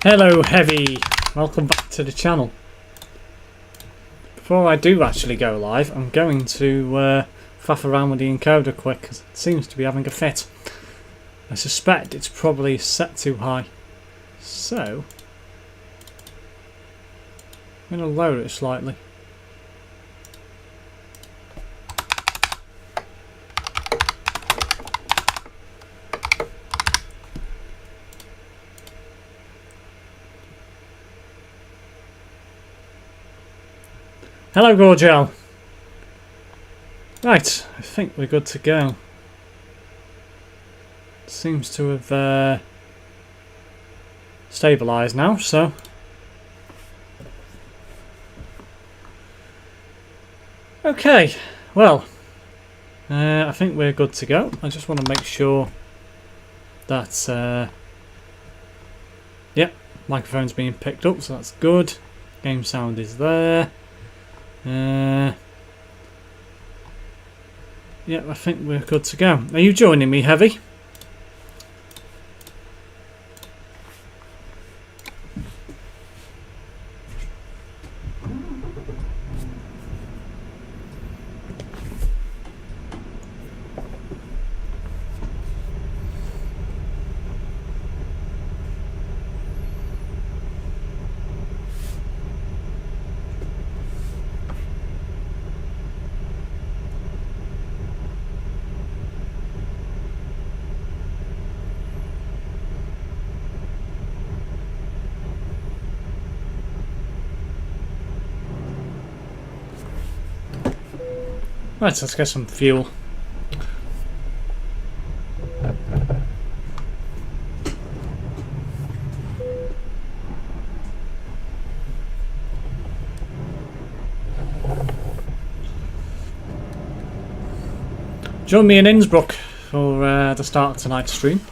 Hello Heavy, welcome back to the channel. Before I do actually go live, I'm going to faff around with the encoder quick because it seems to be having a fit. I suspect it's probably set too high, so I'm going to lower it slightly. Hello Gorgel. Right, I think we're good to go. Seems to have stabilised now, so okay, well I think we're good to go. I just want to make sure that yep, microphone's being picked up, so that's good. Game sound is there. Yeah, I think we're good to go. Are you joining me, Heavy? Right, let's get some fuel. Join me in Innsbruck for the start of tonight's stream.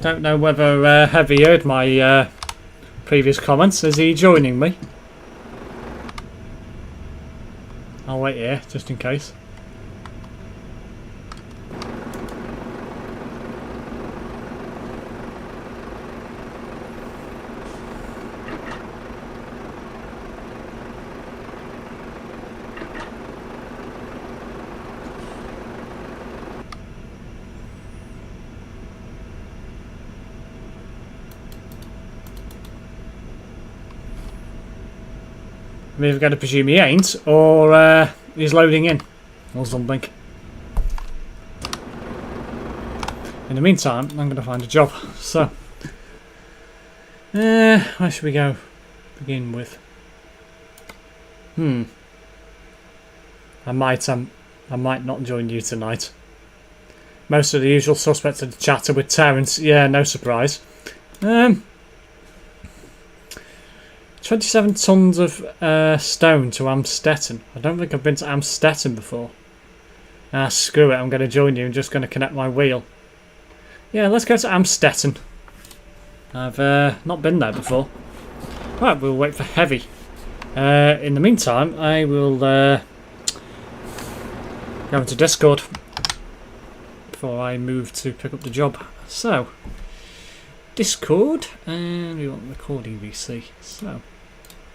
Don't know whether Heavy heard my previous comments. Is he joining me? I'll wait here just in case. We've got to presume he ain't, or he's loading in, or something. In the meantime, I'm going to find a job. So, where should we go? Begin with. I might not join you tonight. Most of the usual suspects of the chatter with Terence. Yeah, no surprise. 27 tons of stone to Amstetten. I don't think I've been to Amstetten before. Ah, screw it. I'm going to join you. I'm just going to connect my wheel. Yeah, let's go to Amstetten. I've not been there before. Right, we'll wait for Heavy. In the meantime, I will go into Discord before I move to pick up the job. So, Discord, and we want recording VC. So,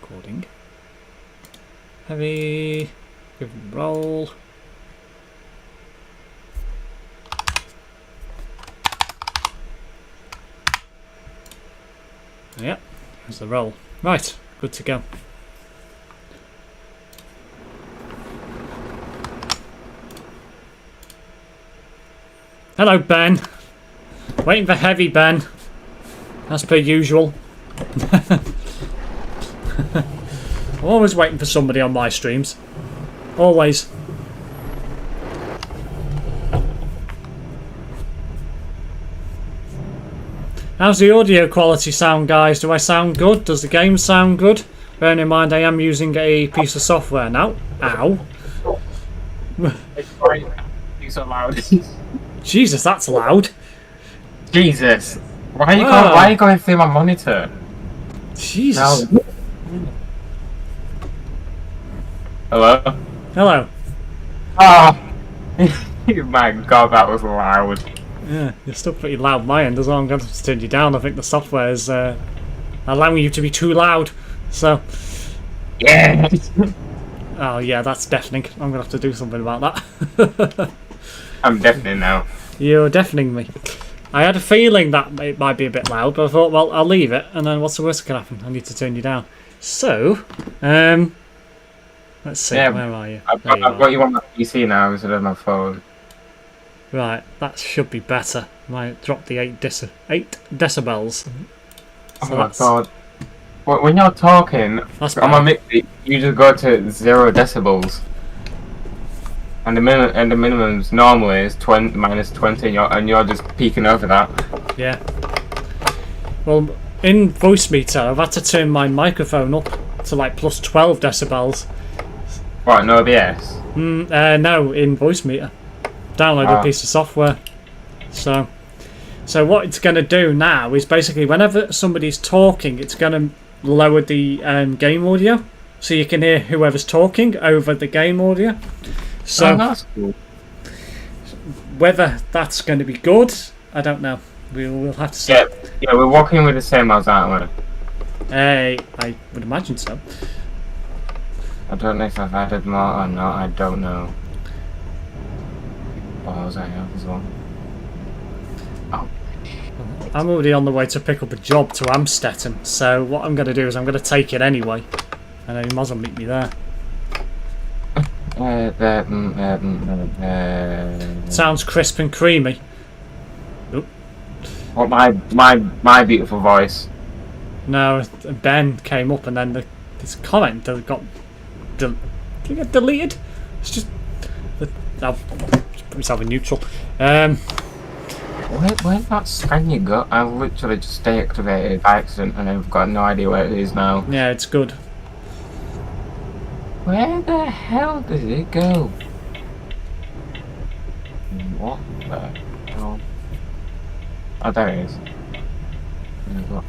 recording. Heavy, give him a roll. Yep, here's the roll. Right, good to go. Hello, Ben. Waiting for Heavy, Ben. As per usual. I'm always waiting for somebody on my streams. Always. How's the audio quality sound, guys? Do I sound good? Does the game sound good? Bearing in mind I am using a piece of software now. Ow. It's quite so loud. Jesus, that's loud. Jesus. Why are you going through my monitor? Jesus. No. Hello? Hello. Oh! My god, that was loud. Yeah, you're still pretty loud my end as well. I'm going to have to turn you down. I think the software is allowing you to be too loud. So. Yeah! Oh yeah, that's deafening. I'm going to have to do something about that. I'm deafening now. You're deafening me. I had a feeling that it might be a bit loud, but I thought, well, I'll leave it, and then what's the worst that can happen? I need to turn you down. So, let's see, Yeah, where are you? I've got you on my PC now instead of my phone. Right, that should be better. Might drop the 8 decibels. Oh So my god. When you're talking That's on my bad. mix, you just go to 0 decibels. And the minimum's normally is -20, and you're just peeking over that. Yeah. Well, in voice meter, I've had to turn my microphone up to like plus 12 decibels. Right, no OBS. No, in voice meter. Download a piece of software. So what it's going to do now is basically whenever somebody's talking, it's going to lower the game audio, so you can hear whoever's talking over the game audio. So that's cool. Whether that's going to be good, I don't know. We'll have to see. Yeah, we're working with the same mouse, aren't we? I would imagine so. I don't know if I've added more or not. I don't know. Balls I have as well. Oh. I'm already on the way to pick up a job to Amstetten, so what I'm going to do is I'm going to take it anyway, and then you might as well meet me there. Sounds crisp and creamy. Oop. What my beautiful voice. No, Ben came up and then this comment that got did it get deleted? It's just I'll put myself in neutral. Where'd that scan you go? I literally just deactivated by accident and I've got no idea where it is now. Yeah, it's good. Where the hell did it go? What the hell? Oh, there it is.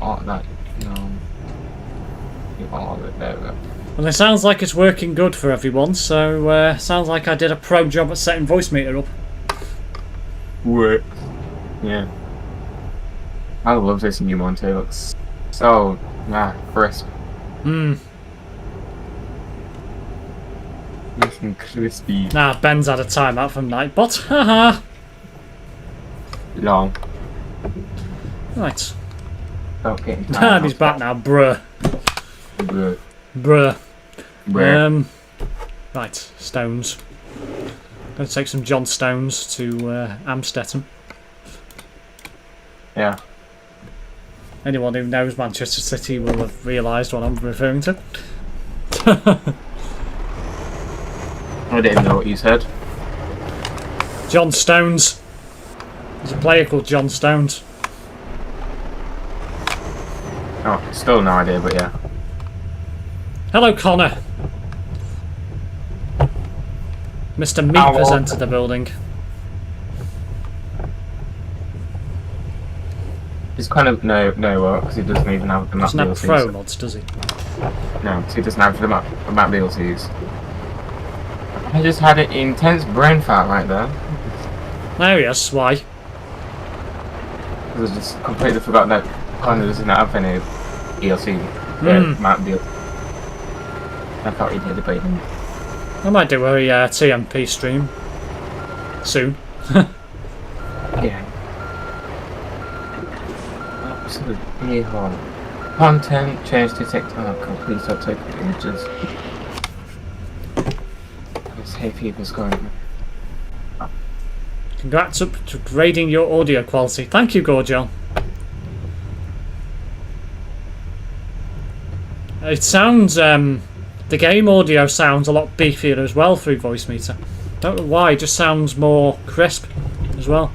Oh, that, no. Oh, there we go. Well, it sounds like it's working good for everyone, so sounds like I did a pro job at setting voice meter up. Work. Yeah. I love this new one too. It looks so crisp. Nice and crispy. Nah, Ben's had a timeout from Nightbot. Haha. Long. Right. Okay. And he's back now, bruh. Bruh. Right, stones. Gonna take some John Stones to Amstetten. Yeah. Anyone who knows Manchester City will have realised what I'm referring to. I didn't know what you said. John Stones. There's a player called John Stones. Oh, still no idea, but yeah. Hello, Connor. Mr. Meep has entered the building. It's kind of no, because he doesn't even have the map Doesn't have DLCs. ProMods, does he? No, because he doesn't have the map DLCs. I just had an intense brain fart right there. There he is. Why? Because I just completely forgot that Connor doesn't have any DLC. Map DLC. I thought he did, but he didn't. I might do a TMP stream soon. Yeah. Absolutely hard. Content change to TikTok. Please stop taking images. This hay fever's going. Congrats up to grading your audio quality. Thank you, Gorgel. It sounds the game audio sounds a lot beefier as well through voice meter. Don't know why, it just sounds more crisp as well.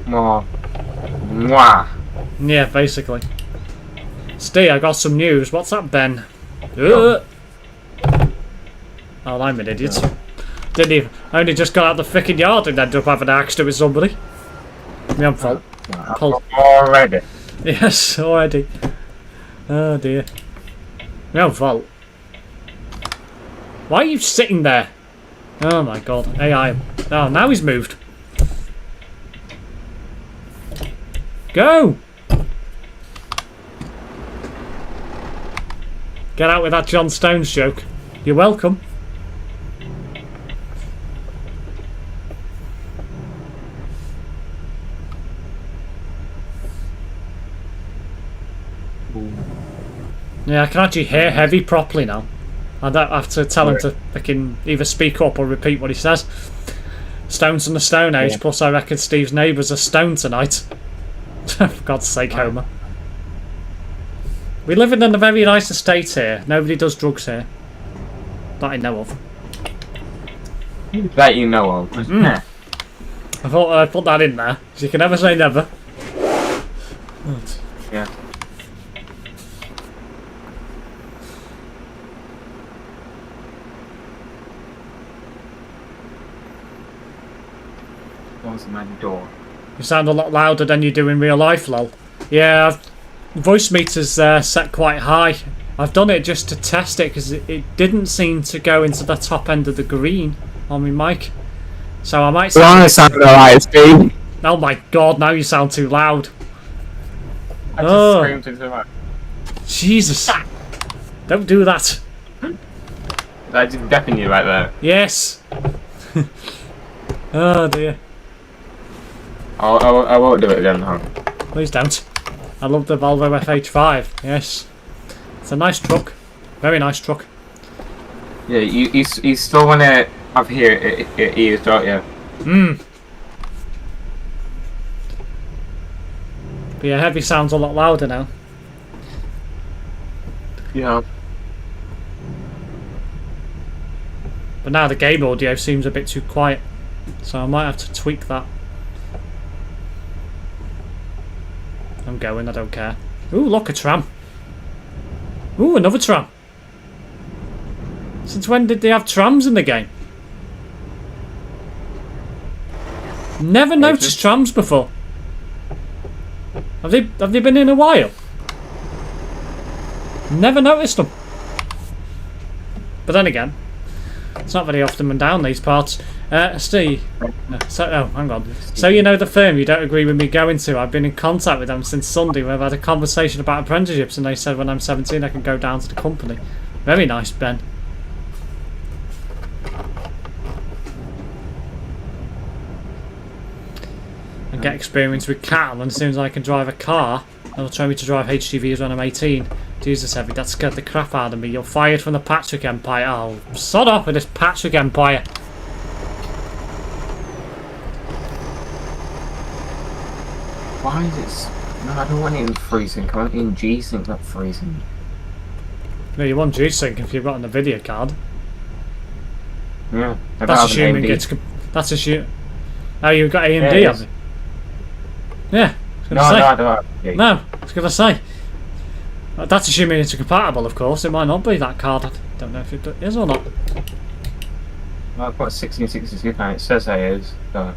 More. Mwah. Yeah, basically. Steve, I got some news. What's up, Ben? Oh. Oh, I'm an idiot. Didn't even. I only just got out the frickin' yard and ended up having an accident with somebody. My own fault. Already. Yes, already. Oh dear. My own fault. Why are you sitting there? Oh my god. AI. Oh, now he's moved. Go! Get out with that John Stones joke. You're welcome. Yeah, I can actually hear Heavy properly now. I don't have to tell him to fucking either speak up or repeat what he says. Stones from the Stone Age, Yeah. plus I reckon Steve's neighbours are stoned tonight. For God's sake, Homer. We live in a very nice estate here. Nobody does drugs here. That I know of. That you know of. I thought I'd put that in there, because you can never say never. Yeah. Closing my door. You sound a lot louder than you do in real life, lol. Yeah, voice meter's set quite high. I've done it just to test it because it didn't seem to go into the top end of the green on my mic. So I might sound alright, Steve. Oh my god, now you sound too loud. I just screamed into the mic. Jesus. Don't do that. I just deafened you right there. Yes. Oh dear. I won't do it again, huh? Please don't. I love the Volvo FH5. Yes. It's a nice truck. Very nice truck. Yeah, you still want to have ears, don't you? But yeah, Heavy sounds a lot louder now. Yeah. But now the game audio seems a bit too quiet. So I might have to tweak that. I'm going, I don't care. Ooh, look, a tram. Ooh, another tram. Since when did they have trams in the game? Never noticed trams before. Have they been in a while? Never noticed them. But then again, it's not very often I'm down these parts. Steve. Oh, hang on. So you know the firm you don't agree with me going to? I've been in contact with them since Sunday. We've had a conversation about apprenticeships, and they said when I'm 17 I can go down to the company. Very nice, Ben. And get experience with cattle, and as soon as I can drive a car, they'll train me to drive HGVs when I'm 18. Jesus, Heavy, that scared the crap out of me. You're fired from the Patrick Empire. Oh, sod off with this Patrick Empire. Why is it? No, I don't want it in FreeSync. I want it in G-Sync, not FreeSync. No, you want G-Sync if you've got on the video card. Yeah. That's assuming it's. That's assuming. Oh, you've got AMD, yeah, have you? Yeah. No, I don't. Yeah. No, I was going to say. That's assuming it's compatible, of course. It might not be that card. I don't know if it is or not. Well, I've got 1662 and it says it is. So.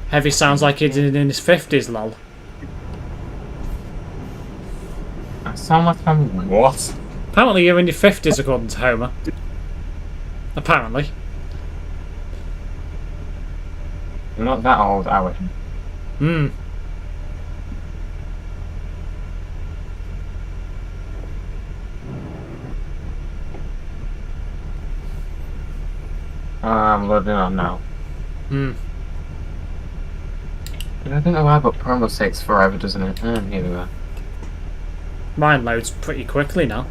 Heavy sounds like he's in his 50s, lol. I sound like I'm what? Apparently you're in your 50s, according to Homer. Apparently. You're not that old, are we? Hmm. I'm loading on now. Hmm. I don't know why, but ProMods takes forever, doesn't it? Here we go. Mine loads pretty quickly now.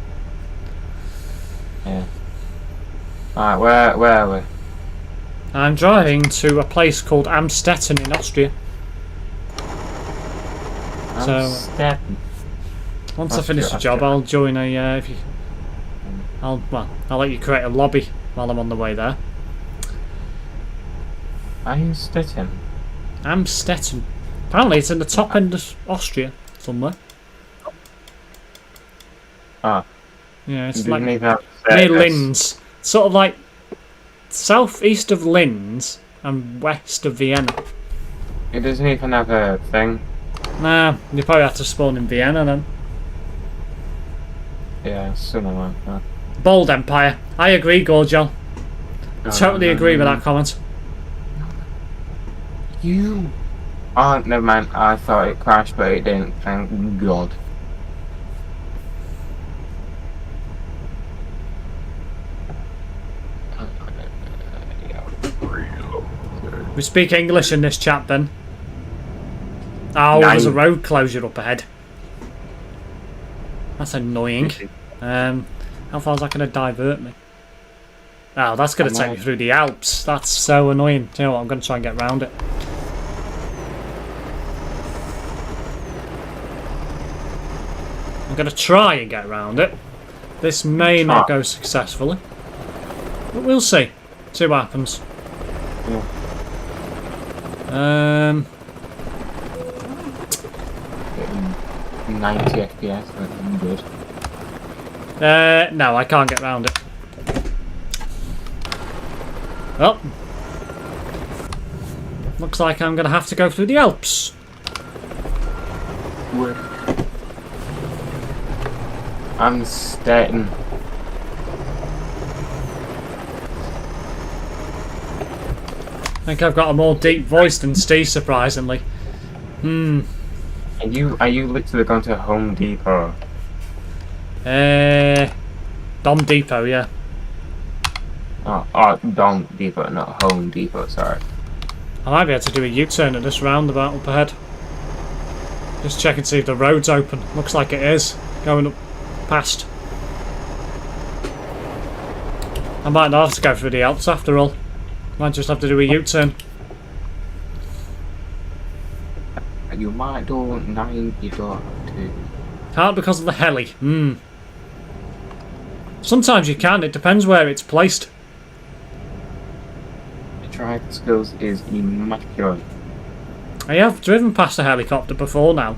Yeah. Alright, where are we? I'm driving to a place called Amstetten in Austria. Amstetten. Once I finish the job, I'll join a. If you, I'll let you create a lobby while I'm on the way there. Amstetten. Amstetten. Apparently, it's in the top end of Austria somewhere. Ah. Yeah, it's You like need to have near this. Linz, sort of like southeast of Linz and west of Vienna. It doesn't even have a thing. Nah, you probably have to spawn in Vienna then. Yeah, something like that. Bold Empire. I agree, Gorgel. Totally agree with that comment. You. Oh, never mind. I thought it crashed, but it didn't. Thank God. We speak English in this chat then. Oh, there's a road closure up ahead. That's annoying. How far is that going to divert me? Oh, that's going to take me through the Alps. That's so annoying. You know what? I'm going to try and get around it. I'm going to try and get around it. This may not go successfully. But we'll see. See what happens. Yeah. 90 FPS, that's good. No, I can't get around it. Well, looks like I'm going to have to go through the Alps. Amstetten. I think I've got a more deep voice than Steve, surprisingly. Are you literally going to Home Depot? Dom Depot, yeah. Oh, Dom Depot, not Home Depot, sorry. I might be able to do a U-turn at this roundabout up ahead. Just check and see if the road's open. Looks like it is. Going up past. I might not have to go through the Alps after all. Might just have to do a U-turn. You might do 9, you don't have to. Can't because of the heli. Sometimes you can, it depends where it's placed. The driving skills is immaculate. I have driven past a helicopter before now.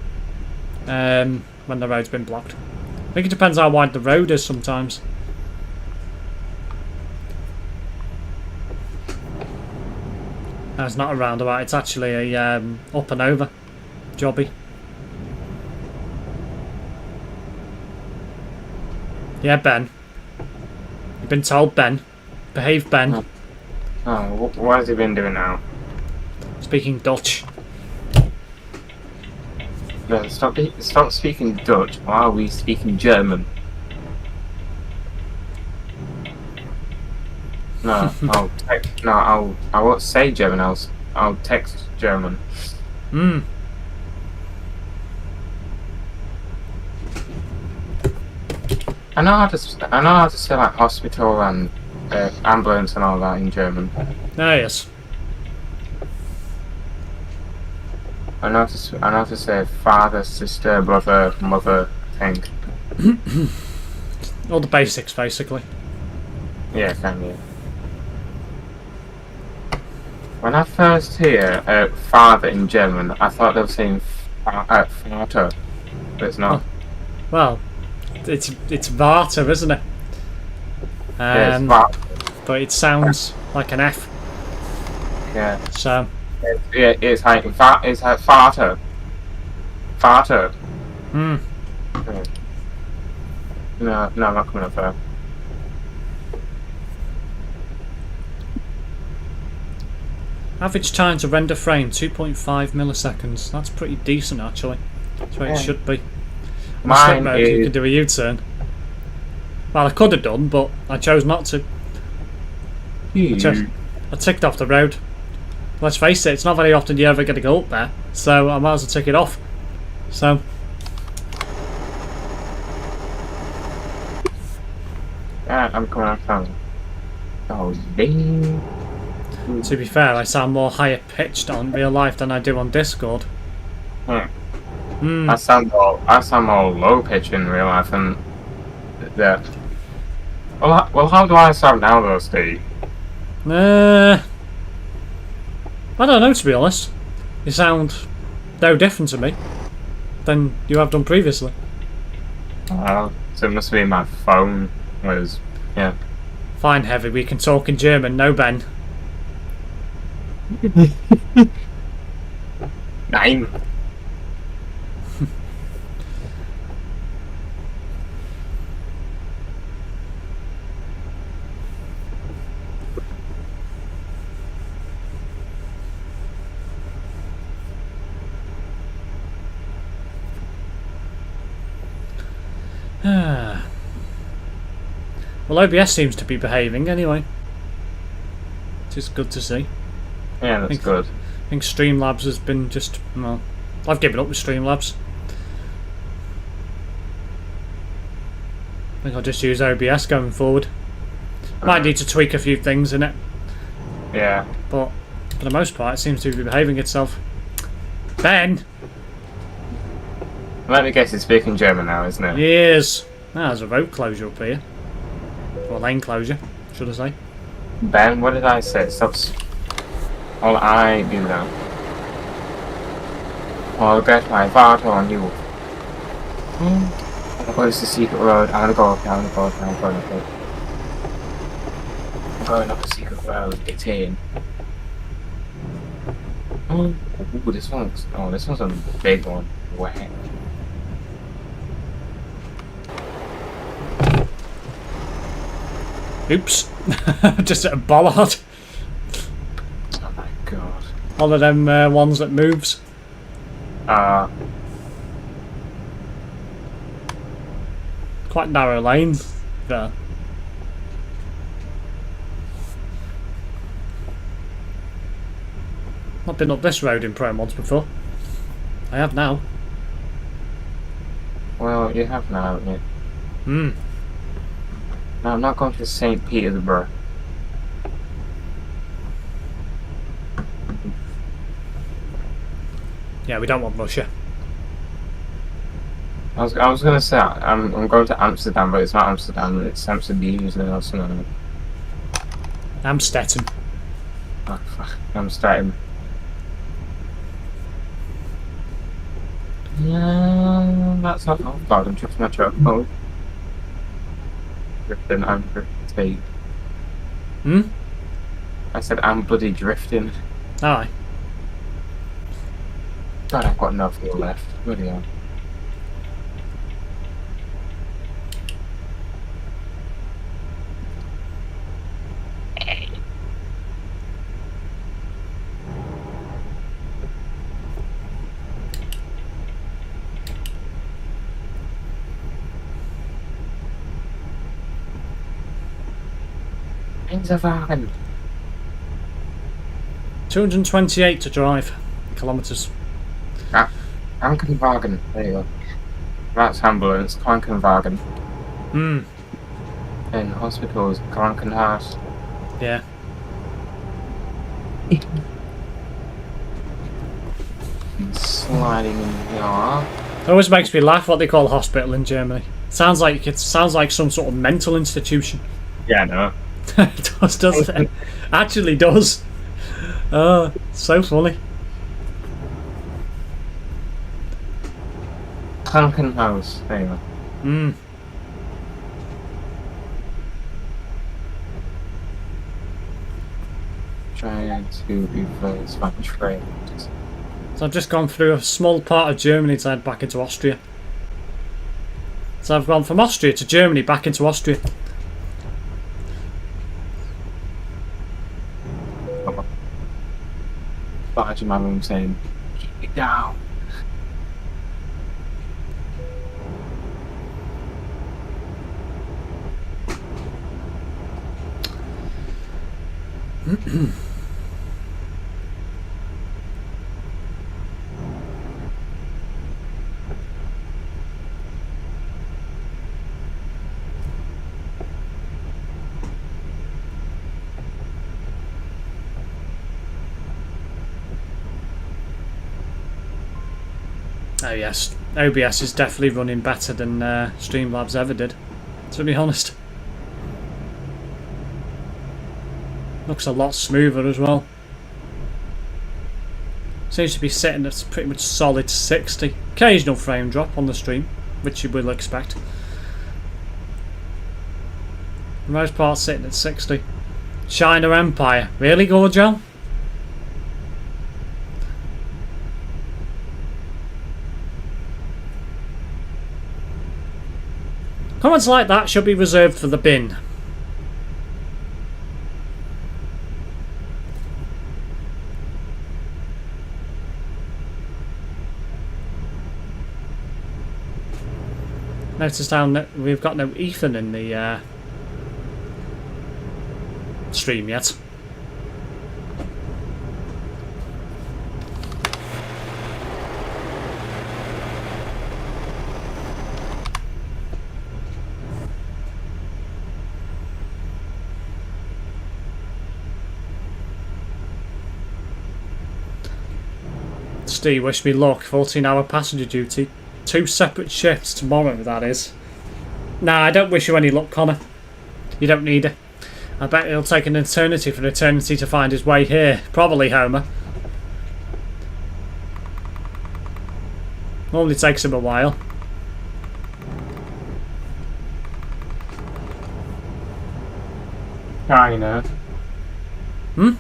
When the road's been blocked. I think it depends how wide the road is sometimes. No, it's not a roundabout, it's actually a up and over jobby. Yeah, Ben. You've been told, Ben. Behave, Ben. Oh, what has he been doing now? Speaking Dutch. No, stop speaking Dutch. Why are we speaking German? No, I won't say German. I'll text German. I know how to say like hospital and ambulance and all that in German. Ah, yes. I know how to say father, sister, brother, mother, I think. All the basics, basically. Yeah, kind of. When I first hear father in German, I thought they were saying Vater, but it's not. Well, it's Varta, isn't it? Yeah, it's Vater. But it sounds like an F. Yeah. So, It's like it's like farter. Farter. Hmm. No, I'm not coming up there. Average time to render frame 2.5 milliseconds. That's pretty decent actually. That's where it should be. On slip mode, you can do a U-turn. Well, I could have done, but I chose not to. I ticked off the road. Let's face it, it's not very often you're ever going to go up there, so I might as well tick it off. So. Yeah, I'm coming up town. Oh, dang. To be fair, I sound more higher pitched on real life than I do on Discord. I sound more low pitch in real life than that. Well, how do I sound now, though, Steve? I don't know, to be honest. You sound no different to me than you have done previously. So it must be my phone was, yeah. Fine, Heavy, we can talk in German, no Ben. Nein. Well, OBS seems to be behaving anyway. Which is good to see. Yeah, that's good. I think Streamlabs has been just, well, I've given up with Streamlabs. I think I'll just use OBS going forward. Might need to tweak a few things in it. Yeah. But for the most part, it seems to be behaving itself. Ben! Let me guess, it's speaking German now, isn't it? Yes! Ah, there's a road closure up here. Or lane closure, should I say. Ben, what did I say? Stop. All I do now. I'll get my fart on you. Where's the secret road? I'm gonna go down the road. I'm going up the secret road. It's in. Ooh, this one's a big one. Wow. Oops. Just at a bollard. Oh my god. One of them ones that moves. Quite narrow lanes there. Not been up this road in ProMods before. I have now. Well, you have now, haven't you? Hmm. No, I'm not going to St. Petersburg. Yeah, we don't want Russia. I was gonna say I'm going to Amsterdam, but it's not Amsterdam. It's Amsterdam or something. Amstetten. Oh fuck! Amsterdam. Yeah, that's not bad. I'm just not sure. Oh, drifting. I'm drifting. Hmm. I said I'm bloody drifting. Aye. God, I've got no fuel left. Bloody hell. Wagen. 228 to drive kilometres. Krankenwagen. There you go. That's ambulance. Krankenwagen. Hmm. In hospitals, Krankenhaus. Yeah. Sliding in here. It always makes me laugh what they call hospital in Germany. Sounds like some sort of mental institution. Yeah, no. It does, doesn't it? Actually does. Oh, so funny. Krankenhaus. There you go. Hmm. trying to reverse my trade. So I've just gone through a small part of Germany to head back into Austria. So I've gone from Austria to Germany, back into Austria. Back in my room saying, "Keep it down." Oh yes, OBS is definitely running better than Streamlabs ever did, to be honest. Looks a lot smoother as well. Seems to be sitting at pretty much solid 60. Occasional frame drop on the stream, which you will expect. For the most part sitting at 60. China Empire. Really, Gorgel? Comments like that should be reserved for the bin. Notice how we've got no Ethan in the stream yet. Steve, wish me luck. 14-hour passenger duty. 2 separate shifts tomorrow, that is. Nah, I don't wish you any luck, Connor. You don't need it. I bet it'll take an eternity for an eternity to find his way here. Probably, Homer. Normally takes him a while. China. Hmm?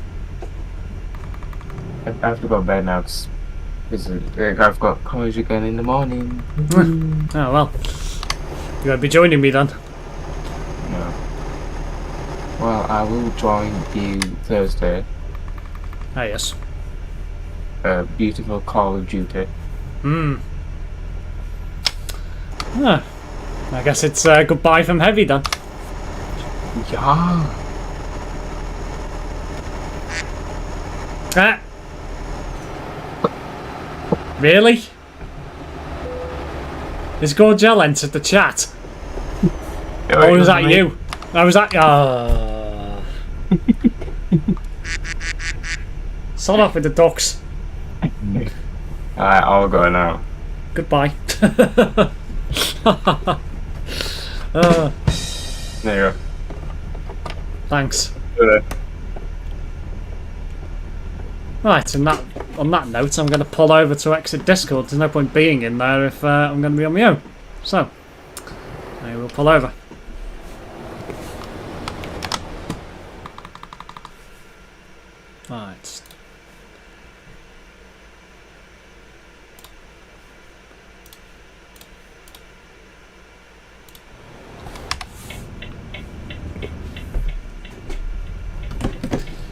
I have to go to bed now because I've got college again in the morning. Oh well. You won't be joining me then. No. Well, I will join you Thursday. Ah yes. Beautiful Call of Duty. Hmm. Ah. I guess it's goodbye from Heavy then. Yeah. Ah. Really? Is Gorgel entered the chat? Or was that you? I was that. Sod off with the ducks. Alright, I'll go now. Goodbye. There you go. Thanks. Good. Right, and on that note, I'm going to pull over to exit Discord. There's no point being in there if I'm going to be on my own. So, I will pull over. Right.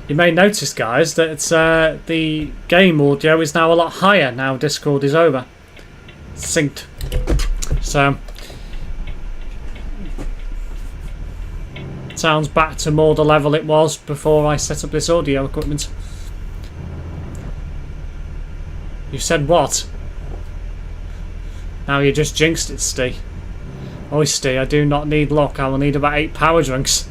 You may notice, guys, that the game audio is now a lot higher now Discord is over. Synced. So, sounds back to more the level it was before I set up this audio equipment. You said what? Now you just jinxed it, Steve. Oi, Steve, I do not need luck. I will need about 8 power drinks.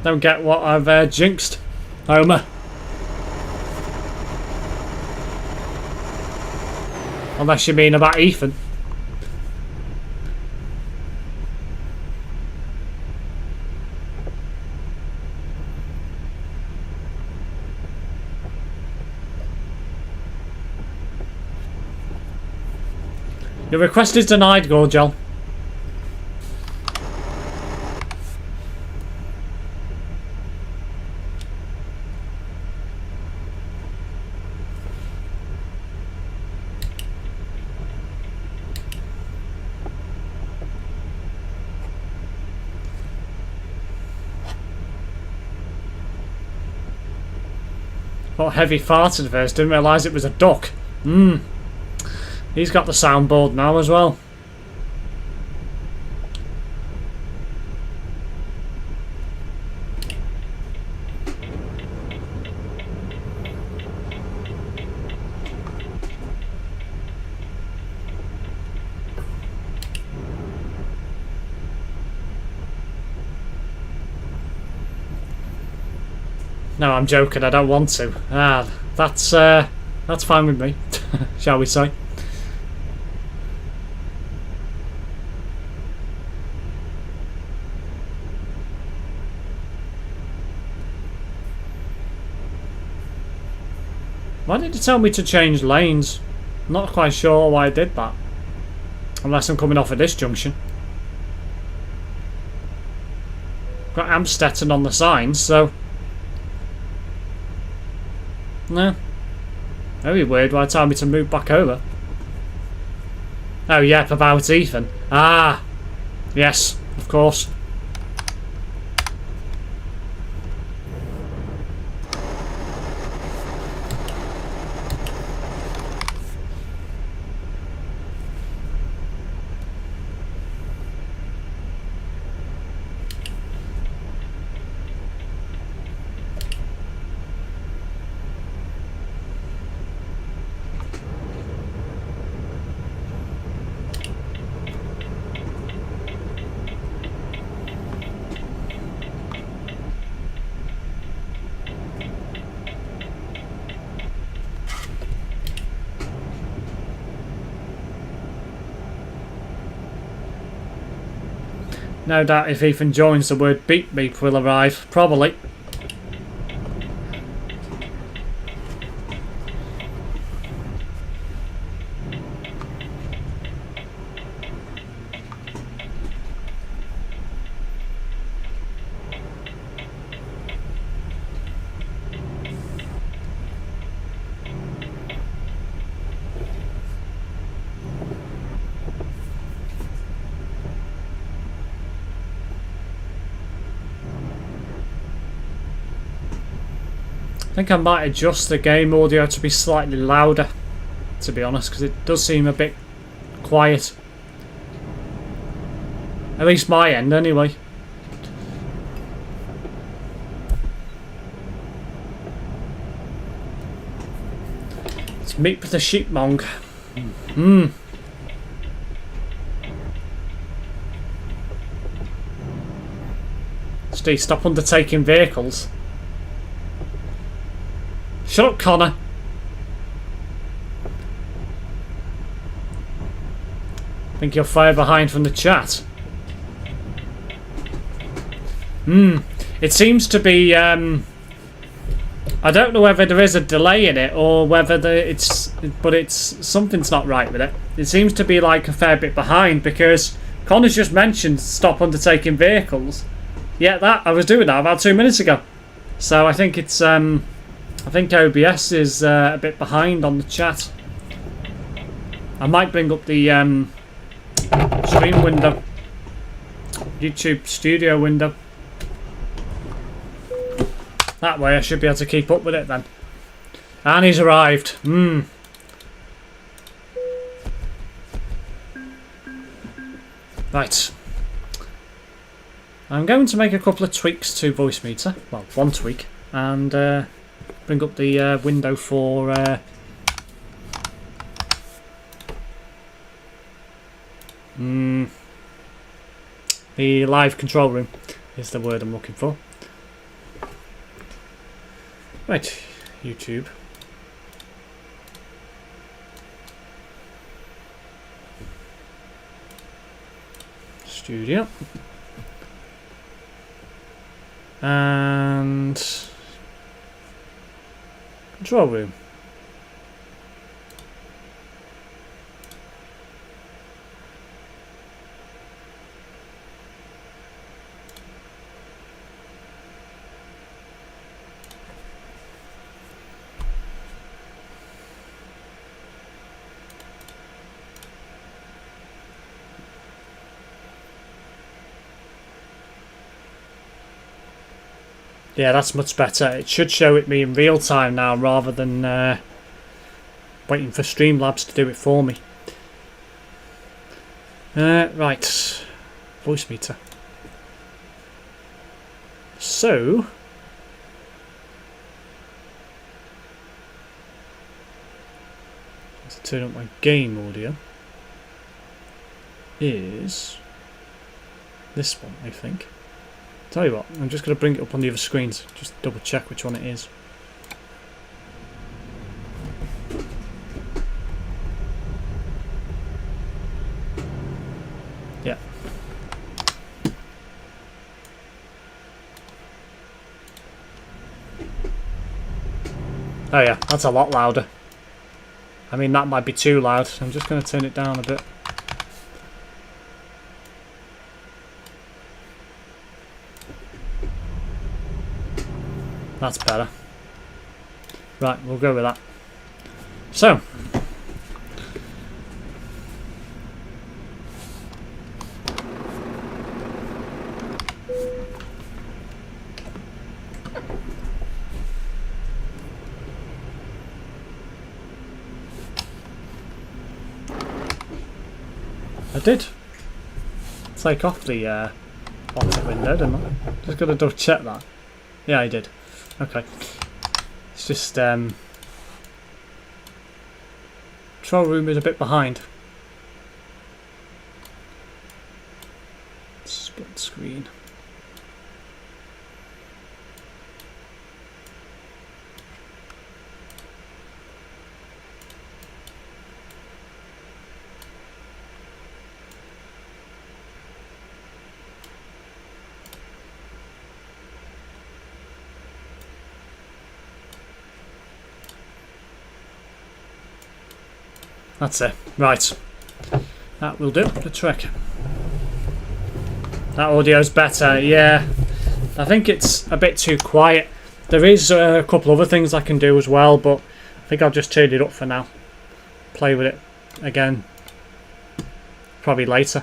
Don't get what I've jinxed, Homer. Unless you mean about Ethan. Your request is denied, Gorgel. What heavy farted first, didn't realise it was a duck. He's got the soundboard now as well. No, I'm joking, I don't want to. That's fine with me, shall we say. Why did it tell me to change lanes? Not quite sure why I did that. Unless I'm coming off at this junction. Got Amstetten on the signs, so... No. Very weird why it told me to move back over. Oh, yep, about Ethan. Ah! Yes, of course. No doubt if Ethan joins, the word beep beep will arrive. Probably. I think I might adjust the game audio to be slightly louder, to be honest, because it does seem a bit quiet. At least my end, anyway. Let's meet with the sheepmong. Steve, stop undertaking vehicles. Shut up, Connor. Think you're far behind from the chat. It seems to be. I don't know whether there is a delay in it or whether it's something's not right with it. It seems to be like a fair bit behind because Connor's just mentioned stop undertaking vehicles. Yeah, I was doing that about 2 minutes ago. So I think it's I think OBS is a bit behind on the chat. I might bring up the stream window, YouTube studio window. That way I should be able to keep up with it then. And he's arrived. Right. I'm going to make a couple of tweaks to voice meter. Well, one tweak. And bring up the window for the live control room is the word I'm looking for. Right, YouTube. Studio. And control room. Yeah, that's much better. It should show it me in real time now rather than waiting for Streamlabs to do it for me. Right, voice meter. So, let's turn up my game audio. Is this one, I think. Tell you what, I'm just going to bring it up on the other screens, just double check which one it is. Yeah. Oh yeah, that's a lot louder. I mean, that might be too loud. I'm just going to turn it down a bit. That's better. Right, we'll go with that. So, I did take off the optic window, didn't I? Just got to double check that. Yeah, I did. Okay. It's just control room is a bit behind. Split screen. That's it. Right. That will do the trick. That audio's better. Yeah. I think it's a bit too quiet. There is a couple other things I can do as well, but I think I'll just turn it up for now. Play with it again. Probably later.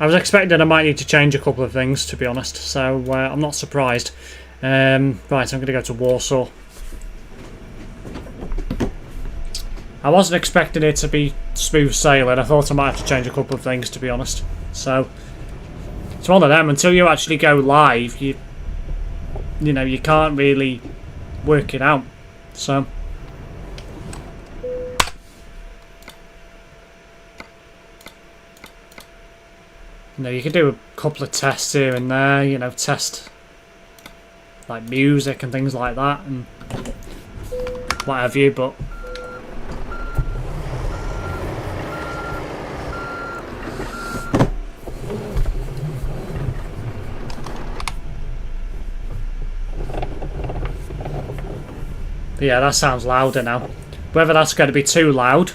I was expecting I might need to change a couple of things, to be honest, so I'm not surprised. Right, I'm going to go to Warsaw. I wasn't expecting it to be smooth sailing. I thought I might have to change a couple of things, to be honest. So it's one of them. Until you actually go live, you know, you can't really work it out. So you know, you can do a couple of tests here and there. You know, test like music and things like that and what have you, but yeah, that sounds louder now. Whether that's going to be too loud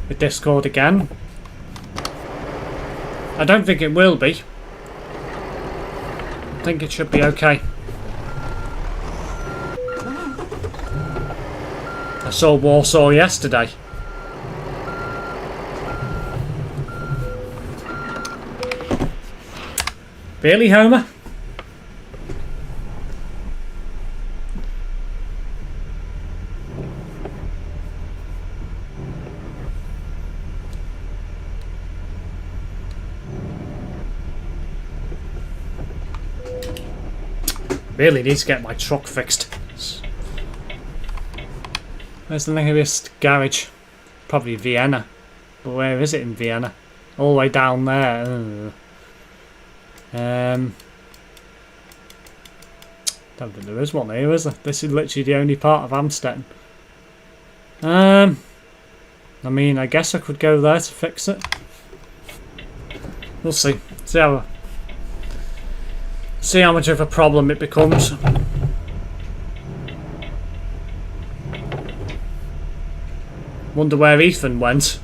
with Discord again, I don't think it will be. I think it should be okay. I saw Warsaw yesterday. Really, Homer? Really need to get my truck fixed. Where's the nearest garage? Probably Vienna. But where is it in Vienna? All the way down there. Don't think there is one here, is there? This is literally the only part of Amstetten. I mean, I guess I could go there to fix it. We'll see. See how much of a problem it becomes. Wonder where Ethan went.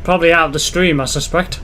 Probably out of the stream, I suspect.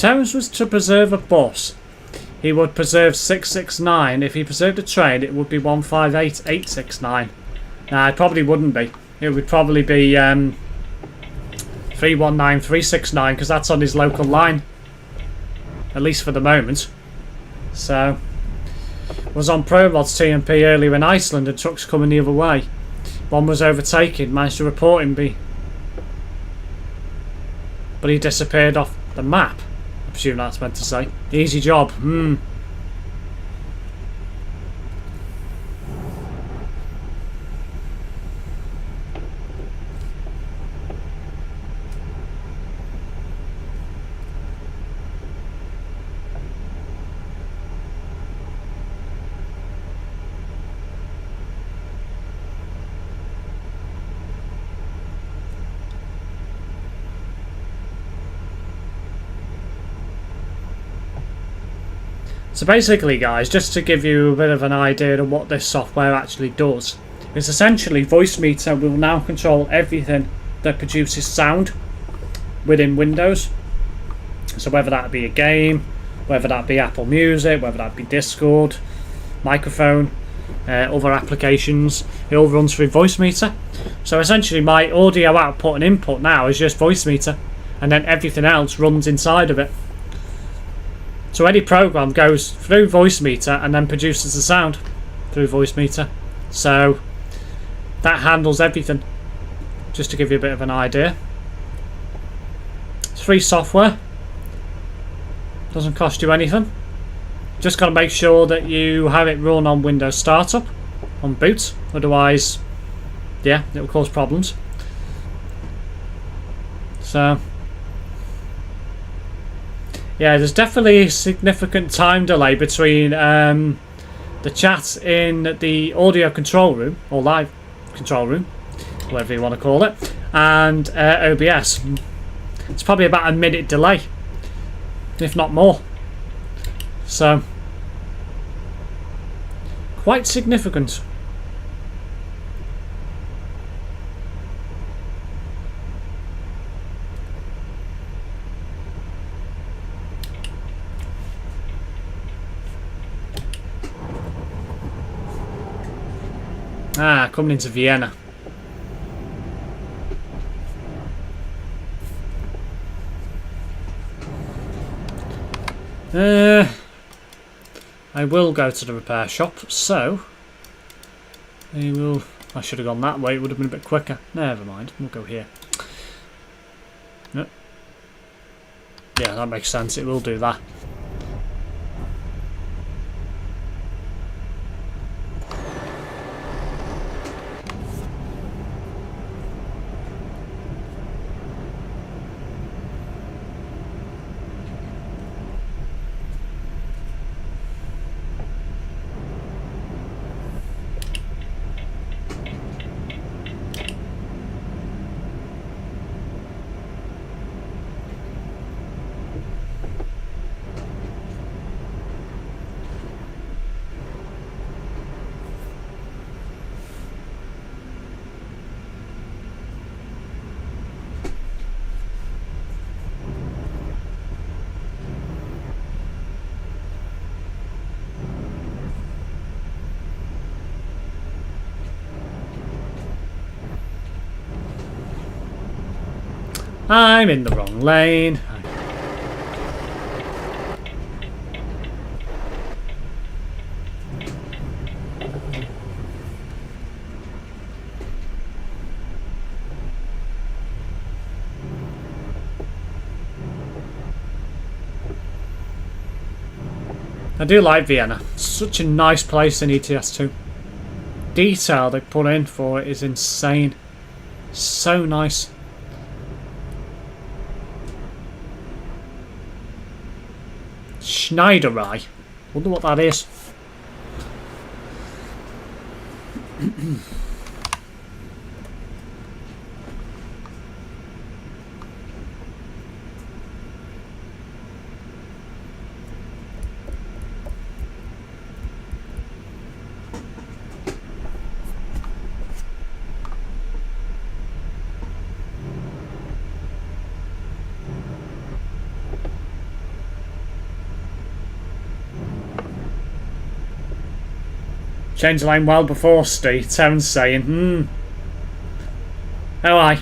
Terence was to preserve a bus, he would preserve 669. If he preserved a train, it would be 158869. Nah, it probably wouldn't be. It would probably be 319369, because that's on his local line. At least for the moment. So, was on ProMods TMP earlier in Iceland and trucks coming the other way. One was overtaken, managed to report him, but he disappeared off the map. I presume that's meant to say. Easy job. So basically, guys, just to give you a bit of an idea of what this software actually does, is essentially Voicemeeter will now control everything that produces sound within Windows. So whether that be a game, whether that be Apple Music, whether that be Discord, microphone, other applications, it all runs through Voicemeeter. So essentially my audio output and input now is just Voicemeter, and then everything else runs inside of it. So any program goes through Voicemeter and then produces the sound through Voicemeter. So that handles everything, just to give you a bit of an idea. It's free software, doesn't cost you anything. Just got to make sure that you have it run on Windows Startup on boot, otherwise yeah, it will cause problems. So yeah, there's definitely a significant time delay between the chat in the audio control room, or live control room, whatever you want to call it, and OBS. It's probably about a minute delay, if not more. So, quite significant. Ah, coming into Vienna. I will go to the repair shop, so I should have gone that way, it would have been a bit quicker. Never mind, we'll go here. Yep. Yeah, that makes sense, it will do that. I'm in the wrong lane. I do like Vienna. Such a nice place in ETS2. Detail they put in for it is insane. So nice. Schneiderei. Wonder what that is. Change the lane well before Steve. Terence saying, Oh, aye.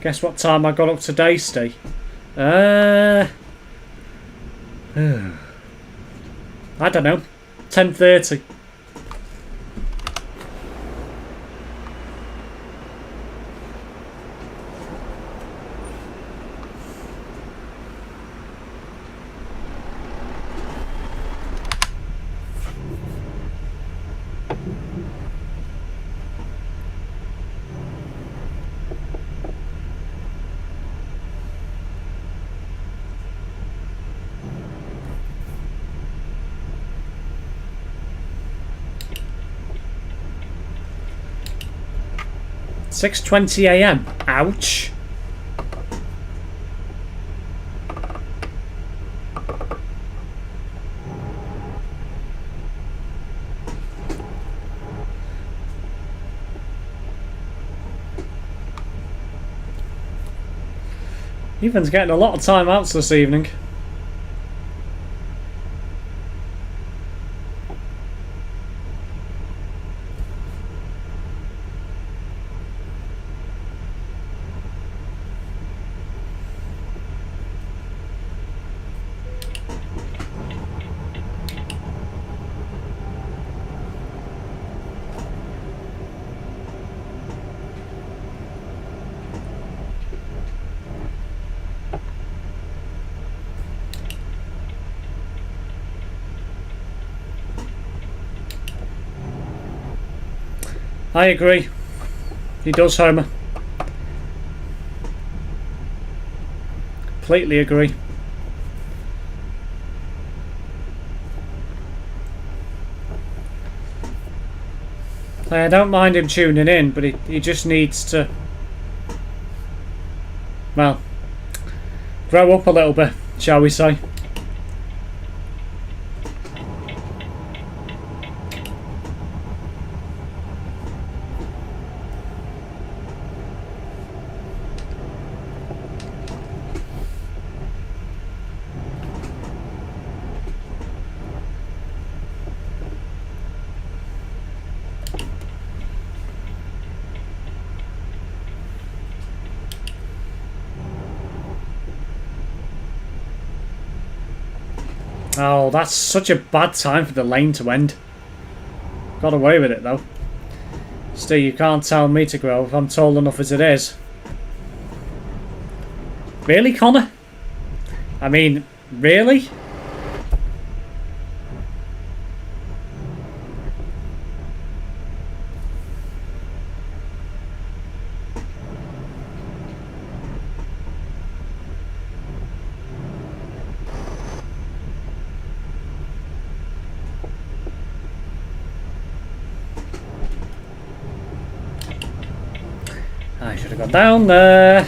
Guess what time I got up today, Steve? I don't know. 10:30. $6:20 a.m. Ouch. Ethan's getting a lot of time outs this evening. I agree. He does, Homer. Completely agree. I don't mind him tuning in, but he just needs to, well, grow up a little bit, shall we say. Oh, that's such a bad time for the lane to end. Got away with it, though. Still, you can't tell me to grow if I'm tall enough as it is. Really, Connor? I mean, really? I should have gone down there.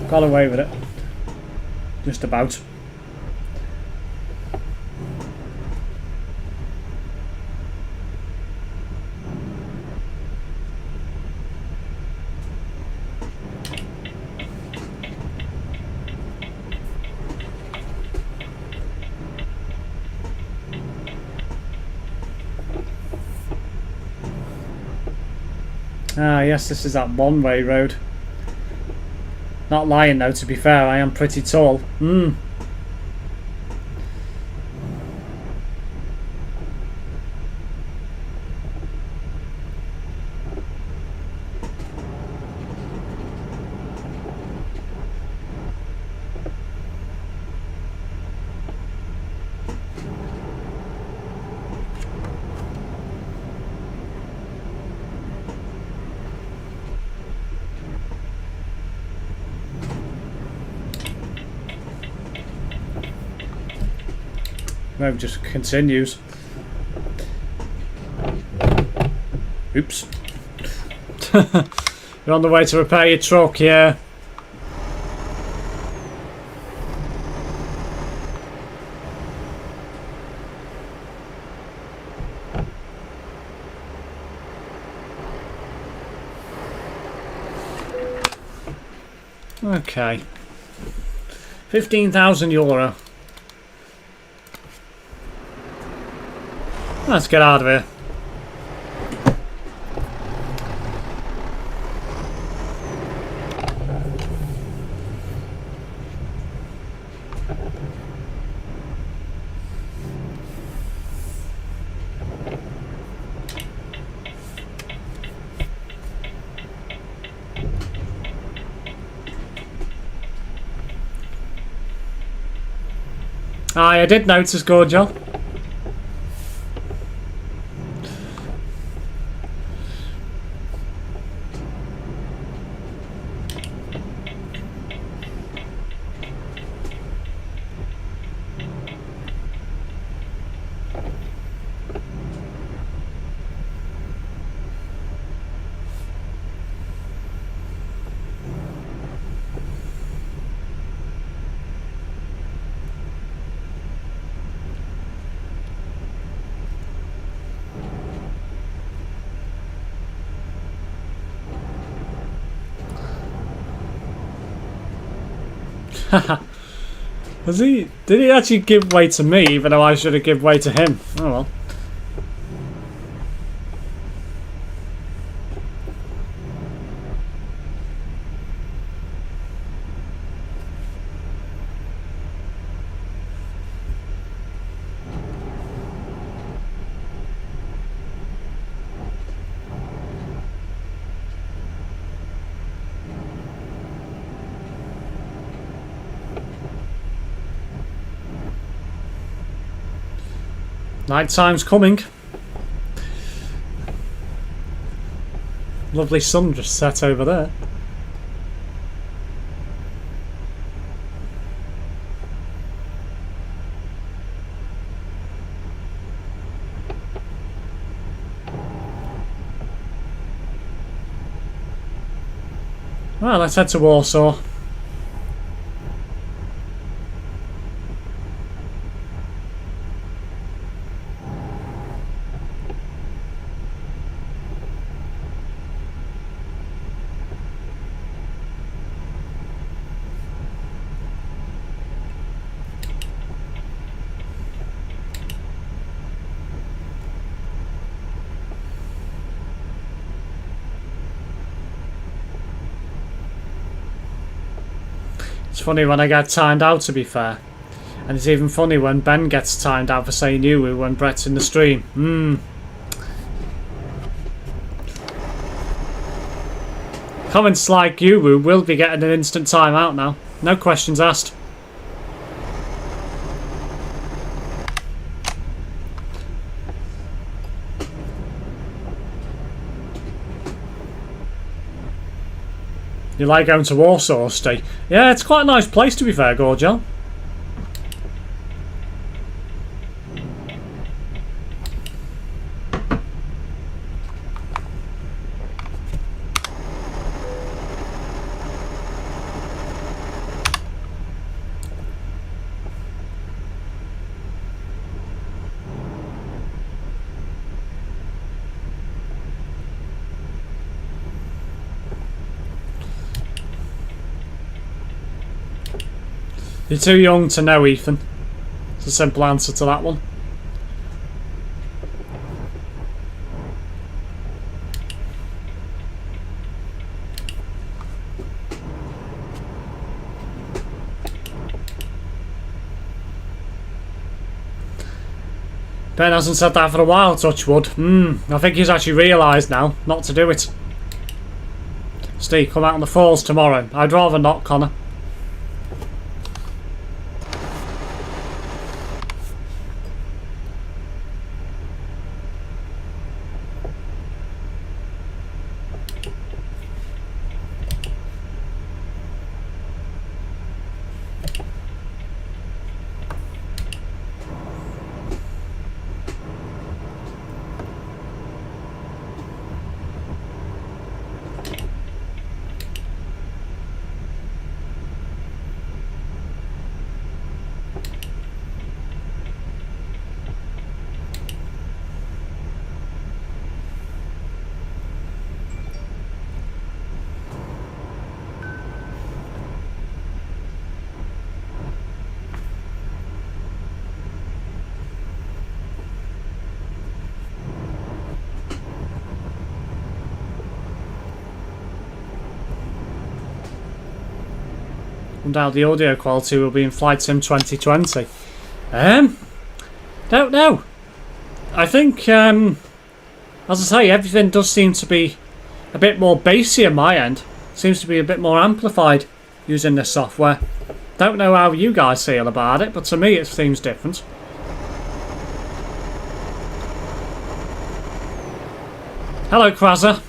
Got away with it. Just about. Ah, yes, this is that one-way road. Not lying though, to be fair, I am pretty tall. No, just continues. Oops. You're on the way to repair your truck, yeah. Okay. €15,000. Let's get out of here. Aye, I did notice, Gorgel. Was he? Did he actually give way to me, even though I should have given way to him? Oh well. Night time's coming. Lovely sun just set over there. Well, let's head to Warsaw. It's funny when I get timed out, to be fair. And it's even funny when Ben gets timed out for saying you when Brett's in the stream. Comments like you will be getting an instant timeout now. No questions asked. You like going to Warsaw, Steve? Yeah, it's quite a nice place, to be fair, Gorgel. You're too young to know, Ethan. It's a simple answer to that one. Ben hasn't said that for a while, touchwood. I think he's actually realised now not to do it. Steve, come out on the falls tomorrow. I'd rather not, Connor. wonder how the audio quality will be in Flight Sim 2020. Don't know. I think, as I say, everything does seem to be a bit more bassy on my end. Seems to be a bit more amplified using this software. Don't know how you guys feel about it, but to me it seems different. Hello, Krazza.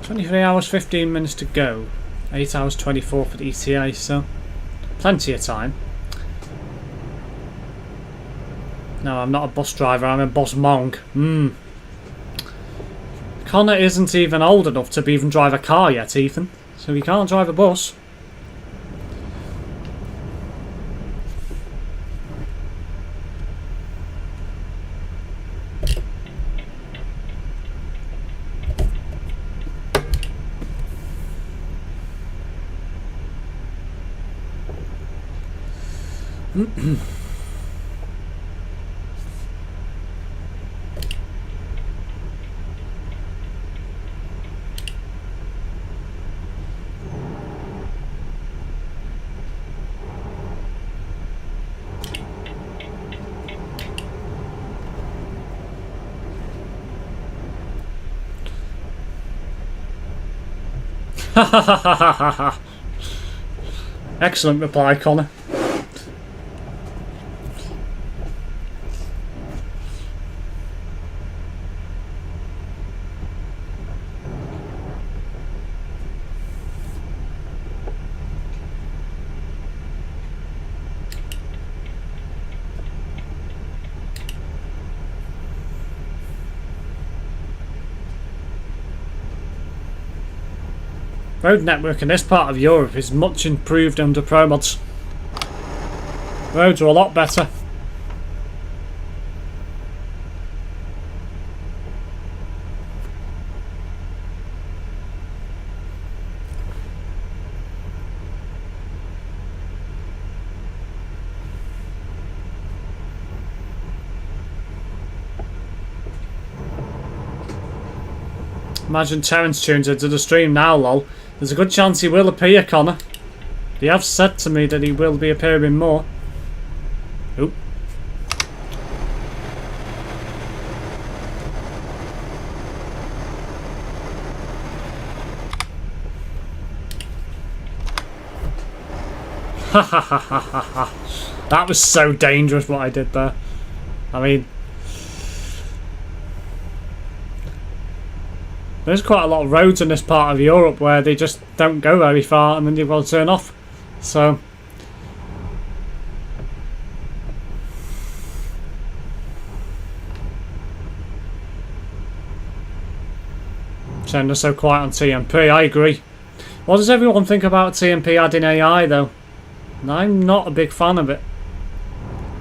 $23 15 minutes to go. 8 hours 24 for the ETA, so plenty of time. No, I'm not a bus driver, I'm a bus monk. Connor isn't even old enough to even drive a car yet, Ethan. So he can't drive a bus. Excellent reply, Connor. Road network in this part of Europe is much improved under ProMods. Roads are a lot better. Imagine Terence tunes into the stream now, lol. There's a good chance he will appear, Connor. They have said to me that he will be appearing more. Oop. Ha ha ha ha ha ha. That was so dangerous what I did there. I mean, there's quite a lot of roads in this part of Europe where they just don't go very far and then you've got to turn off. So shame they're so quiet on TMP, I agree. What does everyone think about TMP adding AI though? I'm not a big fan of it.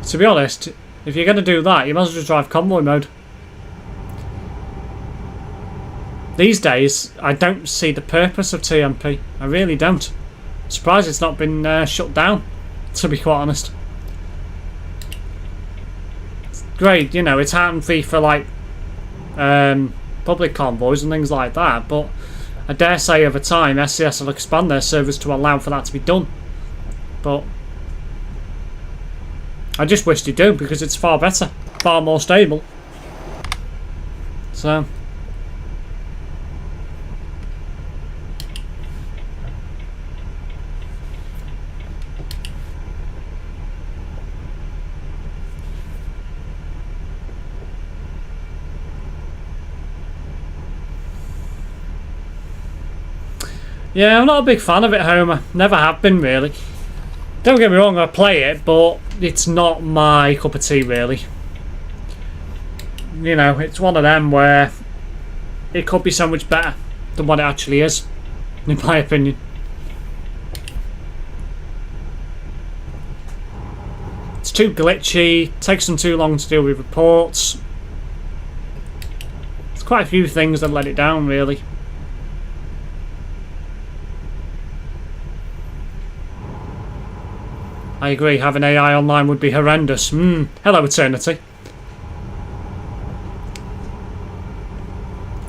To be honest, if you're going to do that, you might as well just drive convoy mode. These days, I don't see the purpose of TMP. I really don't. Surprised it's not been shut down, to be quite honest. It's great, you know, it's handy for like public convoys and things like that, but I dare say over time SCS will expand their servers to allow for that to be done. But I just wish they do, because it's far better, far more stable. So yeah, I'm not a big fan of it, Homer. Never have been, really. Don't get me wrong, I play it, but it's not my cup of tea, really. You know, it's one of them where it could be so much better than what it actually is, in my opinion. It's too glitchy, takes them too long to deal with reports. It's quite a few things that let it down, really. I agree, having AI online would be horrendous. Hello, Eternity.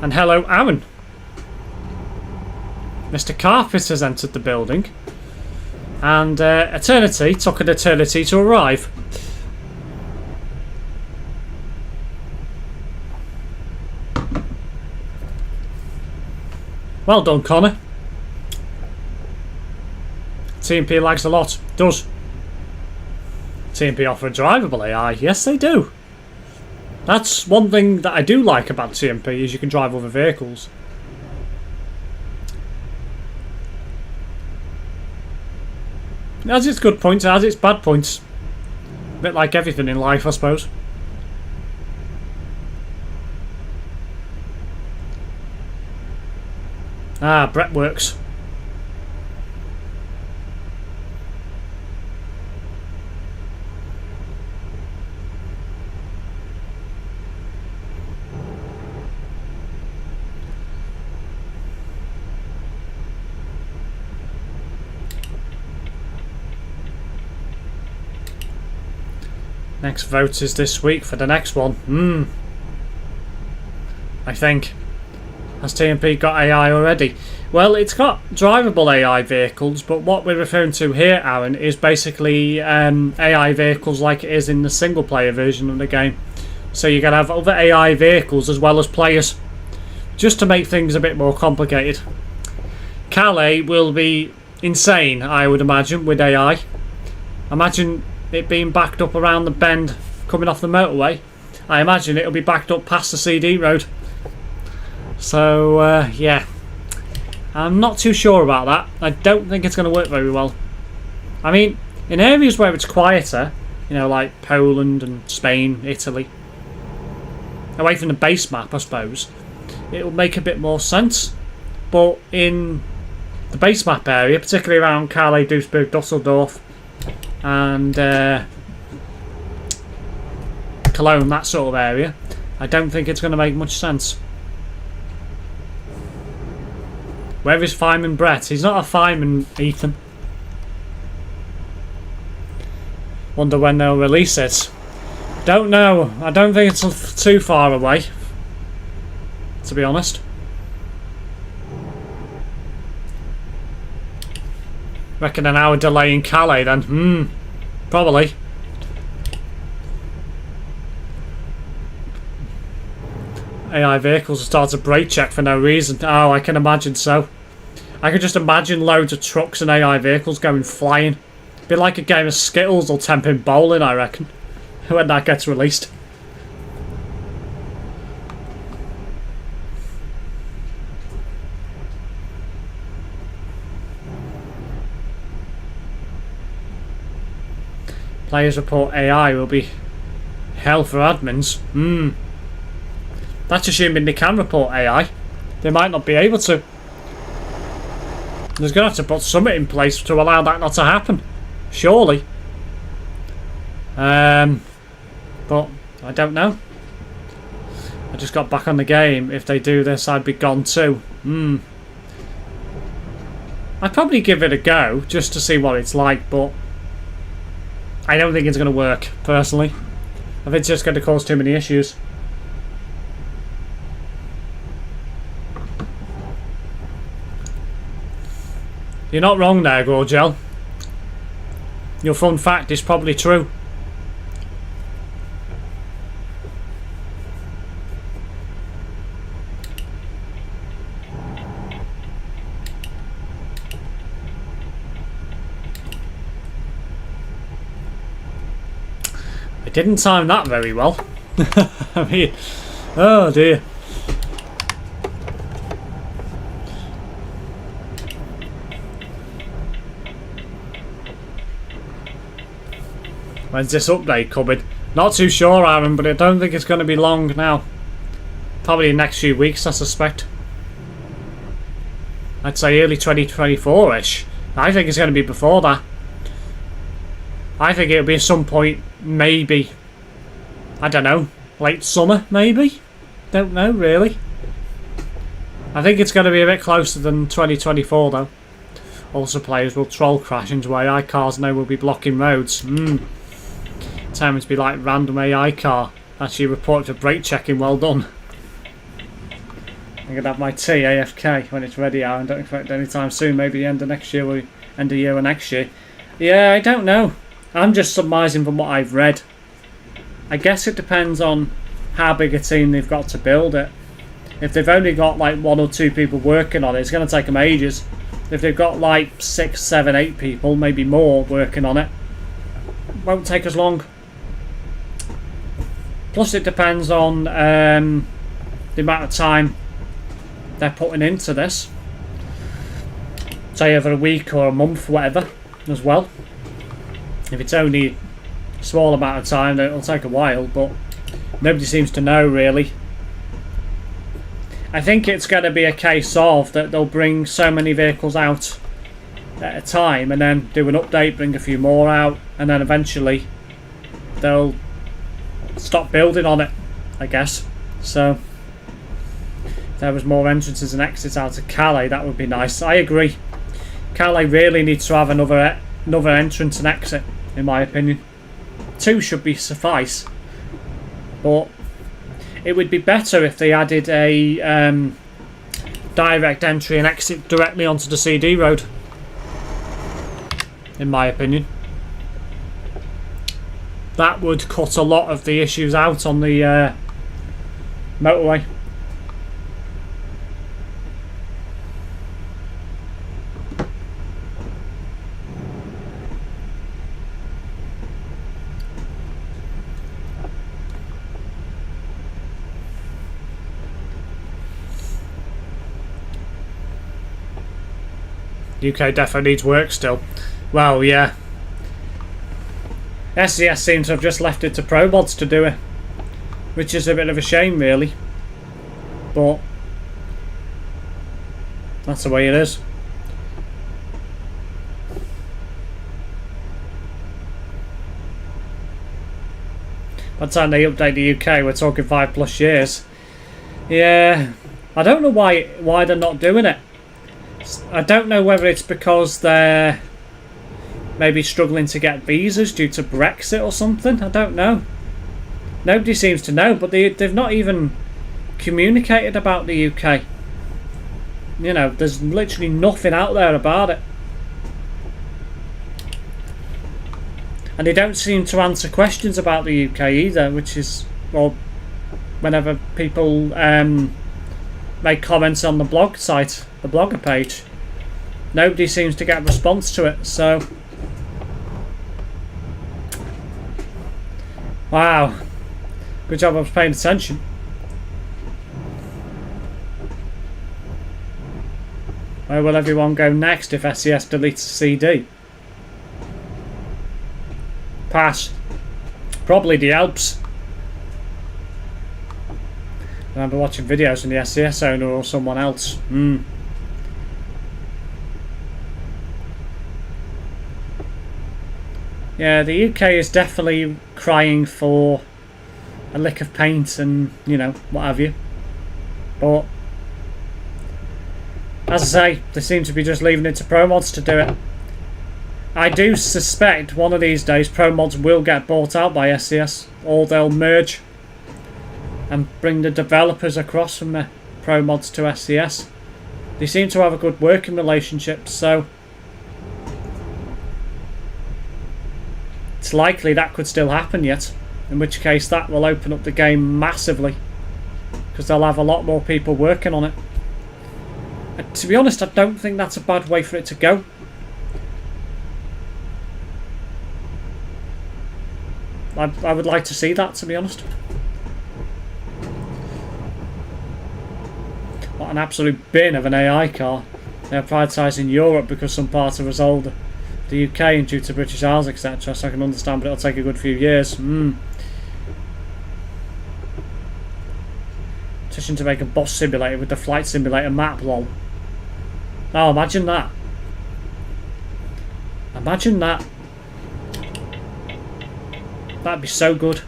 And hello, Aaron. Mr. Carpet has entered the building. And Eternity took an eternity to arrive. Well done, Connor. TMP lags a lot. Does. TMP offer a drivable AI. Yes, they do. That's one thing that I do like about TMP, is you can drive other vehicles. It has its good points, it has its bad points. A bit like everything in life, I suppose. Ah, Brett works. Next vote is this week for the next one. I think. Has TMP got AI already? Well, it's got drivable AI vehicles, but what we're referring to here, Aaron, is basically AI vehicles like it is in the single player version of the game. So you're going to have other AI vehicles as well as players, just to make things a bit more complicated. Calais will be insane, I would imagine, with AI. Imagine it being backed up around the bend coming off the motorway. I imagine it'll be backed up past the CD road. So yeah, I'm not too sure about that. I don't think it's going to work very well. I mean, in areas where it's quieter, you know, like Poland and Spain, Italy, away from the base map, I suppose, it'll make a bit more sense. But in the base map area, particularly around Calais, Duisburg, Dusseldorf and Cologne, that sort of area, I don't think it's going to make much sense. Where is Fireman Brett? He's not a fireman, Ethan. Wonder when they'll release it. Don't know. I don't think it's too far away, to be honest. Reckon an hour delay in Calais then. Probably. AI vehicles will start a brake check for no reason. Oh, I can imagine so. I could just imagine loads of trucks and AI vehicles going flying. Be like a game of Skittles or 10-pin bowling, I reckon, when that gets released. Players report AI will be hell for admins. That's assuming they can report AI. They might not be able to. There's going to have to put something in place to allow that not to happen. Surely. But I don't know. I just got back on the game. If they do this, I'd be gone too. I'd probably give it a go just to see what it's like, but I don't think it's going to work, personally. I think it's just going to cause too many issues. You're not wrong there, Gorgel. Your fun fact is probably true. I didn't time that very well. I mean, oh dear. When's this update coming? Not too sure, Aaron, but I don't think it's going to be long now. Probably the next few weeks, I suspect. I'd say early 2024-ish. I think it's going to be before that. I think it'll be at some point, maybe, I don't know, late summer, maybe? Don't know, really. I think it's going to be a bit closer than 2024 though. Also, players will troll crash into AI cars and they will be blocking roads. Time to be like random AI car. Actually reported for brake checking, well done. I'm going to have my tea AFK when it's ready out and don't expect any time soon, maybe the end of next year or end of year or next year. Yeah, I don't know. I'm just surmising from what I've read. I guess it depends on how big a team they've got to build it. If they've only got like 1 or 2 people working on it, it's going to take them ages. If they've got like 6, 7, 8 people, maybe more, working on it, won't take as long. Plus it depends on the amount of time they're putting into this. Say over a week or a month, whatever, as well. If it's only a small amount of time, then it'll take a while, but nobody seems to know really. I think it's going to be a case of that they'll bring so many vehicles out at a time and then do an update, bring a few more out, and then eventually they'll stop building on it, I guess. So if there was more entrances and exits out of Calais, that would be nice. I agree. Calais really needs to have another entrance and exit, in my opinion. 2 should be suffice, but it would be better if they added a direct entry and exit directly onto the CD road, in my opinion. That would cut a lot of the issues out on the motorway. UK definitely needs work still. Well, yeah. SCS seems to have just left it to ProMods to do it, which is a bit of a shame, really. But that's the way it is. By the time they update the UK, we're talking 5+ years. Yeah, I don't know why they're not doing it. I don't know whether it's because they're maybe struggling to get visas due to Brexit or something. I don't know. Nobody seems to know, but they've not even communicated about the UK. You know, there's literally nothing out there about it. And they don't seem to answer questions about the UK either, which is, well, whenever people make comments on the blog site, the blogger page, nobody seems to get a response to it. So wow, good job I was paying attention. Where will everyone go next if SES deletes the CD? Pass. Probably the Alps. I remember watching videos from the SES owner or someone else. Yeah, the UK is definitely crying for a lick of paint and, you know, what have you. But as I say, they seem to be just leaving it to ProMods to do it. I do suspect one of these days ProMods will get bought out by SCS, or they'll merge and bring the developers across from the ProMods to SCS. They seem to have a good working relationship, so it's likely that could still happen yet, in which case that will open up the game massively, because they'll have a lot more people working on it. And to be honest, I don't think that's a bad way for it to go. I would like to see that, to be honest. What an absolute bin of an AI car. They're prioritising Europe because some parts are resolved the UK and due to British Isles, etc. So I can understand, but it'll take a good few years. Petition to make a boss simulator with the flight simulator map, lol. Oh, imagine that. Imagine that. That'd be so good.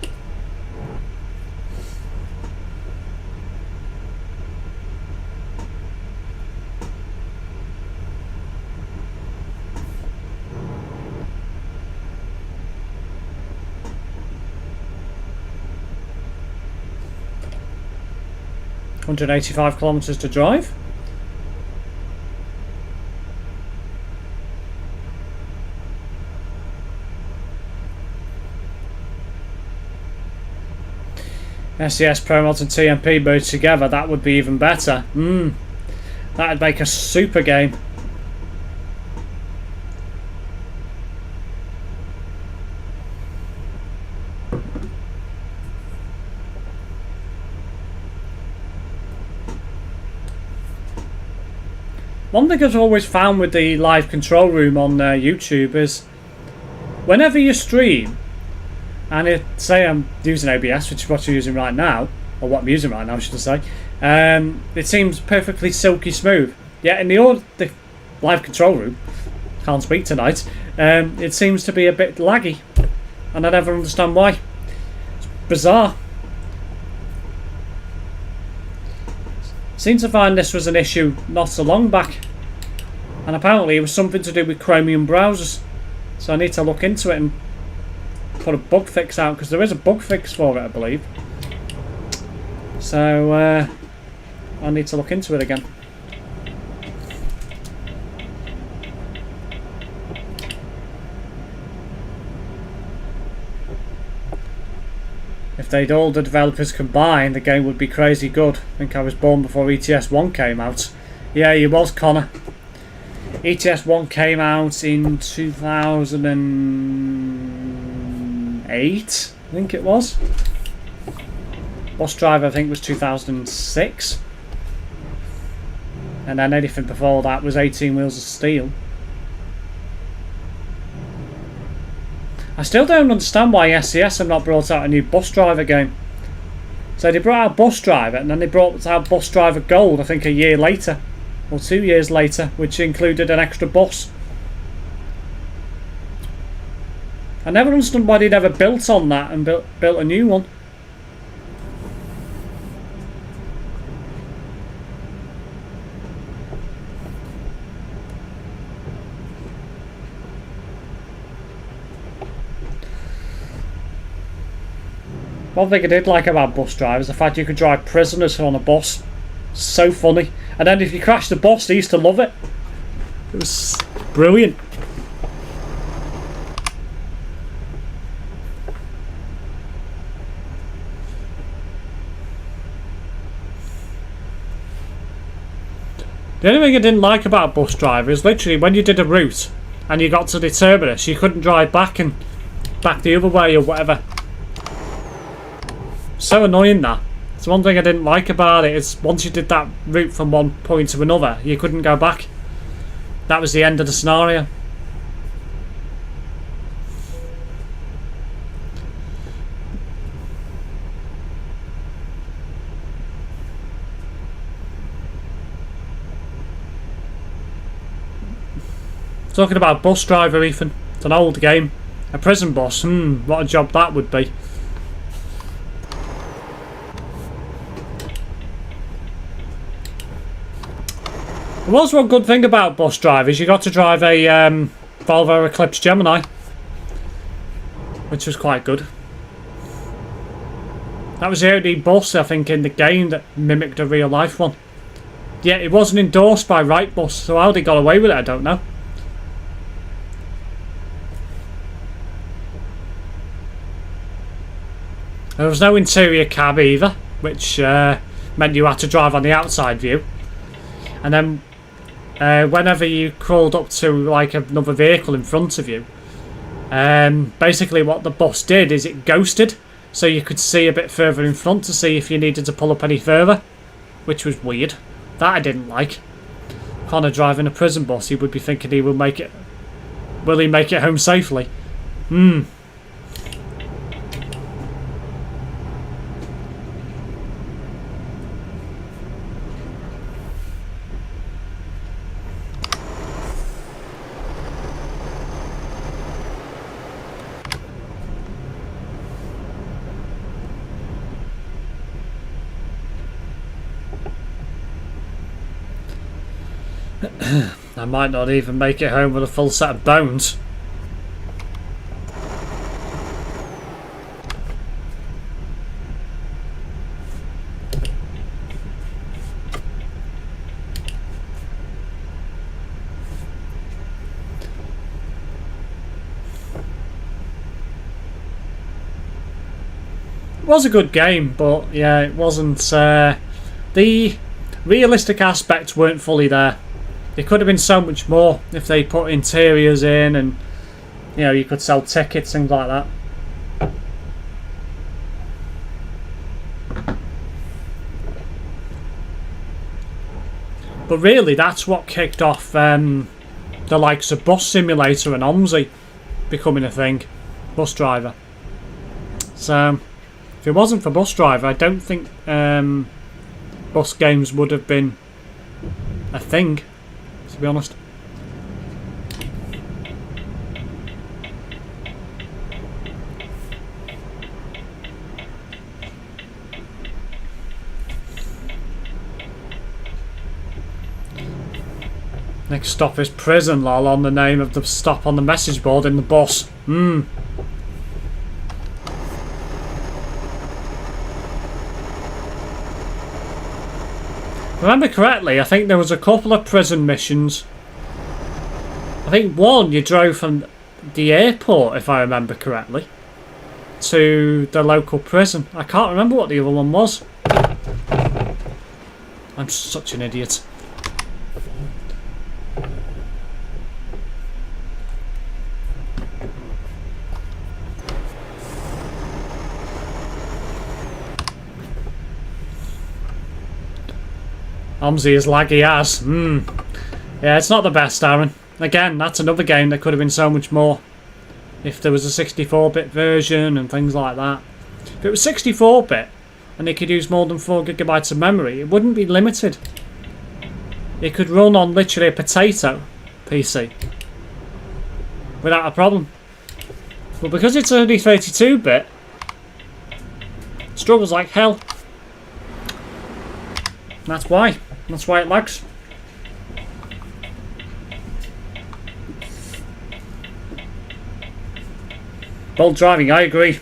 185 kilometres to drive. SES, ProMods and TMP merged together, that would be even better. That'd make a super game. One thing I've always found with the live control room on YouTube is whenever you stream, and say I'm using OBS, which is what you're using right now, or what I'm using right now, should I say, it seems perfectly silky smooth. Yet in the live control room, can't speak tonight, it seems to be a bit laggy, and I never understand why. It's bizarre. Seem to find this was an issue not so long back, and apparently it was something to do with Chromium browsers, so I need to look into it and put a bug fix out, because there is a bug fix for it, I believe. So I need to look into it again. If they'd all the developers combined, the game would be crazy good. I think I was born before ETS 1 came out. Yeah, you was, Connor. ETS 1 came out in 2008, I think it was. Bus Driver, I think, was 2006. And then anything before that was 18 Wheels of Steel. I still don't understand why SES have not brought out a new Bus Driver game. So they brought out Bus Driver, and then they brought out Bus Driver Gold, I think a year later, or 2 years later, which included an extra bus. I never understood why they never built on that and built a new one. One thing I did like about Bus Driver is the fact you could drive prisoners on a bus. So funny. And then if you crashed the bus, they used to love it. It was brilliant. The only thing I didn't like about Bus Driver is literally when you did a route and you got to the terminus, you couldn't drive back and back the other way or whatever. So annoying that. It's one thing I didn't like about it is once you did that route from one point to another, you couldn't go back. That was the end of the scenario. Talking about Bus Driver, Ethan. It's an old game. A prison bus. What a job that would be. There was one good thing about Bus Driver is you got to drive a Volvo Eclipse Gemini, which was quite good. That was the only bus, I think, in the game that mimicked a real life one. Yeah, it wasn't endorsed by Wrightbus, so how they got away with it, I don't know. There was no interior cab either, which meant you had to drive on the outside view. And then whenever you crawled up to like another vehicle in front of you, basically what the bus did is it ghosted, so you could see a bit further in front to see if you needed to pull up any further, which was weird. That I didn't like. Connor driving a prison bus, he would be thinking he will make it. Will he make it home safely? I might not even make it home with a full set of bones. was a good game, but yeah, it wasn't. The realistic aspects weren't fully there. It could have been so much more if they put interiors in, and you could sell tickets, things like that. But really, that's what kicked off the likes of Bus Simulator and OMSI becoming a thing. Bus Driver. So, if it wasn't for Bus Driver, I don't think bus games would have been a thing, to be honest. Next stop is prison, lol, on the name of the stop on the message board in the bus. Remember correctly, I think there was a couple of prison missions. I think one you drove from the airport, if I remember correctly, to the local prison. I can't remember what the other one was. I'm such an idiot. OMSI is laggy as. Yeah, it's not the best, Aaron. Again, that's another game that could have been so much more if there was a 64-bit version and things like that. If it was 64-bit and it could use more than 4 gigabytes of memory, it wouldn't be limited. It could run on literally a potato PC without a problem. But because it's only 32-bit, it struggles like hell. That's why. That's why it lags. Bold driving, I agree.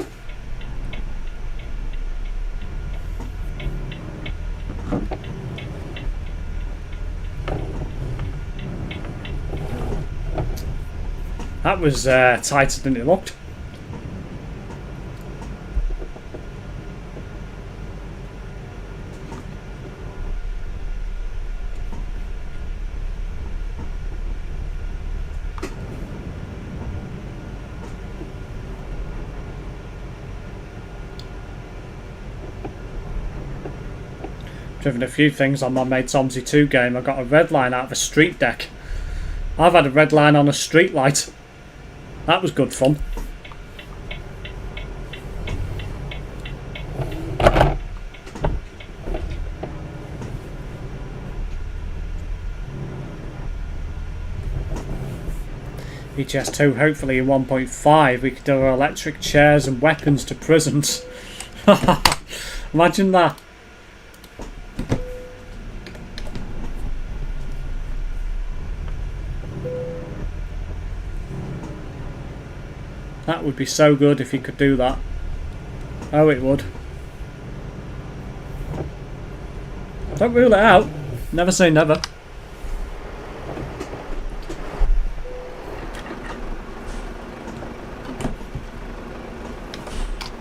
That was tighter than it looked. Driven a few things on my mate's OMSI 2 game. I got a red line out of a street deck. I've had a red line on a street light. That was good fun. ETS2, hopefully in 1.5 we could do our electric chairs and weapons to prisons. Imagine that. That would be so good if you could do that. Oh, it would. Don't rule it out. Never say never.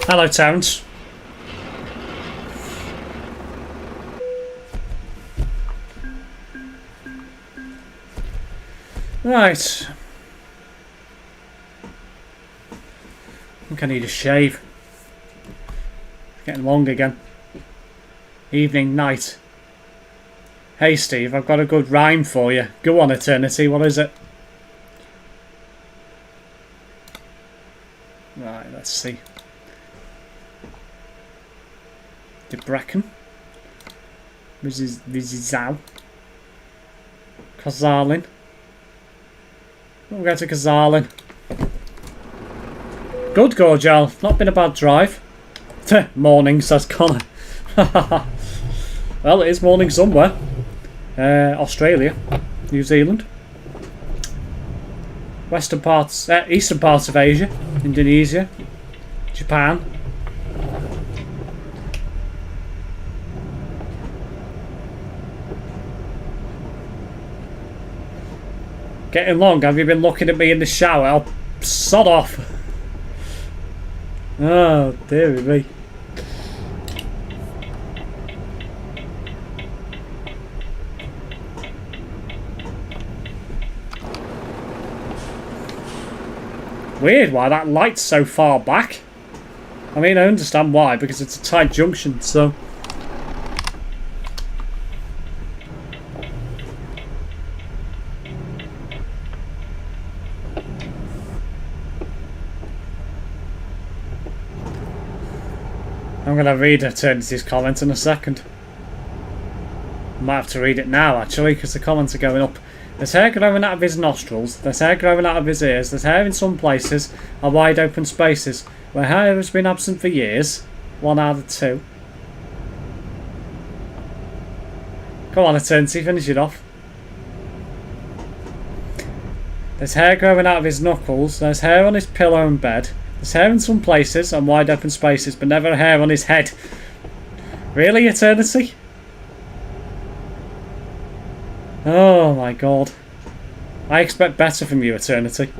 Hello, Terence. Right. I think I need a shave. It's getting long again. Evening, night. Hey Steve, I've got a good rhyme for you. Go on, Eternity, what is it? Right, let's see. Debrecen. Vizizau. Kazalin. We'll go to Kazalin. Good, Gorgel. Not been a bad drive. Morning, says Connor. Well, it is morning somewhere. Australia. New Zealand. Eastern parts of Asia. Indonesia. Japan. Getting long. Have you been looking at me in the shower? I'll sod off. Oh, dearie me. Weird why that light's so far back. I mean, I understand why, because it's a tight junction, so... I'm going to read Eternity's comment in a second. I might have to read it now, actually, because the comments are going up. There's hair growing out of his nostrils, there's hair growing out of his ears, there's hair in some places, are wide open spaces, where hair has been absent for years. 1 out of 2. Go on, Eternity, finish it off. There's hair growing out of his knuckles, there's hair on his pillow and bed, there's hair in some places and wide open spaces, but never hair on his head. Really, Eternity? Oh my god. I expect better from you, Eternity.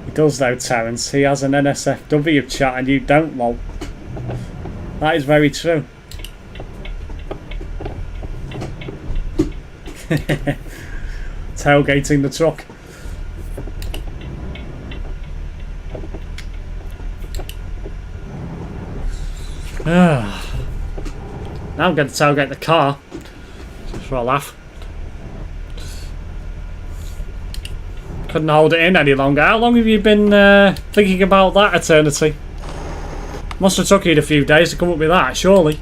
He does though, Terence. He has an NSFW chat and you don't, lol. That is very true. Tailgating the truck. Now I'm going to tailgate the car. Just for a laugh. Couldn't hold it in any longer. How long have you been thinking about that, Eternity? Must have took you a few days to come up with that, surely.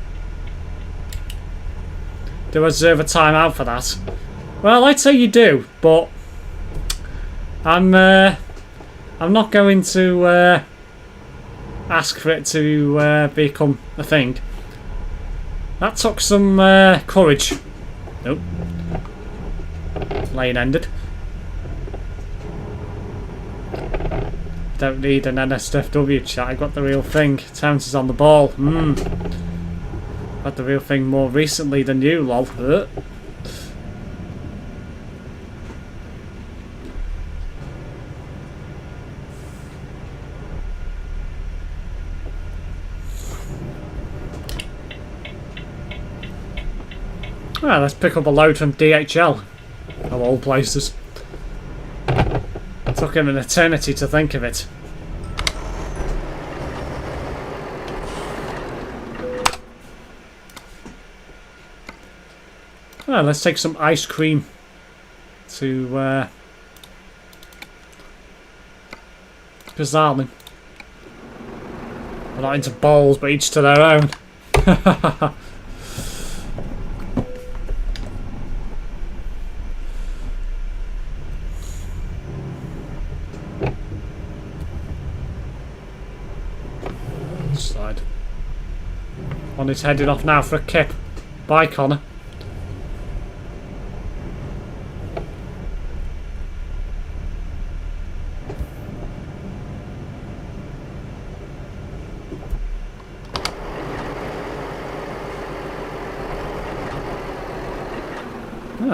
Do I deserve a time out for that? Well, I'd say you do, but I'm not going to ask for it to become a thing. That took some courage. Nope. Lane ended. Don't need an NSFW chat. I got the real thing. Terence is on the ball. Got the real thing more recently than you, lol. Well, let's pick up a load from DHL, of all places. It took him an eternity to think of it. Well, let's take some ice cream to Bizarrely. We're not into bowls, but each to their own. Slide. On it's heading off now for a kip. Bye, Connor.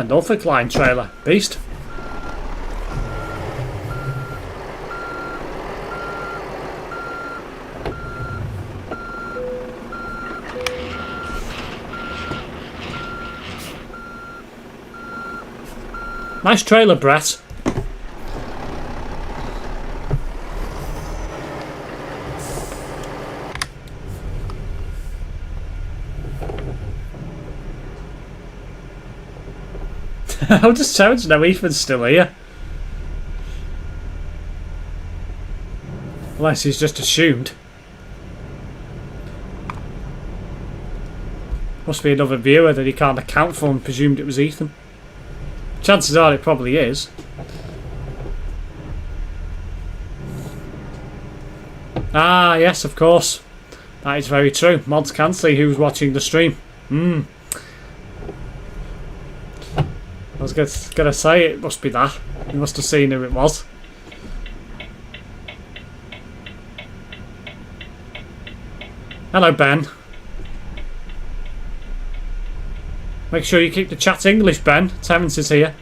Norfolk line trailer. Beast. Nice trailer, Brett. How does Terence know Ethan's still here? Unless he's just assumed. Must be another viewer that he can't account for and presumed it was Ethan. Chances are it probably is. Ah, yes, of course. That is very true. Mods can see who's watching the stream. I was gonna say it must be that. You must have seen who it was. Hello, Ben. Make sure you keep the chat English, Ben. Terence is here.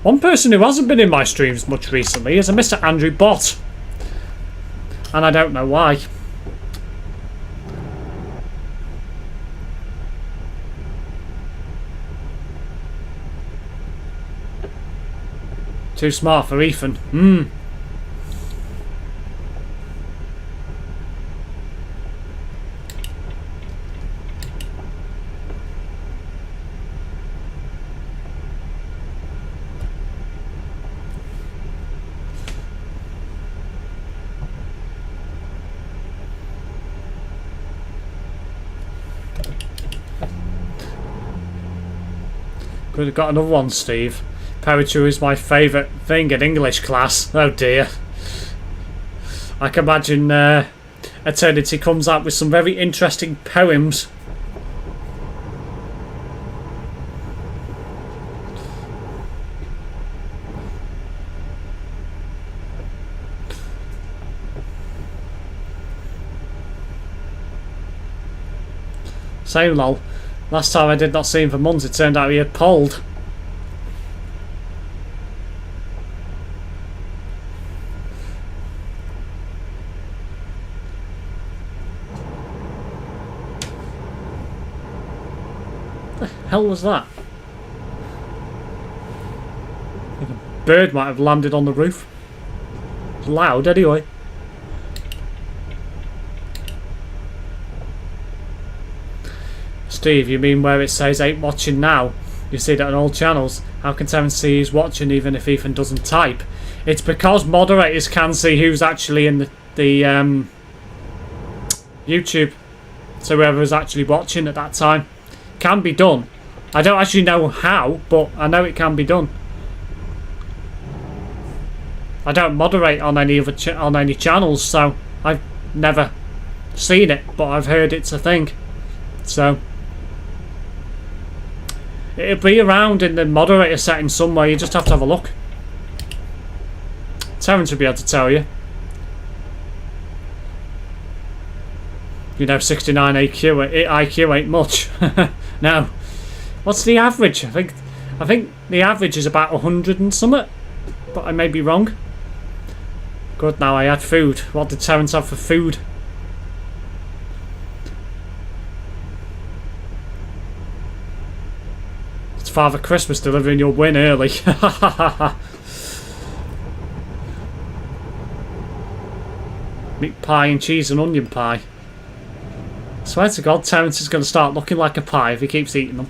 One person who hasn't been in my streams much recently is a Mr. Andrew Bott. And I don't know why. Too smart for Ethan. Could have got another one, Steve. Poetry is my favourite thing in English class. Oh dear. I can imagine Eternity comes out with some very interesting poems. Same lol. Last time I did not see him for months, it turned out he had polled. What the hell was that? I think a bird might have landed on the roof. It's loud anyway. Steve, you mean where it says ain't watching now? You see that on all channels. How can Terence see who's watching even if Ethan doesn't type? It's because moderators can see who's actually in the YouTube. So whoever's actually watching at that time. Can be done. I don't actually know how, but I know it can be done. I don't moderate on any other on any channels, so I've never seen it, but I've heard it's a thing. So it'll be around in the moderator settings somewhere. You just have to have a look. Terence will be able to tell you. You know, 69 IQ ain't much. No. What's the average? I think the average is about 100 and something, but I may be wrong. Good, now I had food. What did Terence have for food? It's Father Christmas delivering your win early. Meat pie and cheese and onion pie. I swear to God, Terence is going to start looking like a pie if he keeps eating them.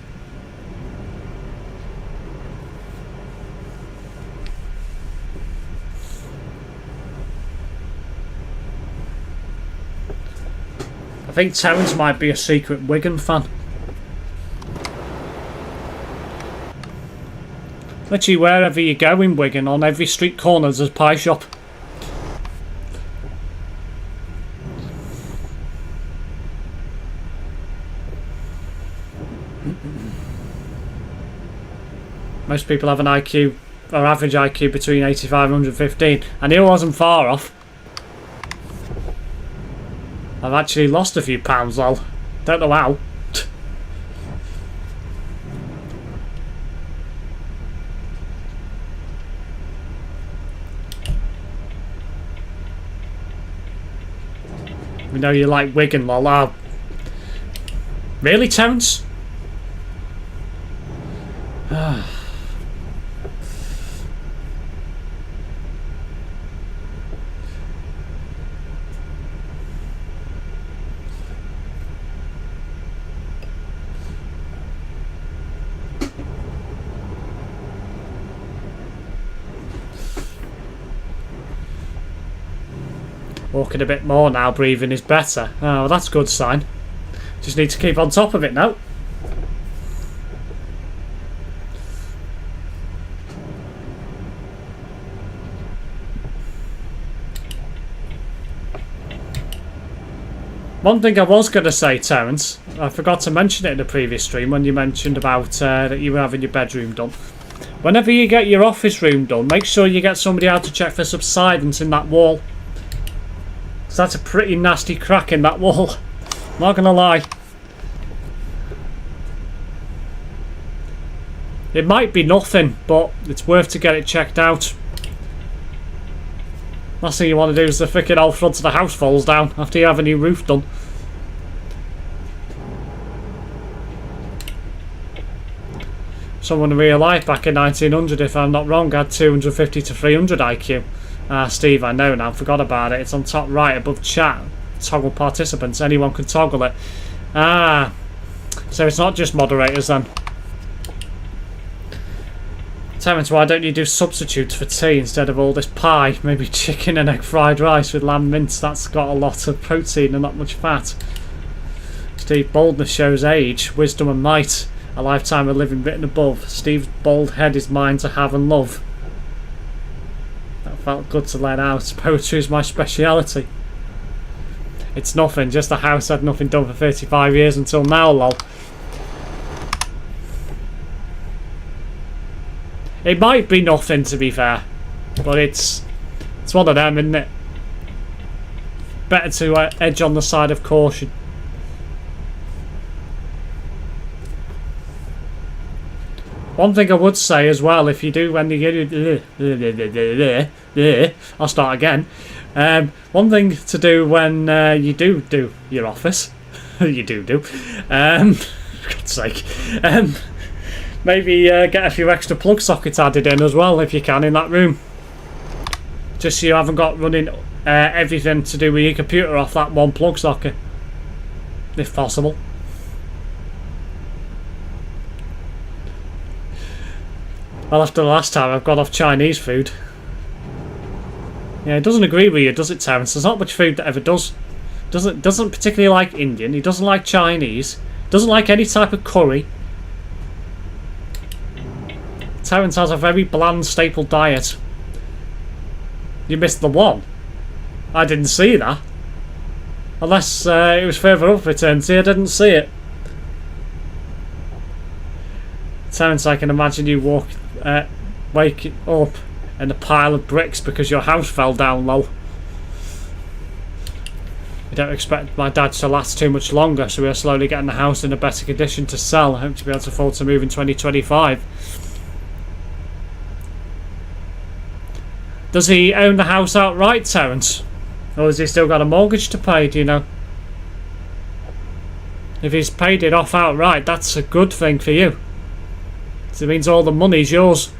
I think Terence might be a secret Wigan fan. Literally wherever you go in Wigan, on every street corner there's a pie shop. Most people have an IQ, or average IQ, between 85 and 115, and he wasn't far off. I've actually lost a few pounds, lol. Don't know how. We know you like Wigan, lol. Oh. Really, Terence? Walking a bit more now, breathing is better. Oh, well, that's a good sign. Just need to keep on top of it now. One thing I was going to say, Terence, I forgot to mention it in the previous stream when you mentioned about that you were having your bedroom done. Whenever you get your office room done, make sure you get somebody out to check for subsidence in that wall. So that's a pretty nasty crack in that wall. Not gonna lie. It might be nothing, but it's worth to get it checked out. Last thing you want to do is the freaking whole front of the house falls down after you have a new roof done. Someone in real life back in 1900, if I'm not wrong, had 250 to 300 IQ. Steve, I know now, forgot about it. It's on top right above chat. Toggle participants, anyone can toggle it. So it's not just moderators then. Terence, why don't you do substitutes for tea instead of all this pie? Maybe chicken and egg fried rice with lamb mince. That's got a lot of protein and not much fat. Steve, boldness shows age, wisdom and might. A lifetime of living written above. Steve's bald head is mine to have and love. That felt good to let out. Poetry is my speciality. It's nothing, just a house had nothing done for 35 years until now, lol. It might be nothing, to be fair, but it's one of them, isn't it? Better to edge on the side of caution. One thing I would say as well, if you do when you get I'll start again. One thing to do when you do your office, you do. For God's sake. Maybe get a few extra plug sockets added in as well if you can in that room. Just so you haven't got running everything to do with your computer off that one plug socket, if possible. Well, after the last time I've got off Chinese food. Yeah, it doesn't agree with you, does it, Terence? There's not much food that ever does. Doesn't particularly like Indian. He doesn't like Chinese. Doesn't like any type of curry. Terence has a very bland staple diet. You missed the one. I didn't see that. Unless it was further up eternity, I didn't see it. Terence, I can imagine you waking up in a pile of bricks because your house fell down, lol. We don't expect my dad to last too much longer, so we are slowly getting the house in a better condition to sell. I hope to be able to afford to move in 2025. Does he own the house outright, Terence? Or has he still got a mortgage to pay, do you know? If he's paid it off outright, that's a good thing for you. So it means all the money's yours.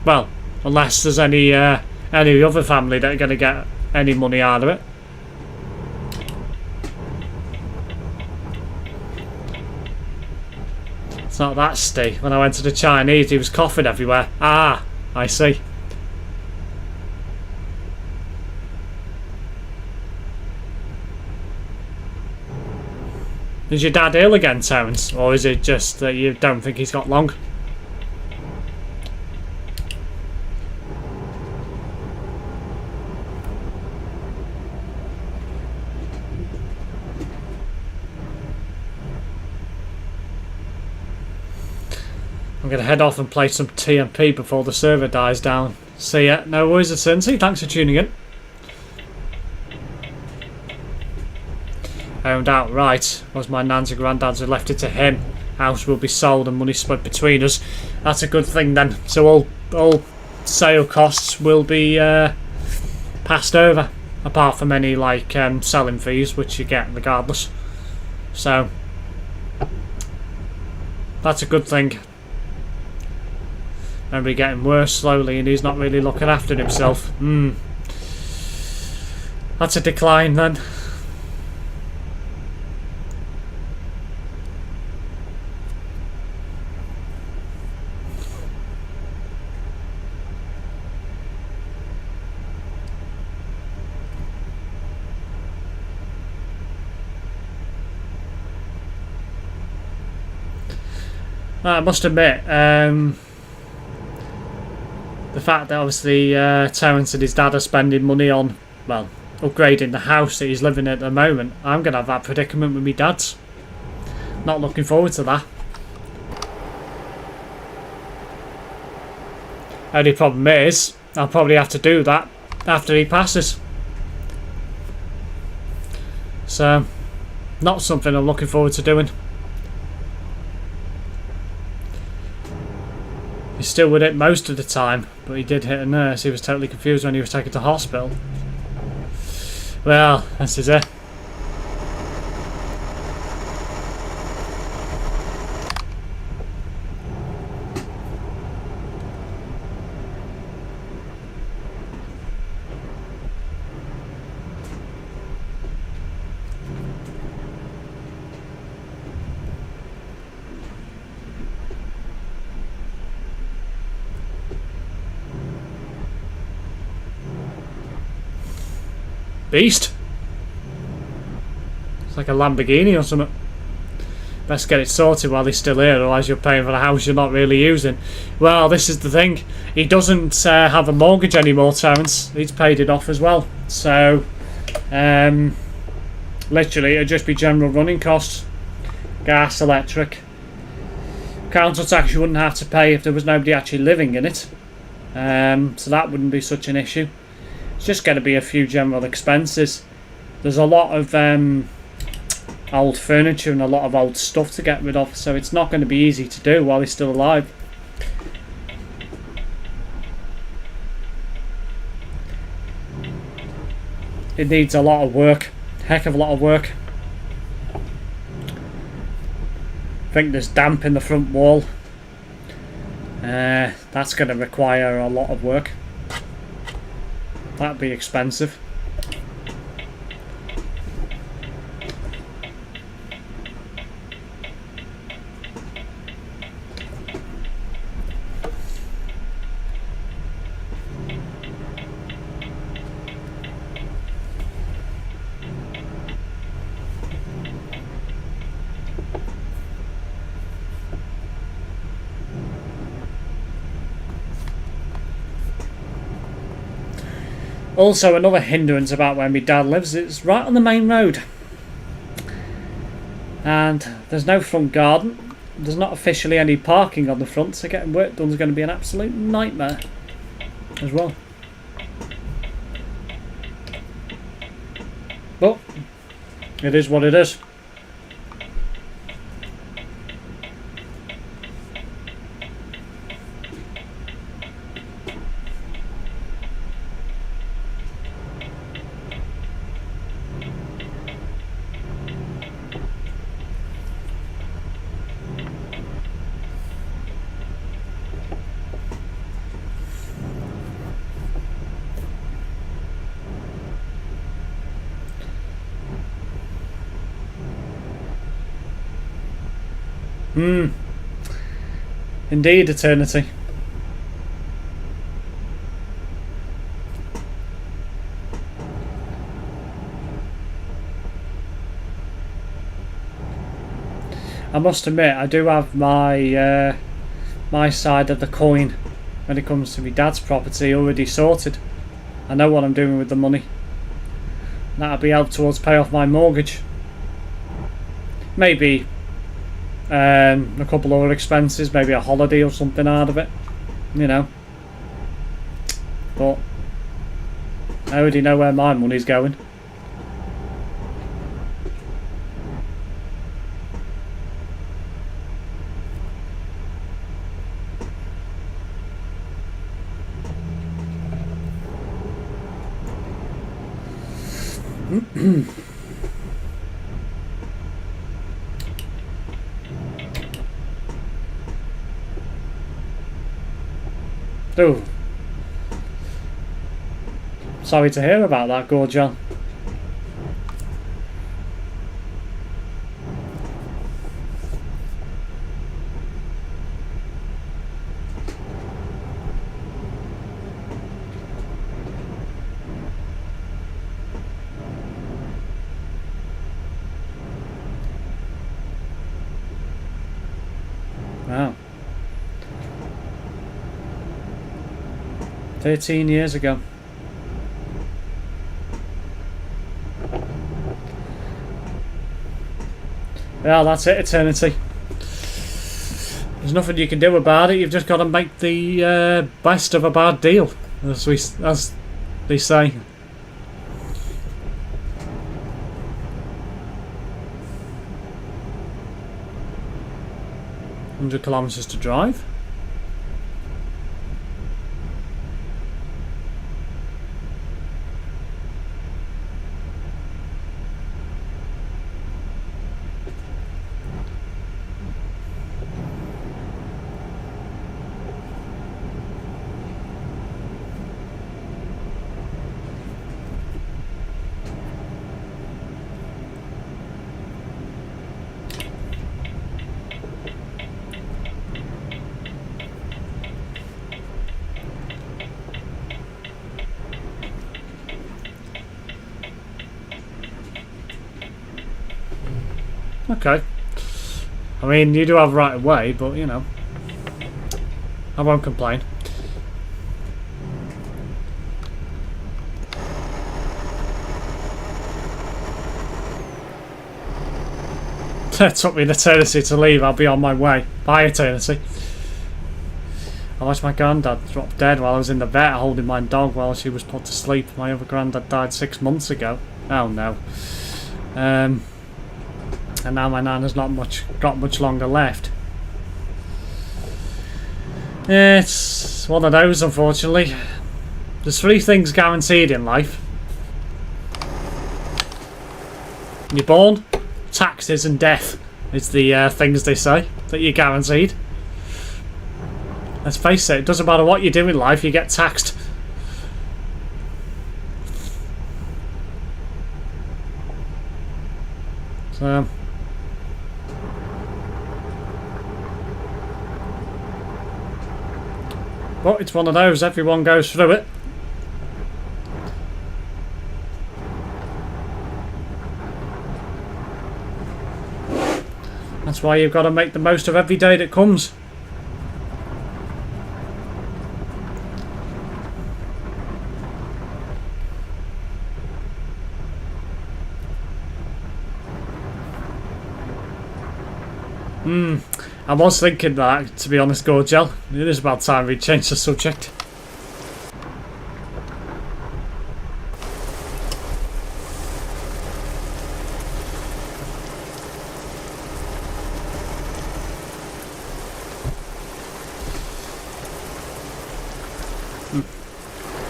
Well, unless there's any other family that are going to get any money out of it. It's not that, Steve. When I went to the Chinese, he was coughing everywhere. Ah, I see. Is your dad ill again, Terence? Or is it just that you don't think he's got long? I'm going to head off and play some TMP before the server dies down. See ya. No worries, Eternity. Thanks for tuning in. Owned outright. Was my nan's and granddad's who left it to him. House will be sold and money split between us. That's a good thing then. So all sale costs will be passed over, apart from any like selling fees, which you get regardless. So that's a good thing. Maybe getting worse slowly, and he's not really looking after himself. That's a decline then. I must admit, the fact that obviously Terence and his dad are spending money on, well, upgrading the house that he's living in at the moment, I'm going to have that predicament with my dad's. Not looking forward to that. Only problem is, I'll probably have to do that after he passes. So, not something I'm looking forward to doing. He's still with it most of the time, but he did hit a nurse. He was totally confused when he was taken to hospital. Well, this is it. Beast. It's like a Lamborghini or something. Best get it sorted while he's still here, otherwise you're paying for the house you're not really using. Well, this is the thing. He doesn't have a mortgage anymore, Terence. He's paid it off as well. So, literally, it'd just be general running costs. Gas, electric. Council tax you wouldn't have to pay if there was nobody actually living in it. So that wouldn't be such an issue. It's just going to be a few general expenses. There's a lot of old furniture and a lot of old stuff to get rid of, so it's not going to be easy to do while he's still alive. It needs a lot of work, heck of a lot of work. I think there's damp in the front wall. That's going to require a lot of work. That'd be expensive. Also, another hindrance about where my dad lives, it's right on the main road. And there's no front garden. There's not officially any parking on the front, so getting work done is going to be an absolute nightmare as well. But it is what it is. Indeed, eternity. I must admit, I do have my my side of the coin when it comes to my dad's property already sorted. I know what I'm doing with the money. That'll be helped towards pay off my mortgage. Maybe a couple other expenses, maybe a holiday or something out of it, you know. But I already know where my money's going. Oh, sorry to hear about that, Gorgon. Wow. 13 years ago. Well, that's it, eternity. There's nothing you can do about it. You've just got to make the best of a bad deal, as they say. $100 kilometers to drive. okay. I mean, you do have right of way, but you know, I won't complain. It took me an eternity to leave. I'll be on my way. Bye, eternity. I watched my granddad drop dead while I was in the vet holding my dog while she was put to sleep. My other granddad died 6 months ago. Oh no. And now my nan has not got much longer left. Yeah, it's one of those, unfortunately. There's 3 things guaranteed in life. You're born, taxes and death is the things they say that you're guaranteed. Let's face it, it doesn't matter what you do in life, you get taxed. So but it's one of those, everyone goes through it. That's why you've got to make the most of every day that comes. I was thinking that, to be honest, Gorgel. It is about time we change the subject.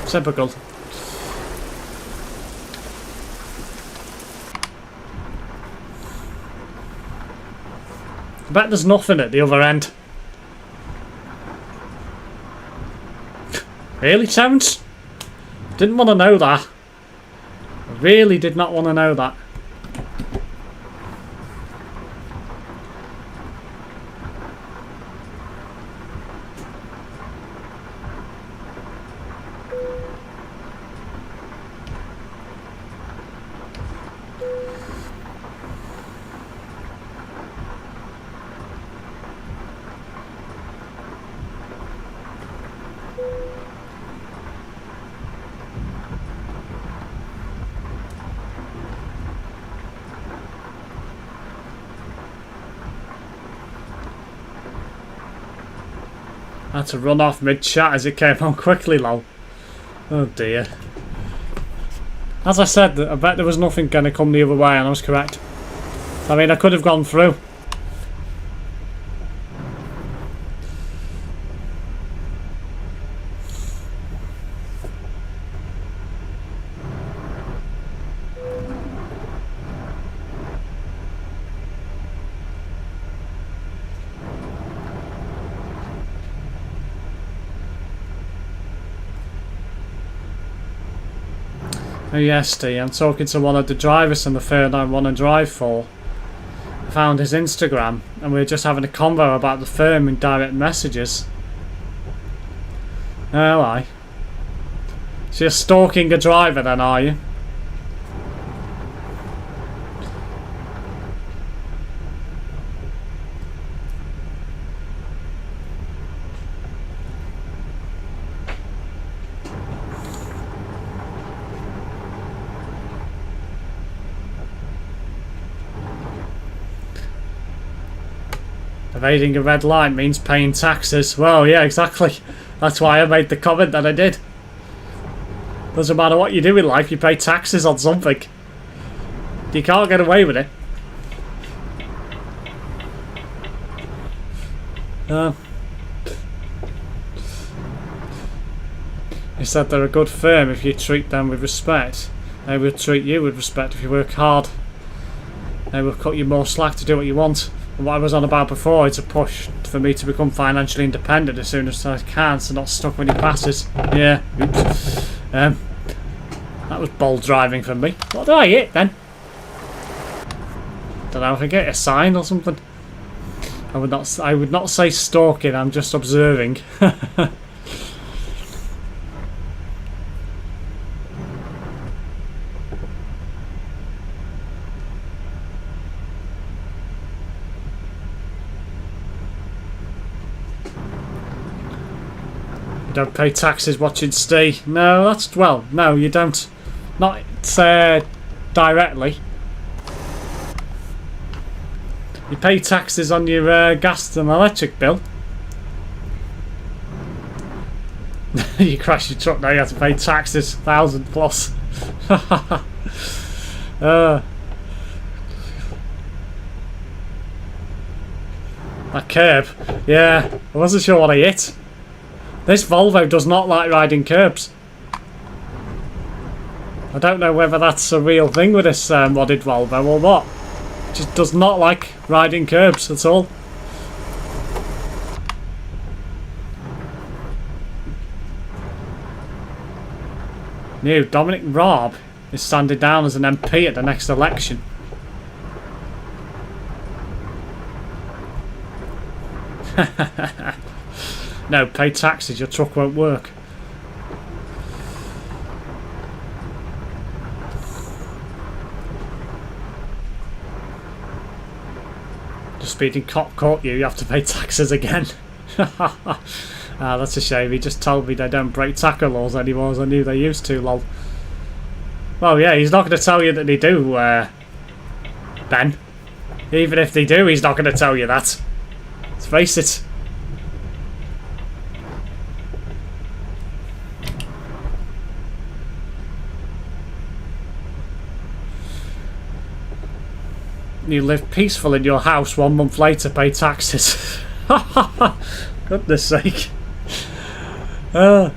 Typical. I bet there's nothing at the other end. Really, Terence? Didn't want to know that. I really did not want to know that. I had to run off mid-chat as it came on quickly, lol. Oh dear. As I said, I bet there was nothing going to come the other way, and I was correct. I mean, I could have gone through. Oh yes, Steve, I'm talking to one of the drivers from the firm I want to drive for. I found his Instagram and we were just having a convo about the firm in direct messages. Oh, aye. So you're stalking a driver then, are you? Evading a red light means paying taxes. Well, yeah, exactly. That's why I made the comment that I did. Doesn't matter what you do in life, you pay taxes on something. You can't get away with it. He said they're a good firm if you treat them with respect. They will treat you with respect if you work hard. They will cut you more slack to do what you want. And what I was on about before is a push for me to become financially independent as soon as I can, so not stuck with any passes. Yeah, oops. That was bold driving from me. What did I hit then? Don't know if I get a sign or something. I would not say stalking, I'm just observing. You don't pay taxes watching Steve. No, that's... well, no, you don't. Not directly. You pay taxes on your gas and electric bill. You crash your truck now, you have to pay taxes, 1,000 plus. That curb, yeah, I wasn't sure what I hit. This Volvo does not like riding curbs. I don't know whether that's a real thing with this modded Volvo or what. It just does not like riding curbs at all. New Dominic Raab is standing down as an MP at the next election. No, pay taxes, your truck won't work. The speeding cop caught you, you have to pay taxes again. Ah, that's a shame. He just told me they don't break taco laws anymore, as I knew they used to, lol. Well, yeah, he's not going to tell you that they do, Ben. Even if they do, he's not going to tell you that. Let's face it. You live peaceful in your house, 1 month later pay taxes. Goodness sake. Yeah,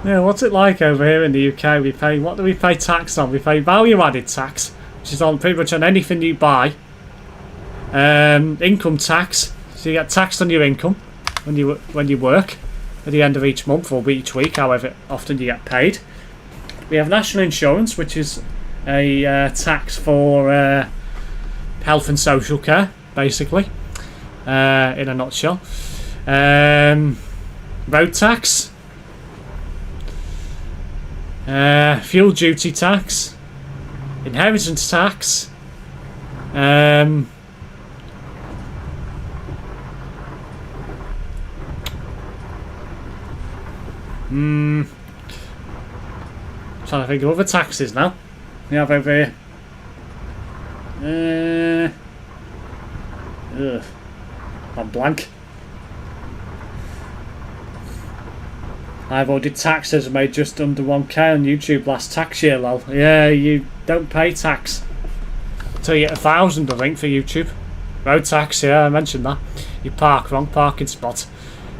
what's it like over here in the UK? We pay, what do we pay tax on? We pay value added tax, which is on pretty much on anything you buy. Income tax, so you get taxed on your income when you work at the end of each month or each week, however often you get paid. We have national insurance, which is a tax for health and social care, basically, in a nutshell. Road tax, fuel duty tax, inheritance tax, trying to think of other taxes now. We have over here. I'm blank. I've ordered taxes made just under 1k on YouTube last tax year, lol. Yeah, you don't pay tax until you get 1,000, I think, for YouTube. Road tax, yeah, I mentioned that. You park wrong, parking spot.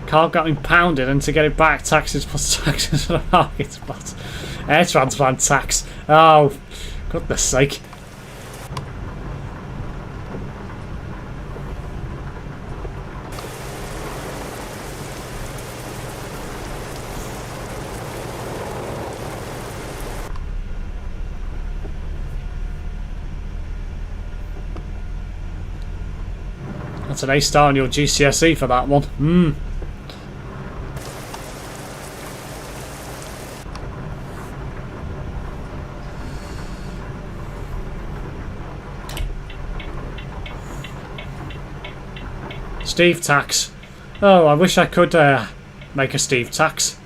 Car got impounded, and to get it back, taxes plus taxes for the parking spot. Air transplant tax. Oh, goodness sake. That's an A-star on your GCSE for that one. Steve tax. Oh, I wish I could make a Steve tax.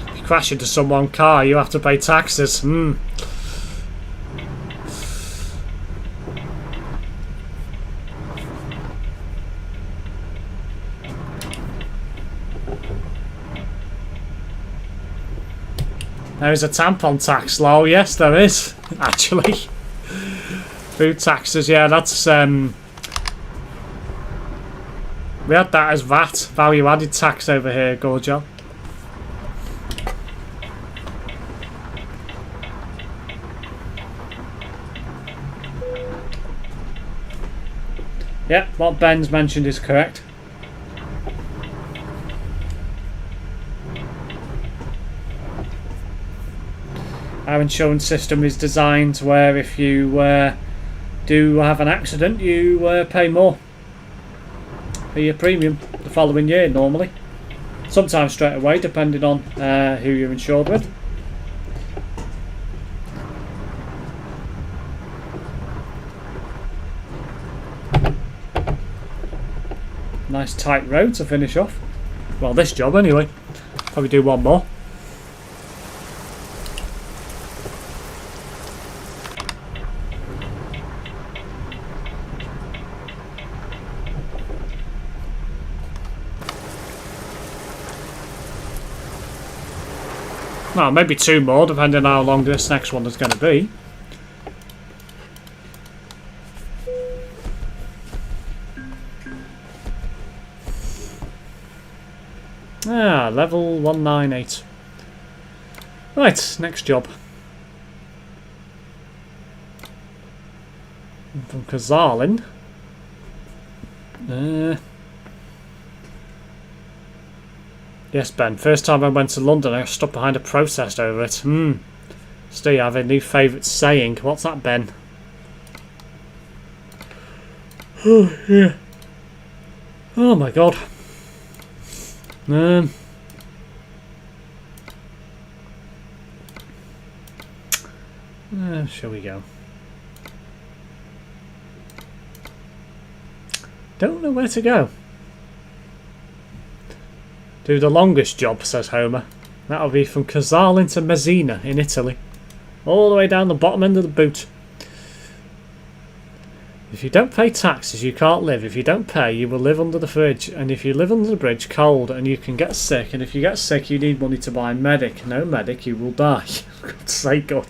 If you crash into someone's car, you have to pay taxes. There is a tampon tax, lol. Yes, there is, actually. Food taxes, yeah, that's... we had that as VAT, value added tax over here, Gorgel. Yep, what Ben's mentioned is correct. Our insurance system is designed where if you do have an accident, you pay more for your premium the following year normally. Sometimes straight away, depending on who you're insured with. Nice tight road to finish off. Well, this job anyway. Probably do one more. Well, maybe two more, depending on how long this next one is going to be. Ah, level 198. Right, next job. From Kazalin. Yes, Ben. First time I went to London, I got stuck behind a protest over it. Steve, I have a new favourite saying. What's that, Ben? Oh, yeah. Oh, my God. Shall we go? Don't know where to go. Do the longest job, says Homer. That'll be from Casale to Messina in Italy. All the way down the bottom end of the boot. If you don't pay taxes, you can't live. If you don't pay, you will live under the bridge. And if you live under the bridge, cold, and you can get sick. And if you get sick, you need money to buy a medic. No medic, you will die. For God's sake, God,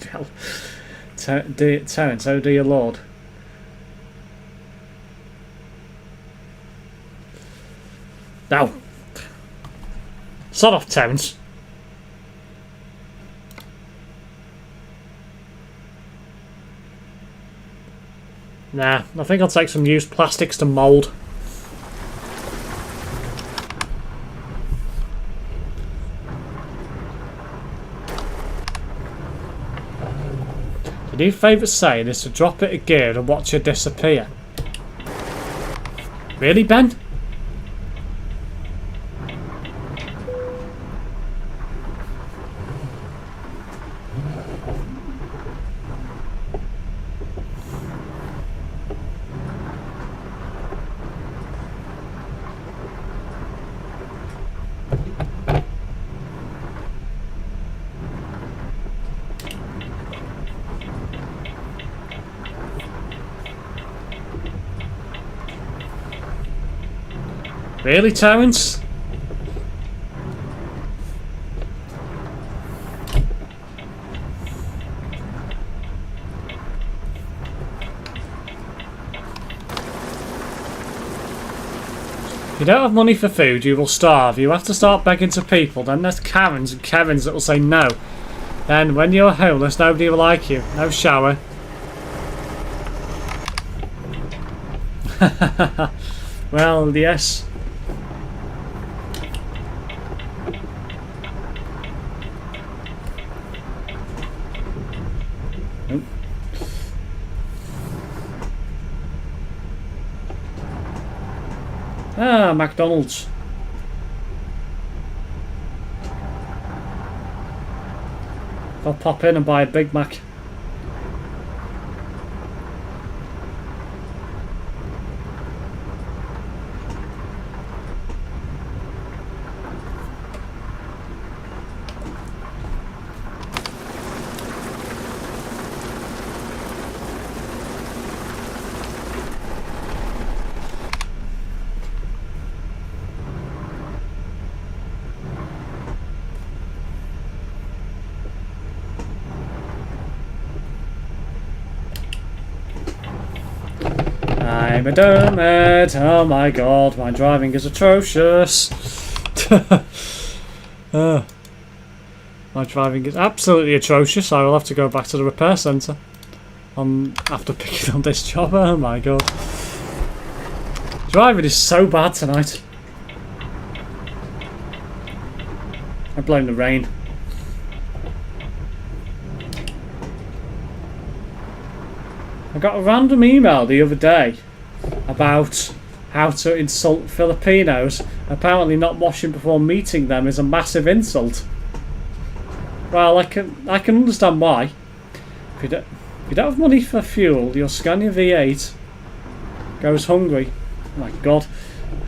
Terence, oh dear Lord. No. Sod off, Terence. Nah, I think I'll take some used plastics to mould. The new favourite saying is to drop it a gear and watch her disappear. Really, Ben? Really, Terence? If you don't have money for food, you will starve. You have to start begging to people. Then there's Karens and Karens that will say no. Then when you're homeless, nobody will like you. No shower. Well, yes. Ah, McDonald's. I'll pop in and buy a Big Mac. I'm a dermot. Oh my god, my driving is atrocious. My driving is absolutely atrocious. I will have to go back to the repair centre after picking on this job. Oh my god. Driving is so bad tonight. I blame the rain. I got a random email the other day about how to insult Filipinos. Apparently not washing before meeting them is a massive insult. Well, I can understand why. If you don't have money for fuel, you'll scan your V8, goes hungry. Oh my god.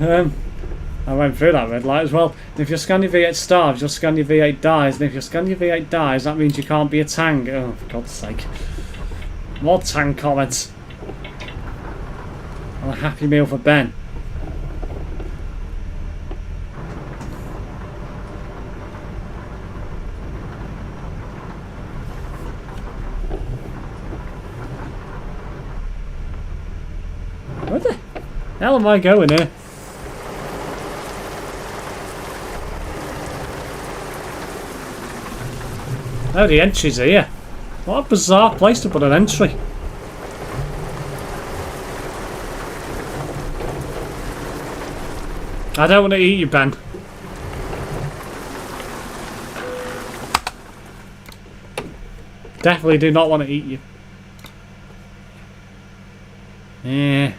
I went through that red light as well. And if your scan your V8 starves, you'll scan your V8 dies. And if your scan your V8 dies, that means you can't be a tang. Oh, for God's sake. More tang comments. And a happy meal for Ben. Where the hell am I going here? Oh, the entry's here. What a bizarre place to put an entry. I don't want to eat you, Ben. Definitely do not want to eat you. Yeah.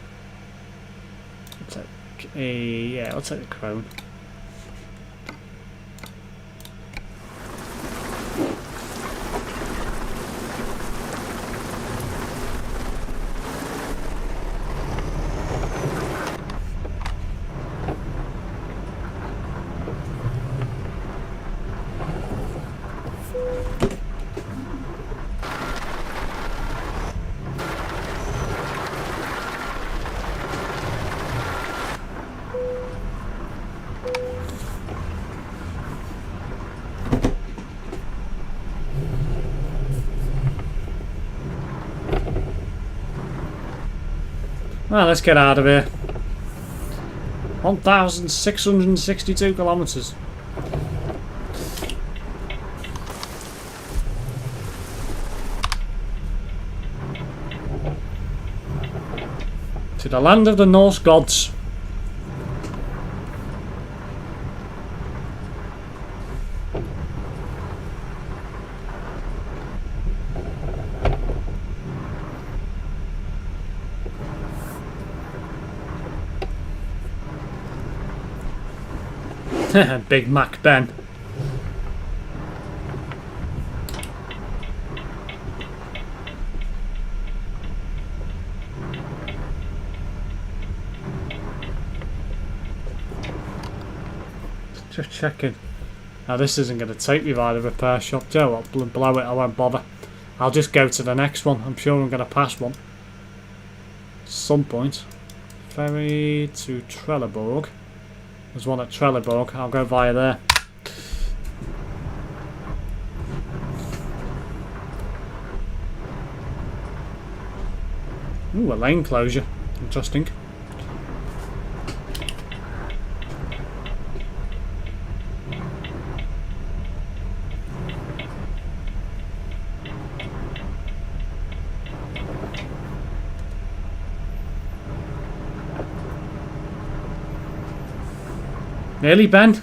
I'll take the crone. Well, let's get out of here. 1,662 kilometers. To the land of the Norse gods. Big Mac Ben. Just checking. Now this isn't going to take me by the repair shop. Joe, I'll blow it, I won't bother. I'll just go to the next one. I'm sure I'm going to pass one. Some point. Ferry to Trelleborg. There's one at Trelleborg. I'll go via there. Ooh, a lane closure. Interesting. Nearly, Ben?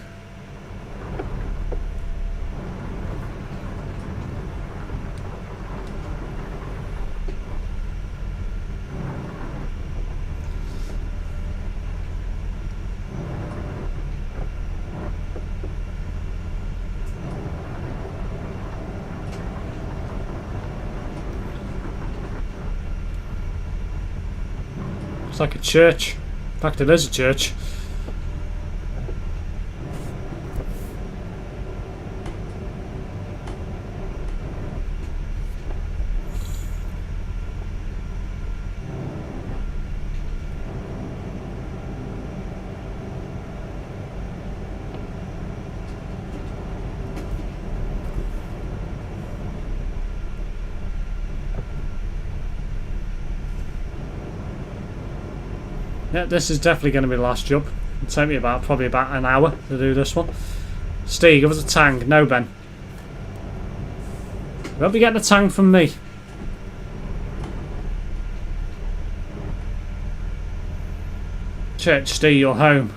It's like a church. In fact, it is a church. Yeah, this is definitely going to be the last job. It'll take me probably about an hour to do this one. Steve, give us a tang. No, Ben. You won't be getting a tang from me. Church, Steve, you're home.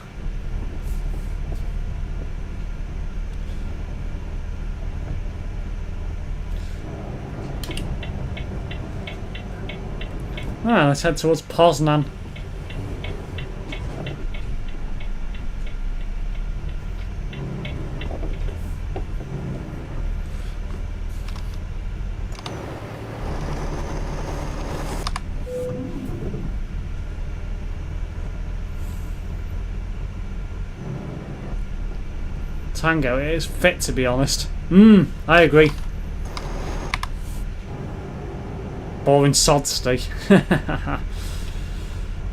Ah, let's head towards Poznan. Tango, it is fit, to be honest. I agree. Boring sodsty.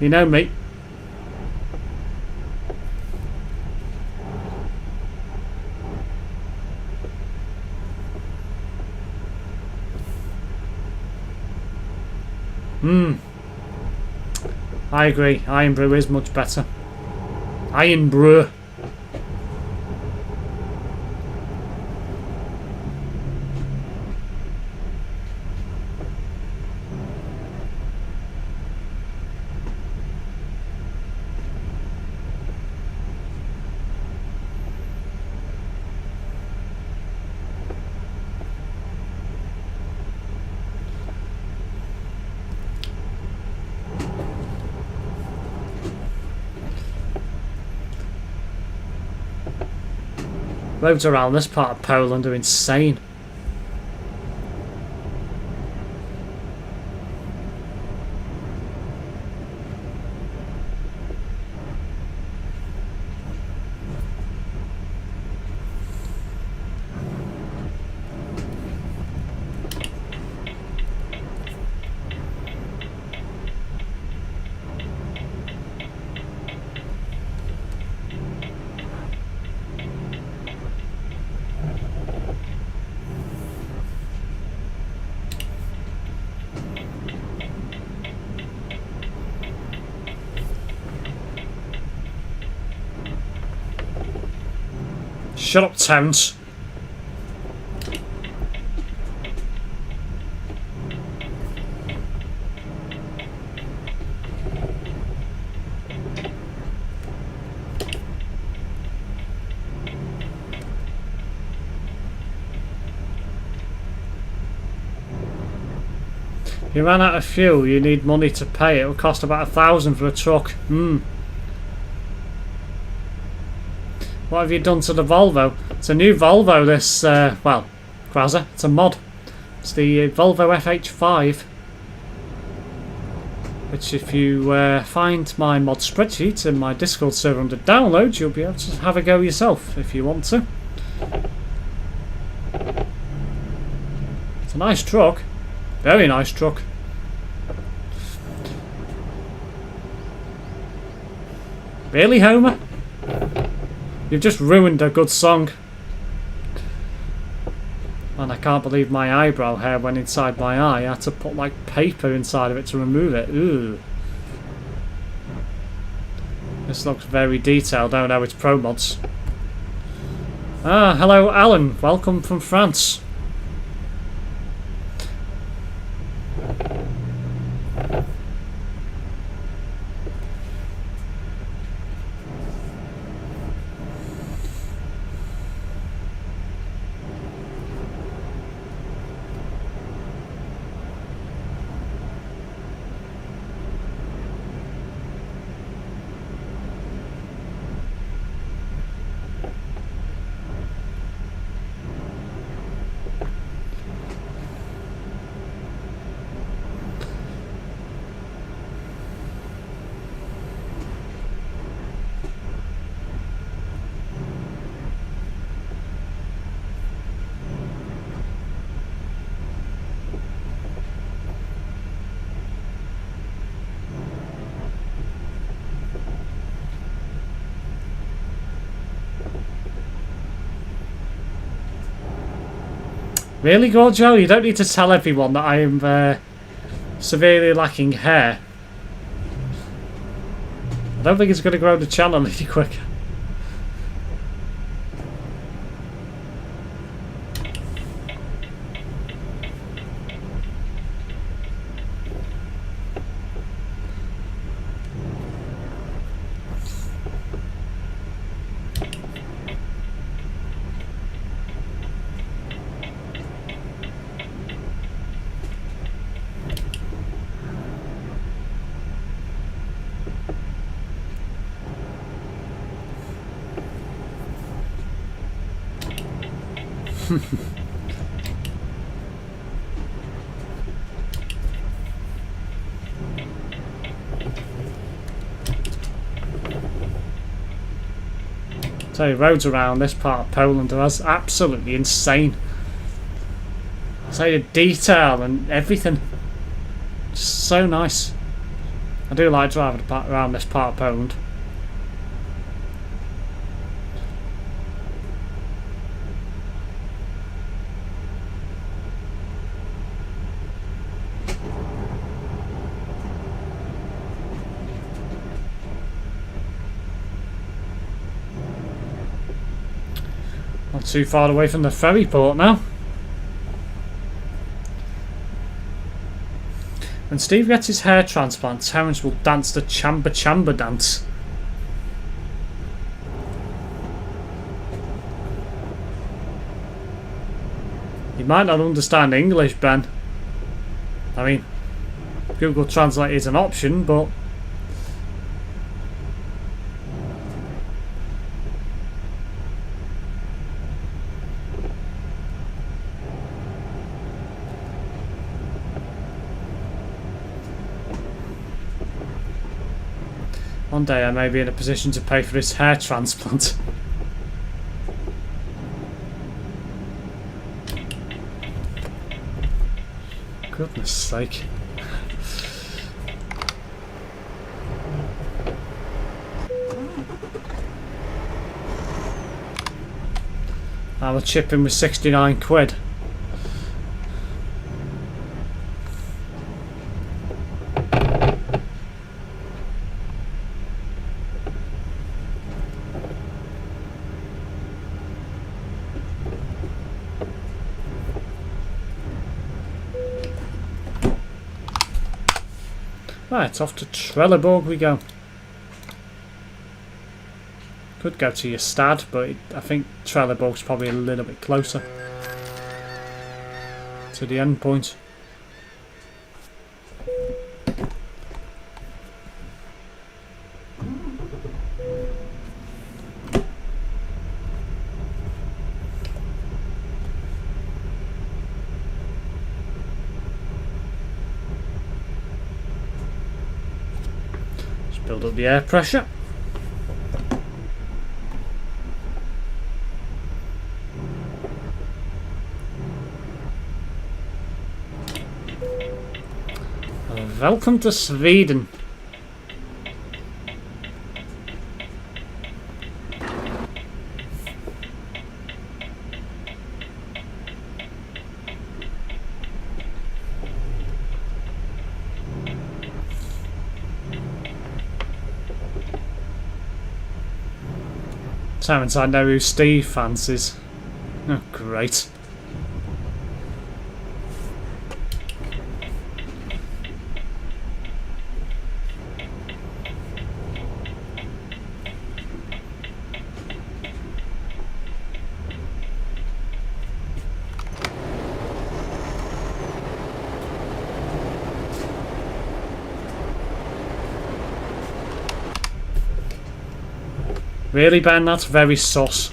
You know me. I agree. Iron Brew is much better. Iron Brew. Roads around this part of Poland are insane. Shut up, Terence. You ran out of fuel, you need money to pay. It will cost about 1,000 for a truck. What have you done to the Volvo? It's a new Volvo, this, well, Grazza. It's a mod. It's the Volvo FH5. Which, if you find my mod spreadsheet in my Discord server under downloads, you'll be able to have a go yourself if you want to. It's a nice truck. Very nice truck. Really, Homer? You've just ruined a good song. And I can't believe my eyebrow hair went inside my eye. I had to put like paper inside of it to remove it. Ooh. This looks very detailed. Oh no, it's ProMods. Ah, hello Alan. Welcome from France. Really, Gorjo? You don't need to tell everyone that I am severely lacking hair. I don't think it's going to grow the channel any quicker. Tell you, roads around this part of Poland are absolutely insane. Say the detail and everything. Just so nice. I do like driving around this part of Poland. Not too far away from the ferry port now. When Steve gets his hair transplant, Terence will dance the Chamba Chamba dance. You might not understand English, Ben. I mean, Google Translate is an option, but one day I may be in a position to pay for his hair transplant. Goodness sake. I'll chip in with 69 quid. Right, off to Trelleborg we go. Could go to your Stad, but I think Trelleborg's probably a little bit closer to the end point. Build up the air pressure. Welcome to Sweden. Terence, I know who Steve fancies. Oh, great. Really, Ben? That's very sus.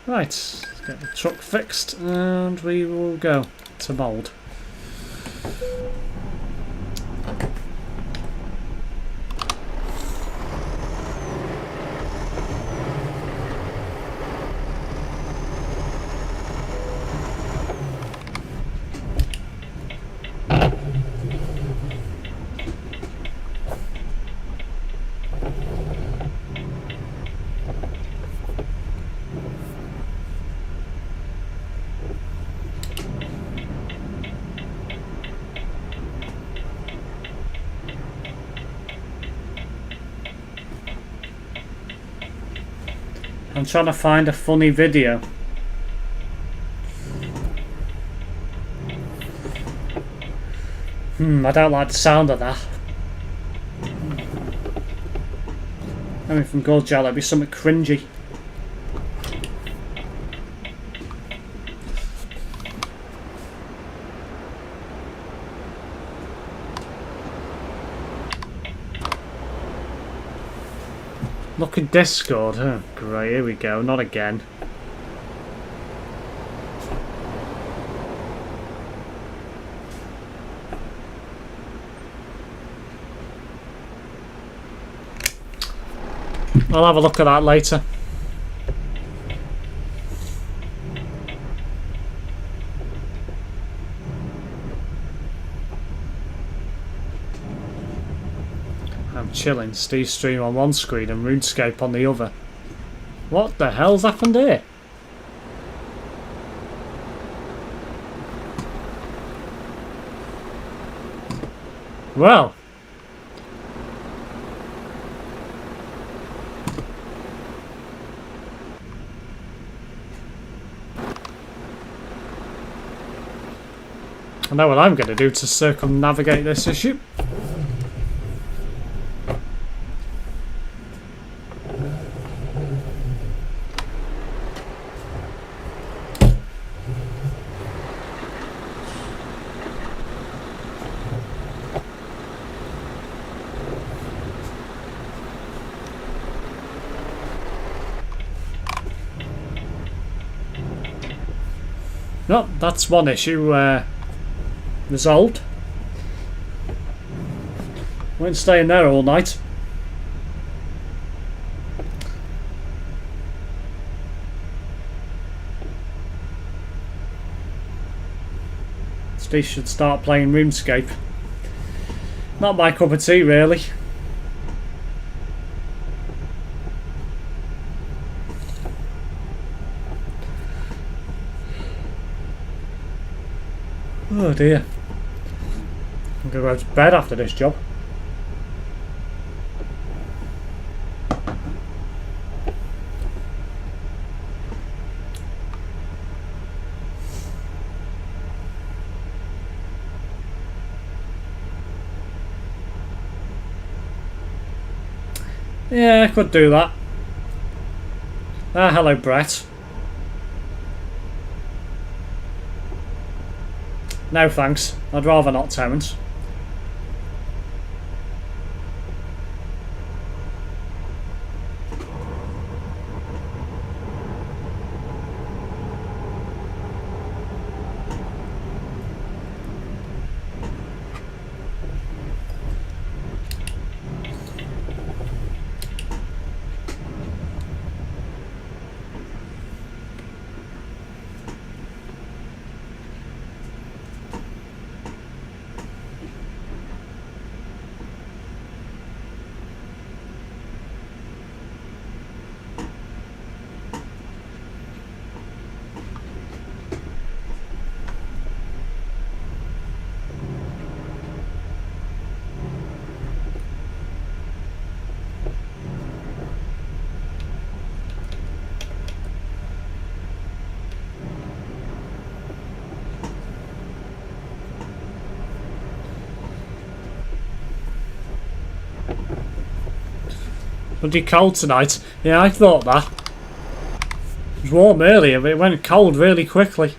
Right, let's get the truck fixed and we will go to mould. I'm trying to find a funny video. I don't like the sound of that. Coming from Gorgel, it'd be something cringy. Look at Discord. Oh, great, here we go. Not again. I'll have a look at that later. I'm chilling. Steve's stream on one screen and RuneScape on the other. What the hell's happened here? Well. I know what I'm going to do to circumnavigate this issue. No, that's one issue resolved. Won't stay in there all night. Steve should start playing RuneScape. Not my cup of tea, really. Oh dear. I'm going to go to bed after this job. Yeah, I could do that. Ah, hello Brett. No thanks, I'd rather not, Terence. Bloody cold tonight. Yeah, I thought that. It was warm earlier, but it went cold really quickly.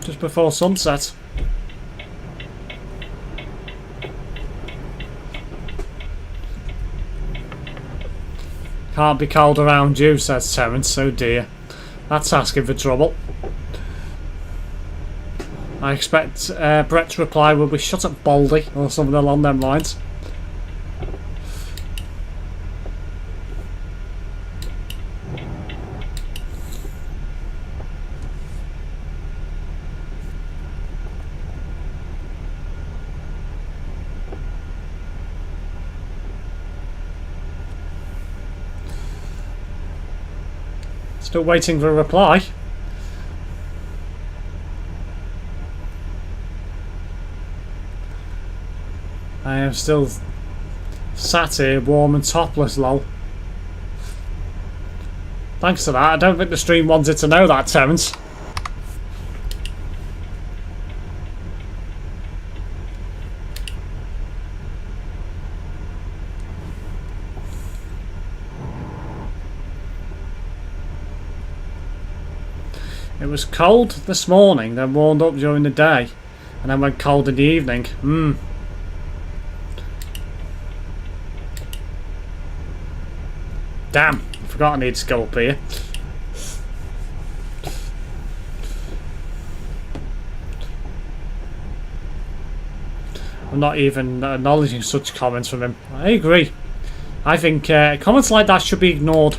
Just before sunset. Can't be cold around you, says Terence. Oh dear. That's asking for trouble. I expect Brett's reply will be shut up Baldy or something along them lines. Still waiting for a reply. I am still sat here warm and topless, lol. Thanks for that. I don't think the stream wanted to know that, Terence. It was cold this morning, then warmed up during the day, and then went cold in the evening. Damn, I forgot I need to go up here. I'm not even acknowledging such comments from him. I agree. I think comments like that should be ignored.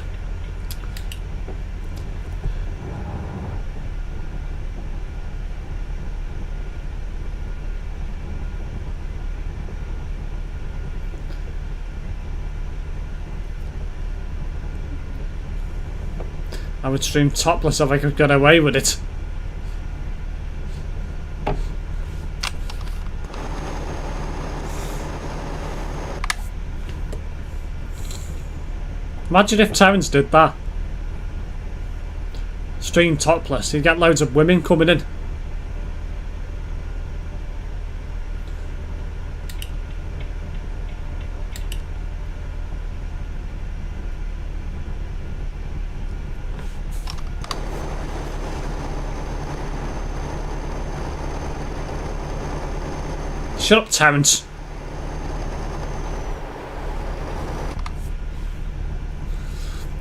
I would stream topless if I could get away with it. Imagine if Terence did that. Stream topless, he'd get loads of women coming in. Shut up, Terence.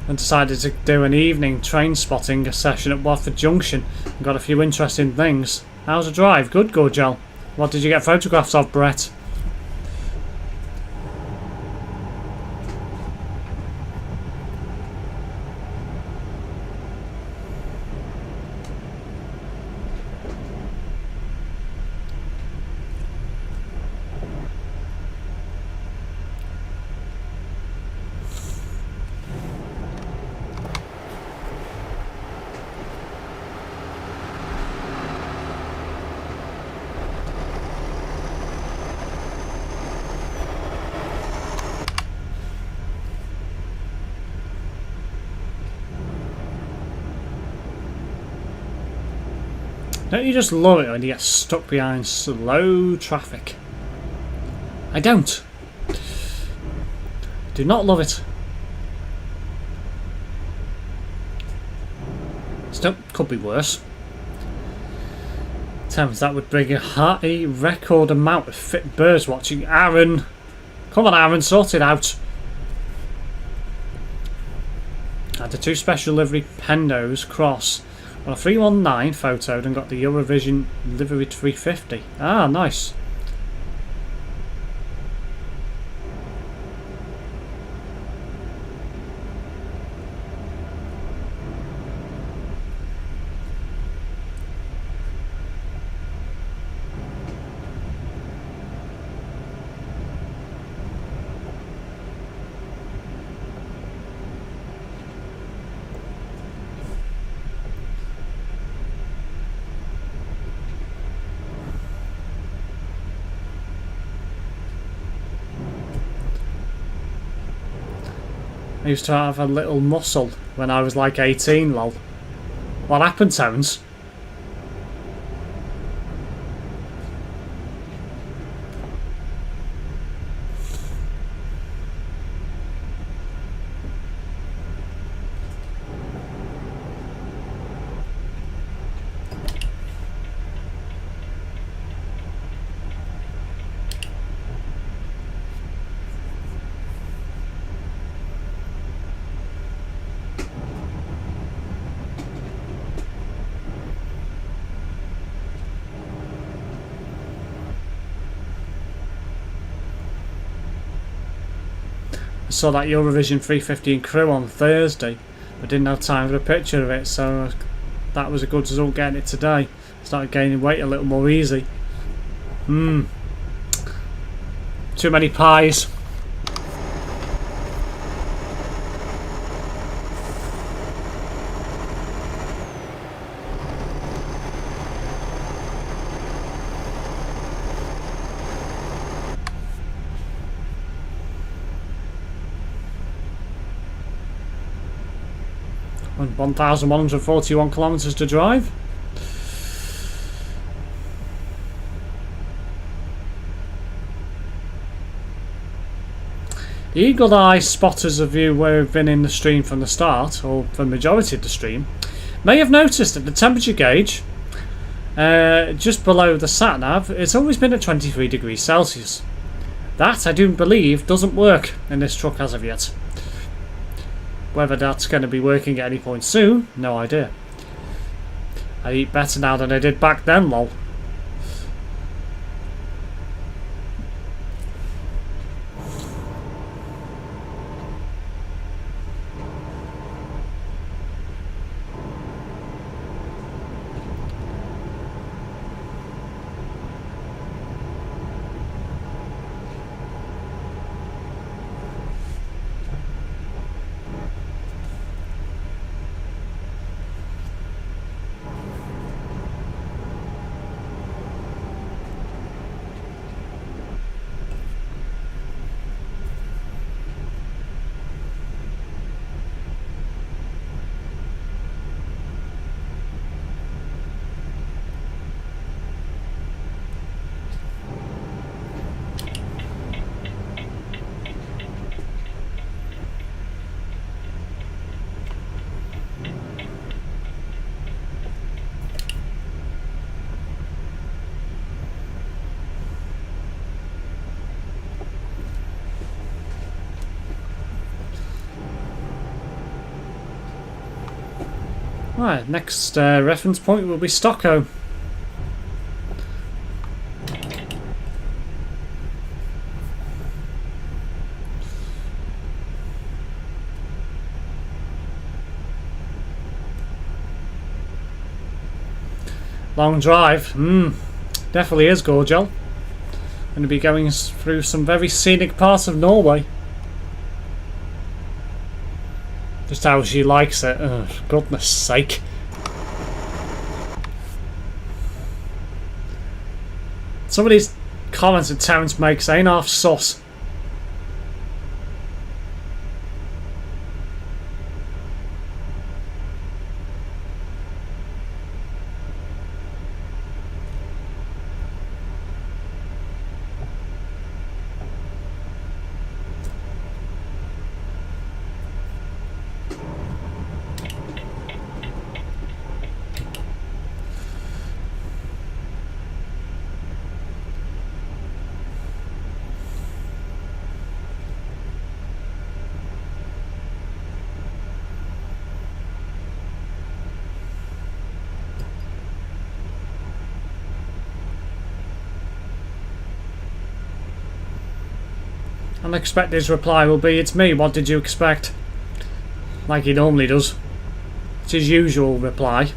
And decided to do an evening train spotting session at Watford Junction. And got a few interesting things. How's the drive? Good, Gorgel. What did you get photographs of, Brett? Don't you just love it when you get stuck behind slow traffic? I don't. Do not love it. Still, could be worse. Terms that would bring a hearty record amount of fit birds watching. Aaron! Come on, Aaron, sort it out. Had the 2 special livery Pendos cross on a 319 photoed and got the Eurovision livery 350. Ah, nice. I used to have a little muscle when I was like 18, lol. What happened, Terence? I saw that Eurovision 350 in Crewe on Thursday, but didn't have time for a picture of it, so that was a good result getting it today. Started gaining weight a little more easy. Too many pies. And 1,141 kilometres to drive. The eagle eye spotters of you who have been in the stream from the start, or for the majority of the stream, may have noticed that the temperature gauge just below the sat-nav, it's always been at 23 degrees Celsius. That, I do believe, doesn't work in this truck as of yet. Whether that's going to be working at any point soon, no idea. I eat better now than I did back then, lol. Right, next reference point will be Stockholm. Long drive. Definitely is, Gorgel. Going to be going through some very scenic parts of Norway. Just how she likes it. Oh, goodness sake. Some of these comments that Terence makes ain't half sus. Unexpected his reply will be, "It's me, what did you expect?" Like he normally does. It's his usual reply.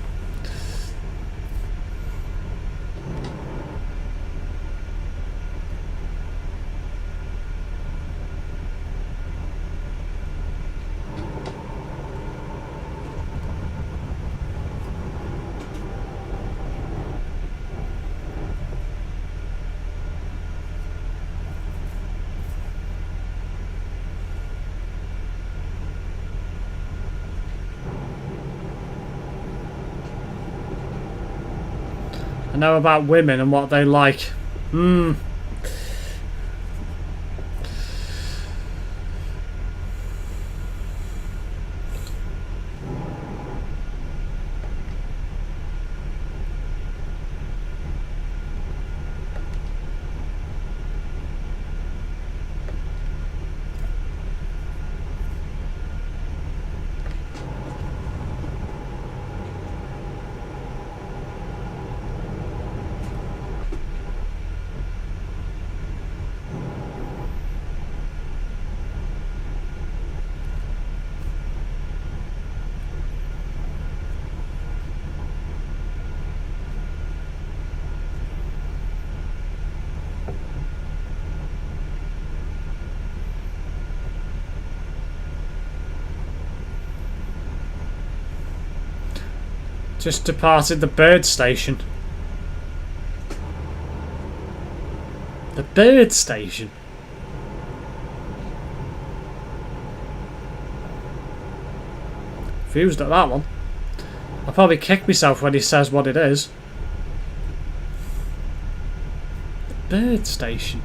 I know about women and what they like. Just departed the bird station. The bird station? Confused at that one. I'll probably kick myself when he says what it is. The bird station.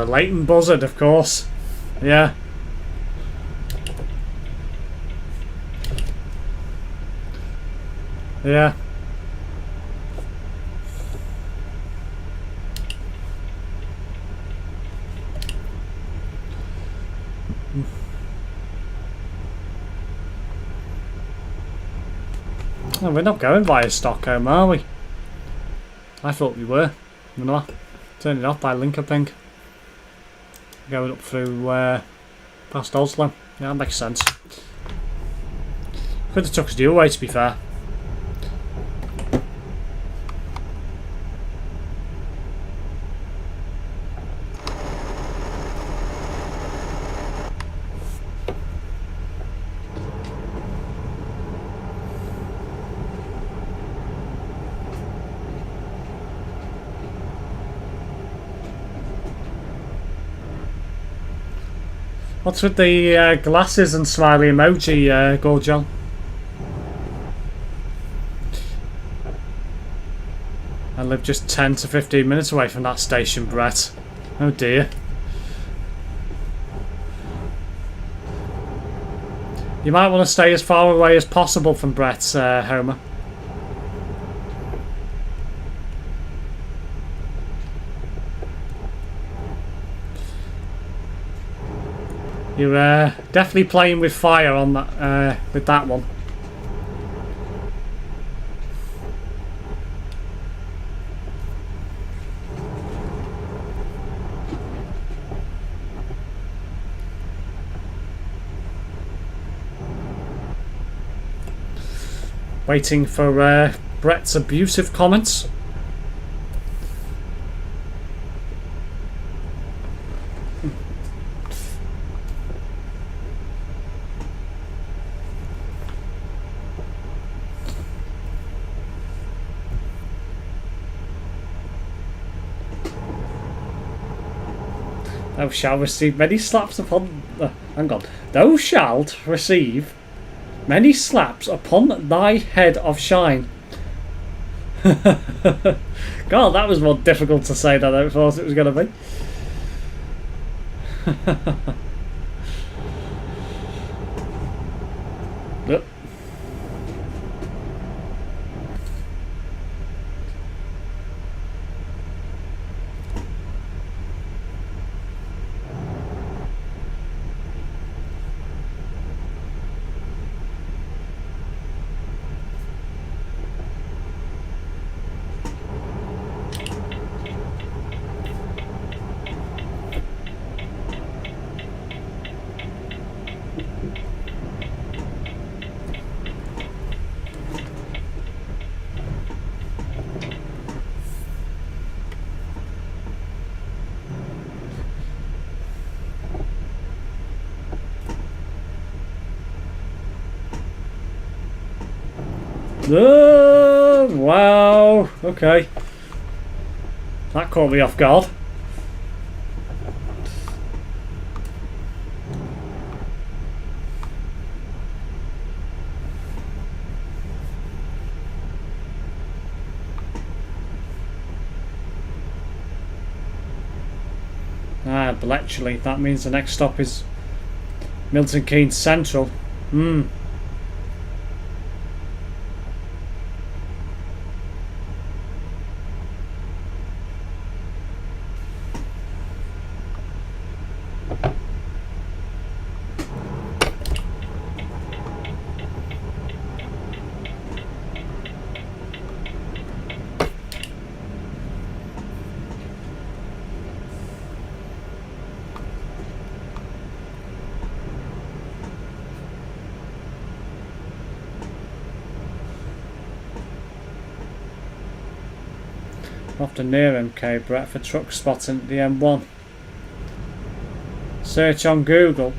Leighton Buzzard, of course. Yeah. Yeah. Oh, we're not going via Stockholm, are we? I thought we were. We're not. Turning off by Linköping. Going up through past Oslo. Yeah, that makes sense. Could have took us the other way, to be fair. What's with the glasses and smiley emoji, Gorjon? I live just 10 to 15 minutes away from that station, Brett. Oh dear. You might want to stay as far away as possible from Brett's Homer. You're definitely playing with fire on that with that one. Waiting for Brett's abusive comments. Thou shalt receive many slaps upon... hang on. Thou shalt receive many slaps upon thy head of shine. God, that was more difficult to say than I thought it was going to be. Yep. Wow, okay. That caught me off guard. But actually that means the next stop is Milton Keynes Central. Often near MK Brett for truck spotting at the M1. Search on Google.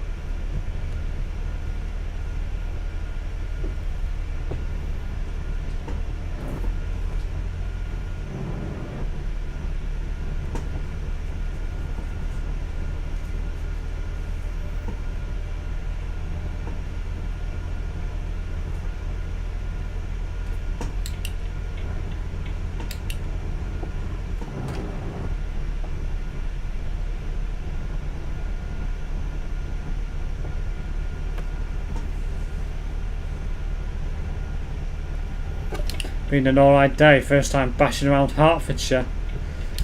Been an alright day, first time bashing around Hertfordshire,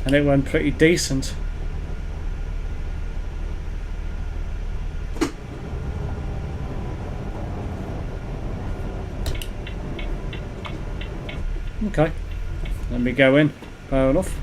and it went pretty decent. Okay, let me go in, fair enough.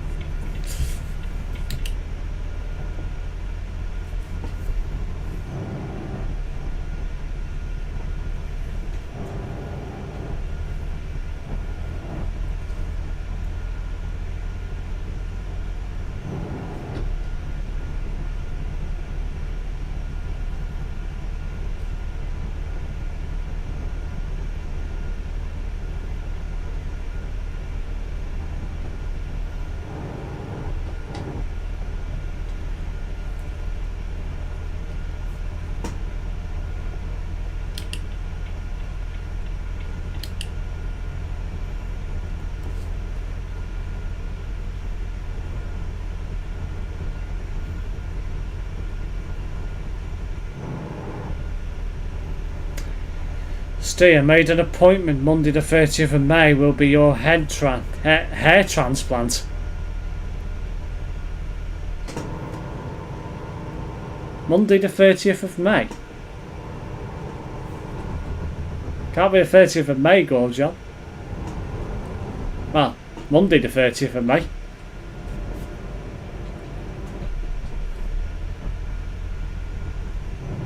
Steer made an appointment Monday the 30th of May will be your hair transplant. Monday the 30th of May. Can't be the 30th of May, Gorgeon. Well, Monday the 30th of May.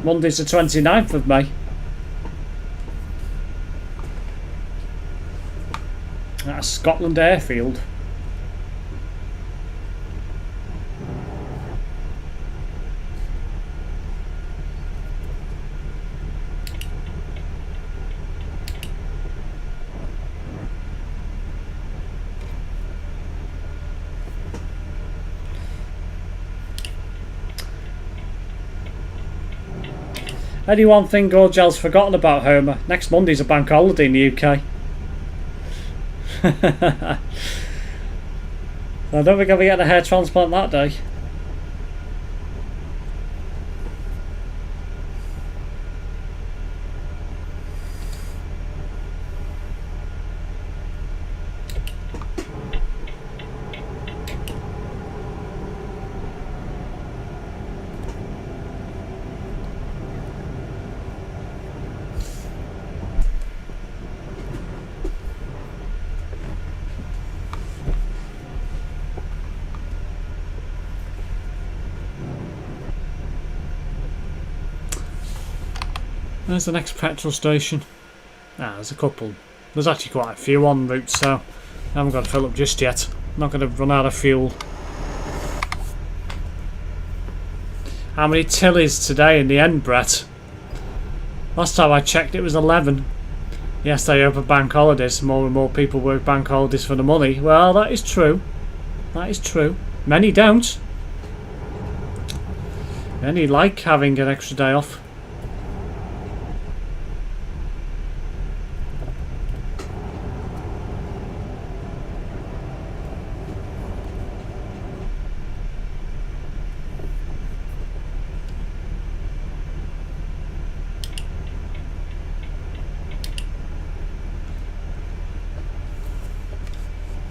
Monday's the 29th of May. That's Scotland Airfield. Only one thing Gorgel's forgotten about, Homer. Next Monday's a bank holiday in the UK. I don't think I'll be getting a hair transplant that day. There's the next petrol station. There's a couple. There's actually quite a few en route, so I haven't got to fill up just yet. I'm not going to run out of fuel. How many Tillies today in the end, Brett? Last time I checked it was 11. Yes, they open bank holidays. More and more people work bank holidays for the money. Well, that is true. That is true. Many don't. Many like having an extra day off.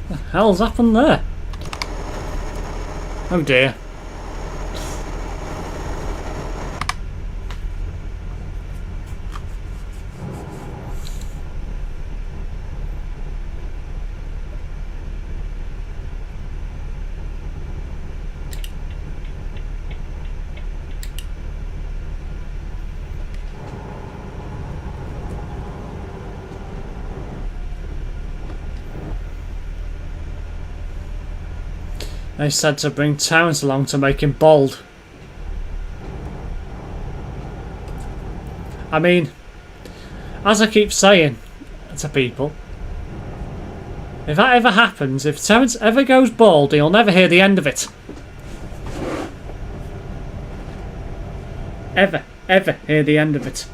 What the hell's happened there? Oh dear. They said to bring Terence along to make him bald. I mean, as I keep saying to people, if that ever happens, if Terence ever goes bald, he'll never hear the end of it. Ever hear the end of it.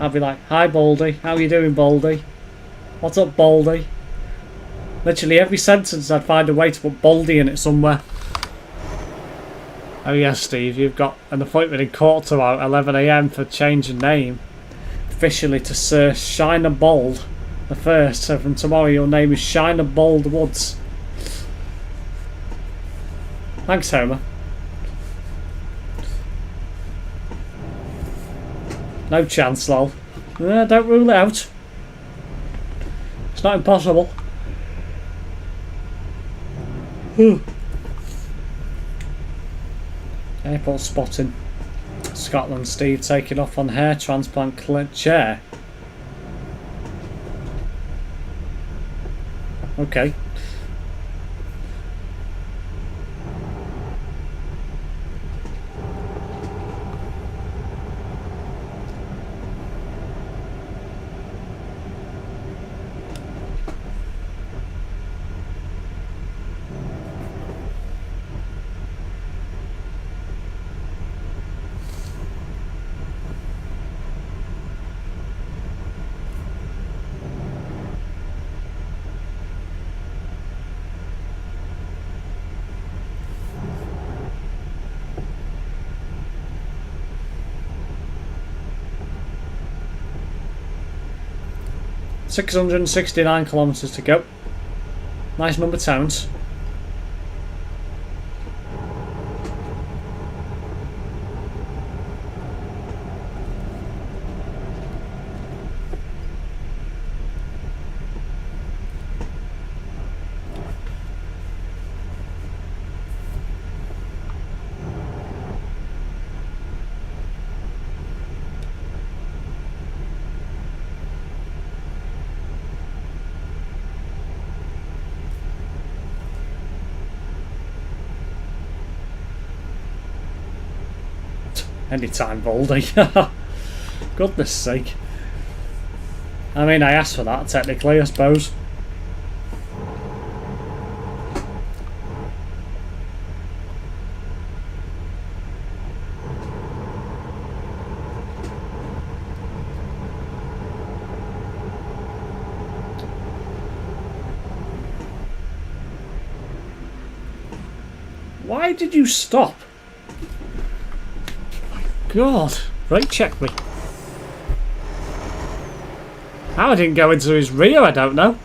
I'll be like, hi Baldy, how you doing Baldy? What's up Baldy? Literally every sentence I'd find a way to put Baldy in it somewhere. Oh yes Steve, you've got an appointment in court tomorrow at 11 AM for change of name. Officially to Sir Shiner Bald the first, so from tomorrow your name is Shiner Bald Woods. Thanks Homer. No chance, lol. Don't rule it out. It's not impossible. Airport spotting. Scotland Steve taking off on hair transplant chair. Okay. $669 kilometres to go. Nice number towns. Anytime, Baldy. Goodness sake. I mean, I asked for that, technically, I suppose. Why did you stop? God, brake check me. How I didn't go into his rear, I don't know.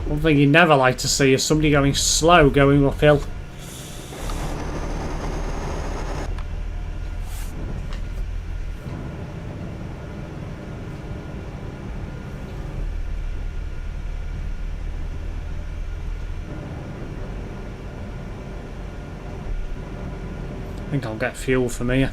One thing you never like to see is somebody going slow going uphill. I think I'll get fuel from here.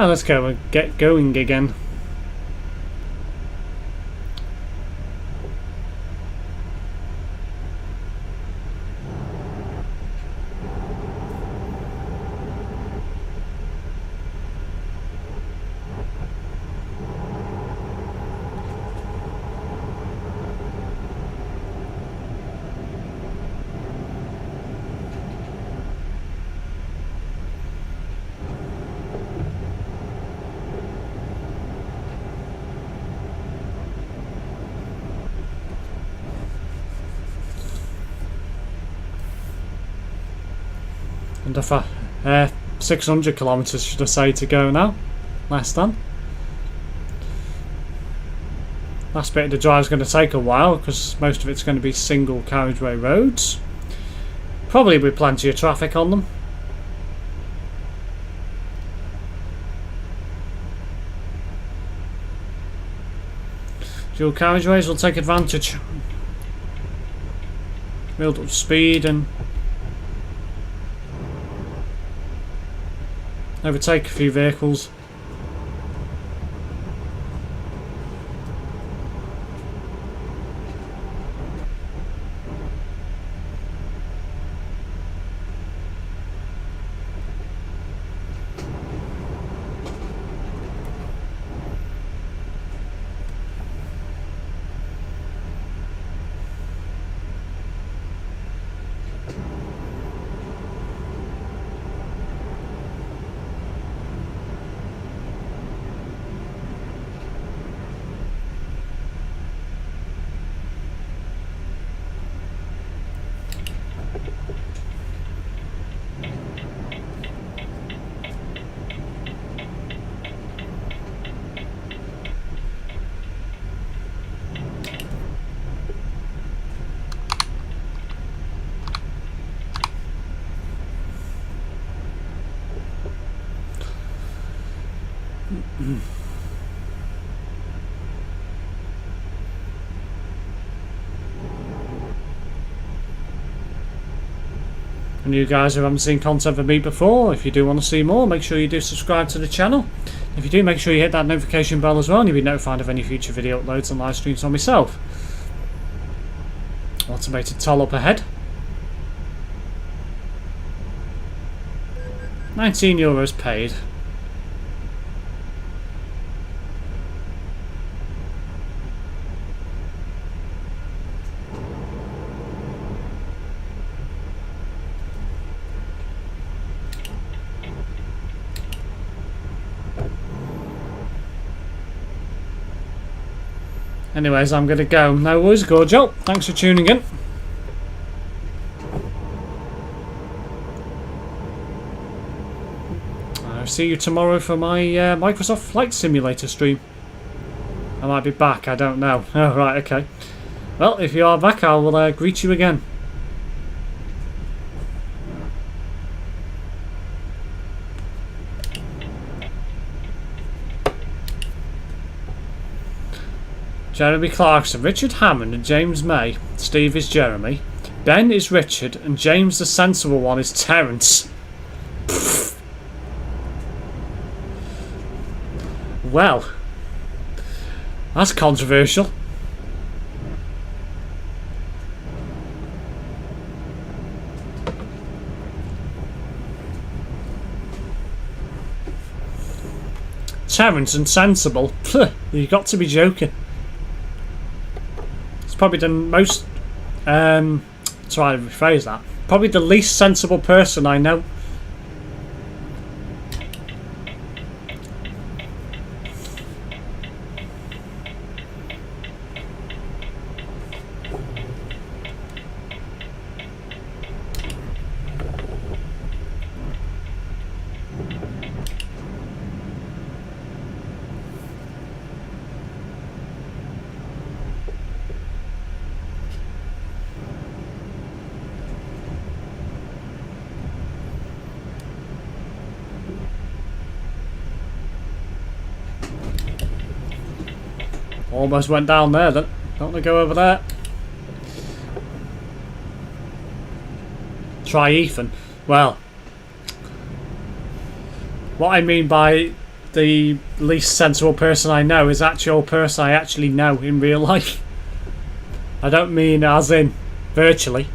Well, let's go and get going again. And for 600 kilometers, should I say, to go now. Less than. Last bit of the drive is going to take a while because most of it's going to be single carriageway roads. Probably with plenty of traffic on them. Dual carriageways will take advantage. Build up speed and overtake a few vehicles. And you guys who haven't seen content from me before, if you do want to see more, make sure you do subscribe to the channel. If you do, make sure you hit that notification bell as well, and you'll be notified of any future video uploads and live streams on myself. Automated toll up ahead. €19 paid. Anyways, I'm going to go. No worries, Gorgel. Thanks for tuning in. I'll see you tomorrow for my Microsoft Flight Simulator stream. I might be back, I don't know. Oh, right, okay. Well, if you are back, I will greet you again. Jeremy Clarkson, Richard Hammond and James May. Steve is Jeremy. Ben is Richard and James the sensible one is Terence. Pfft. Well, that's controversial. Terence and sensible. You got to be joking. Probably the most try to rephrase that, probably the least sensible person I know. Almost went down there then. Don't want to go over there. Try Ethan. Well, what I mean by the least sensible person I know is the actual person I actually know in real life. I don't mean as in virtually.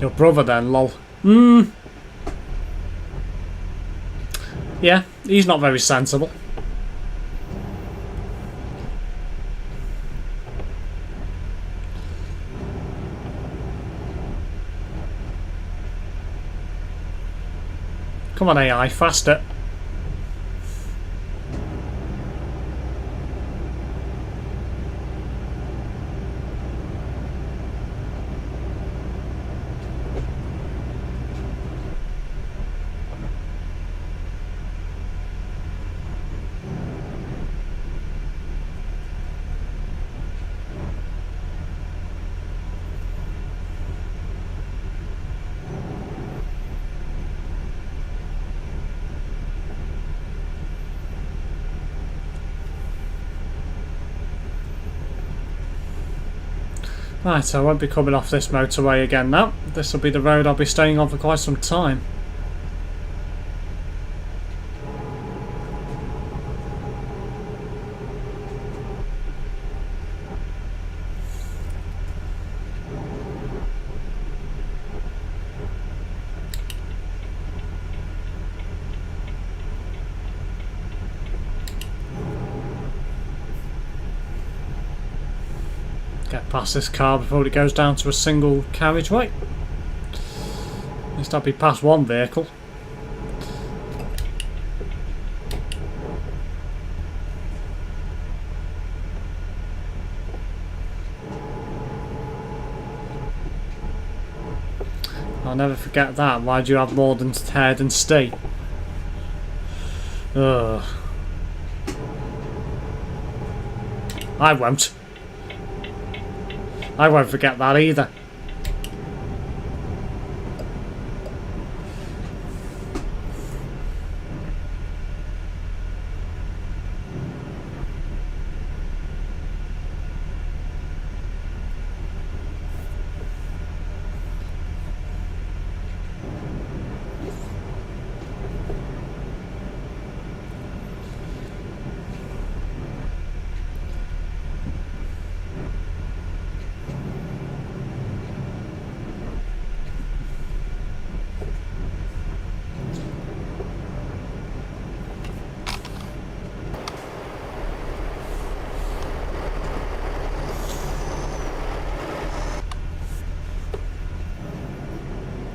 Your brother then, lol. Yeah, he's not very sensible. Come on, AI, faster. Right, so I won't be coming off this motorway again now. This will be the road I'll be staying on for quite some time. Get past this car before it goes down to a single carriageway. At least I'll be past one vehicle. I'll never forget that. Why do you have more than hair than Steve? Ugh. I won't. I won't forget that either.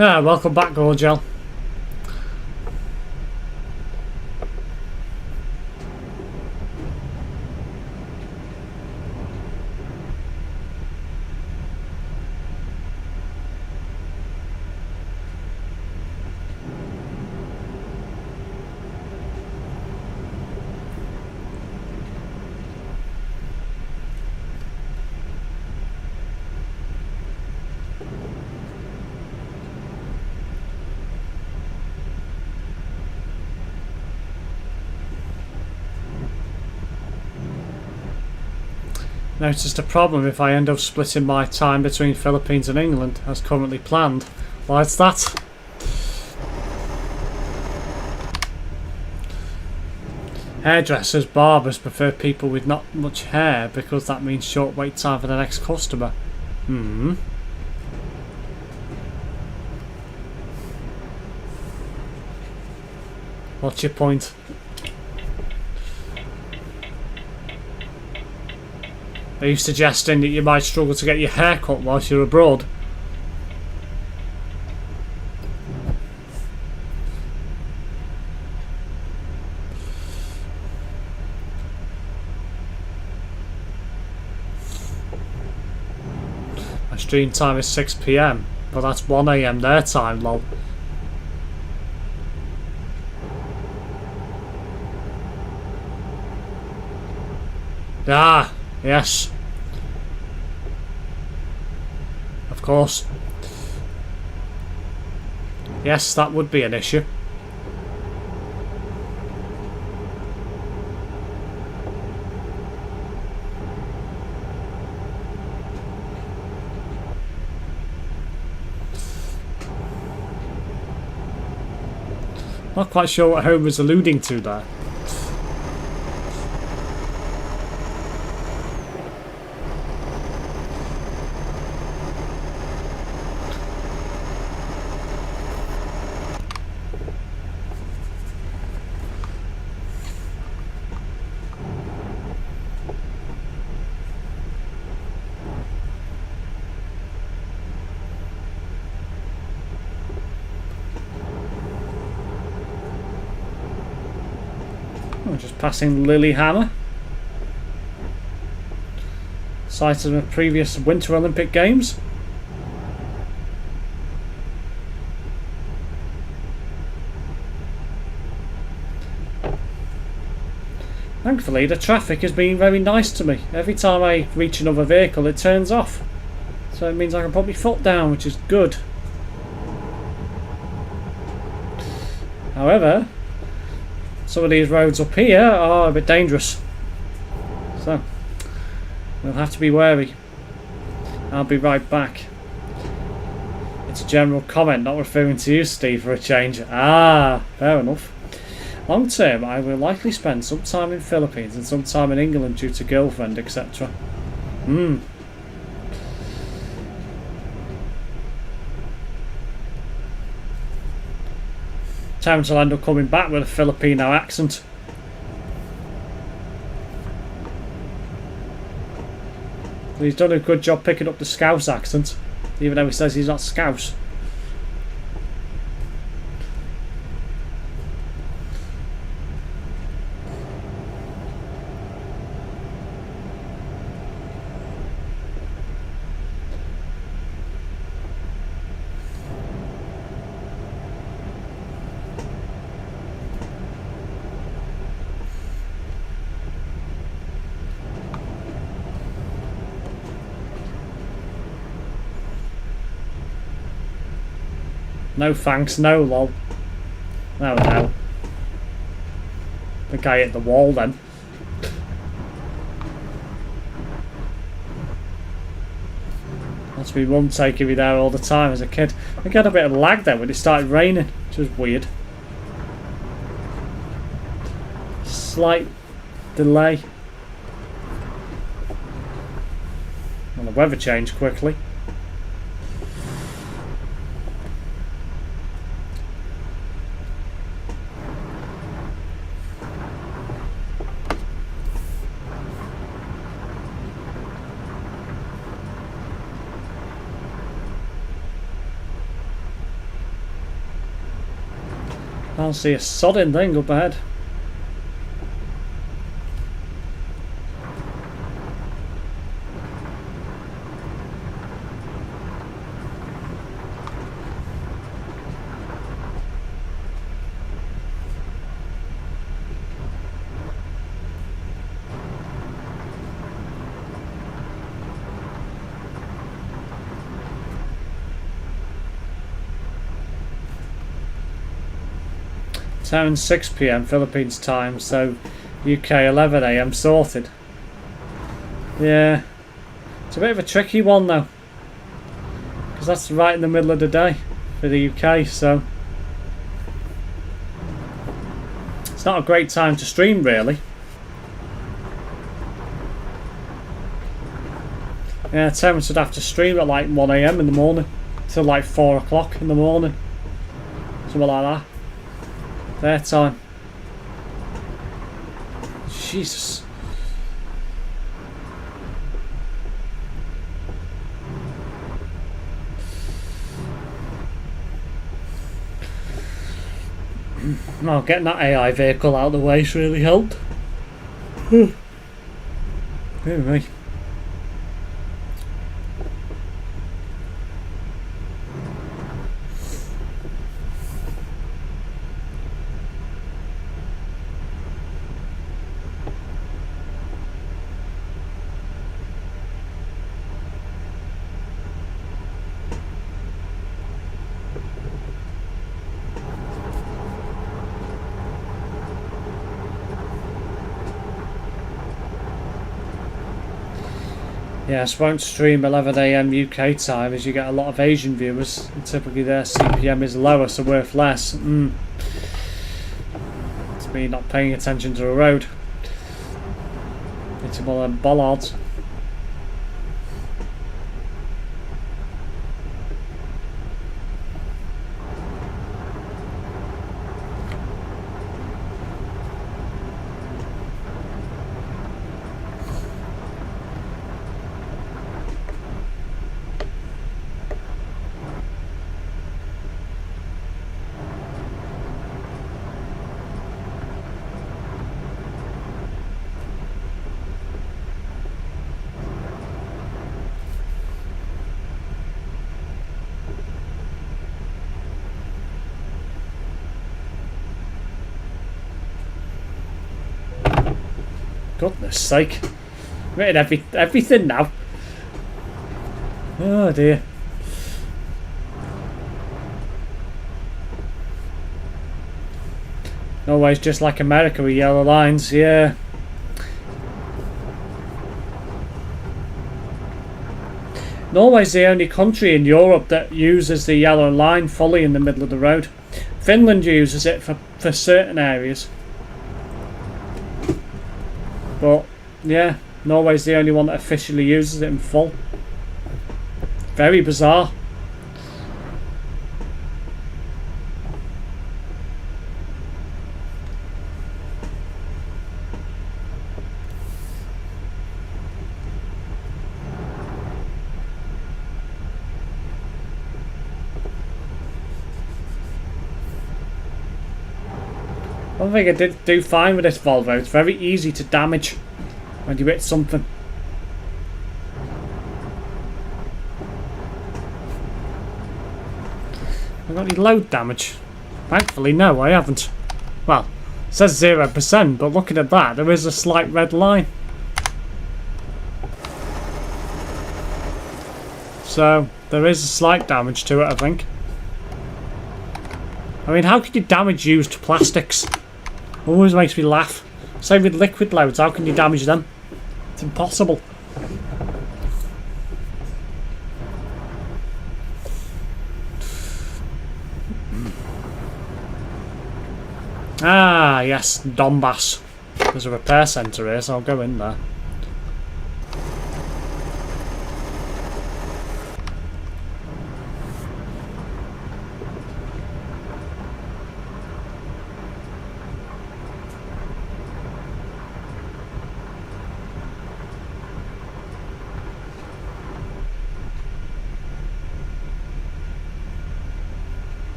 Ah, welcome back, Gorgel. Noticed a problem if I end up splitting my time between Philippines and England as currently planned. Why is that? Hairdressers, barbers prefer people with not much hair because that means short wait time for the next customer. What's your point? Are you suggesting that you might struggle to get your hair cut whilst you're abroad? My stream time is 6 PM, but that's 1 AM their time, lol. Ah, yes. Of course. Yes, that would be an issue. Not quite sure what Homer's alluding to there. Just passing Lillehammer, site of the previous Winter Olympic Games. Thankfully, the traffic has been very nice to me. Every time I reach another vehicle, it turns off. So it means I can put my foot down, which is good. However, some of these roads up here are a bit dangerous, so we'll have to be wary. I'll be right back. It's a general comment, not referring to you, Steve, for a change. Ah, fair enough. Long term, I will likely spend some time in Philippines and some time in England due to girlfriend, etc. Terence will end up coming back with a Filipino accent. He's done a good job picking up the Scouse accent, even though he says he's not Scouse. No thanks, no lol. No, no. I think I hit the wall then. That's me mum taking me there all the time as a kid. I got a bit of lag there when it started raining, which was weird. Slight delay. And the weather changed quickly. Can't see a sodding thing up ahead. Town 6 PM Philippines time, so UK 11 AM sorted. Yeah, it's a bit of a tricky one though, because that's right in the middle of the day for the UK, so it's not a great time to stream really. Yeah, Terence would have to stream at like 1 AM in the morning till like 4 o'clock in the morning, something like that. Their time. Jesus. Well, getting that AI vehicle out of the way has really helped. Anyway. Yes, won't stream 11 AM UK time as you get a lot of Asian viewers. And typically their CPM is lower, so worth less. It's me not paying attention to the road. It's one of them bollards. Goodness sake. Written everything now. Oh dear. Always just like America with yellow lines, yeah. Norway's the only country in Europe that uses the yellow line fully in the middle of the road. Finland uses it for certain areas. But, yeah, Norway's the only one that officially uses it in full. Very bizarre. One thing I did do fine with this Volvo, it's very easy to damage when you hit something. Have I got any load damage? Thankfully no, I haven't. Well, it says 0%, but looking at that, there is a slight red line. So, there is a slight damage to it, I think. I mean, how can you damage used plastics? Always makes me laugh. Same with liquid loads, how can you damage them? It's impossible. Ah, yes, Donbass. There's a repair centre here, so I'll go in there.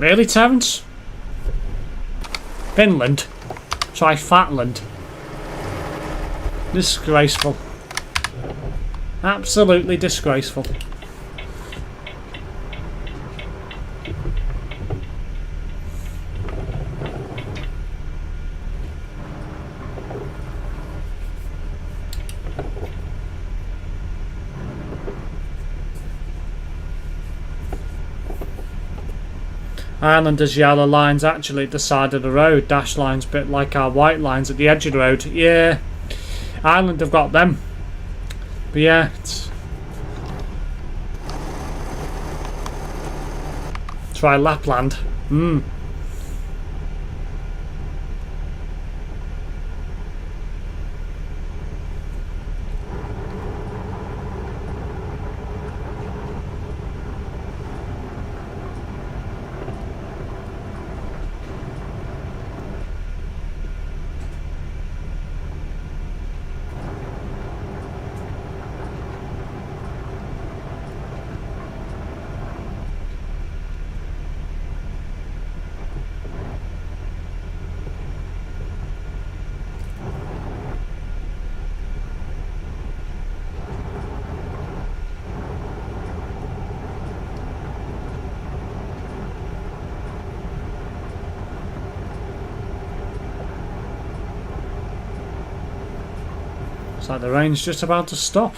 Really, Terence? Finland? Try Fatland. Disgraceful. Absolutely disgraceful. Ireland has yellow lines actually at the side of the road, dash lines, a bit like our white lines at the edge of the road. Yeah, Ireland have got them. But yeah, try Lapland. Looks like the rain's just about to stop.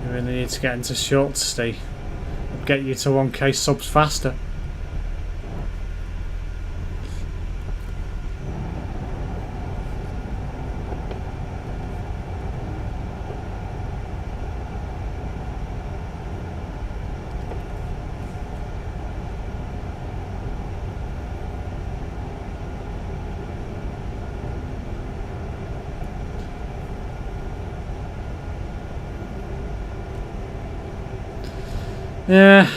You really need to get into shorts, Steve. Get you to 1k subs faster. Yeah.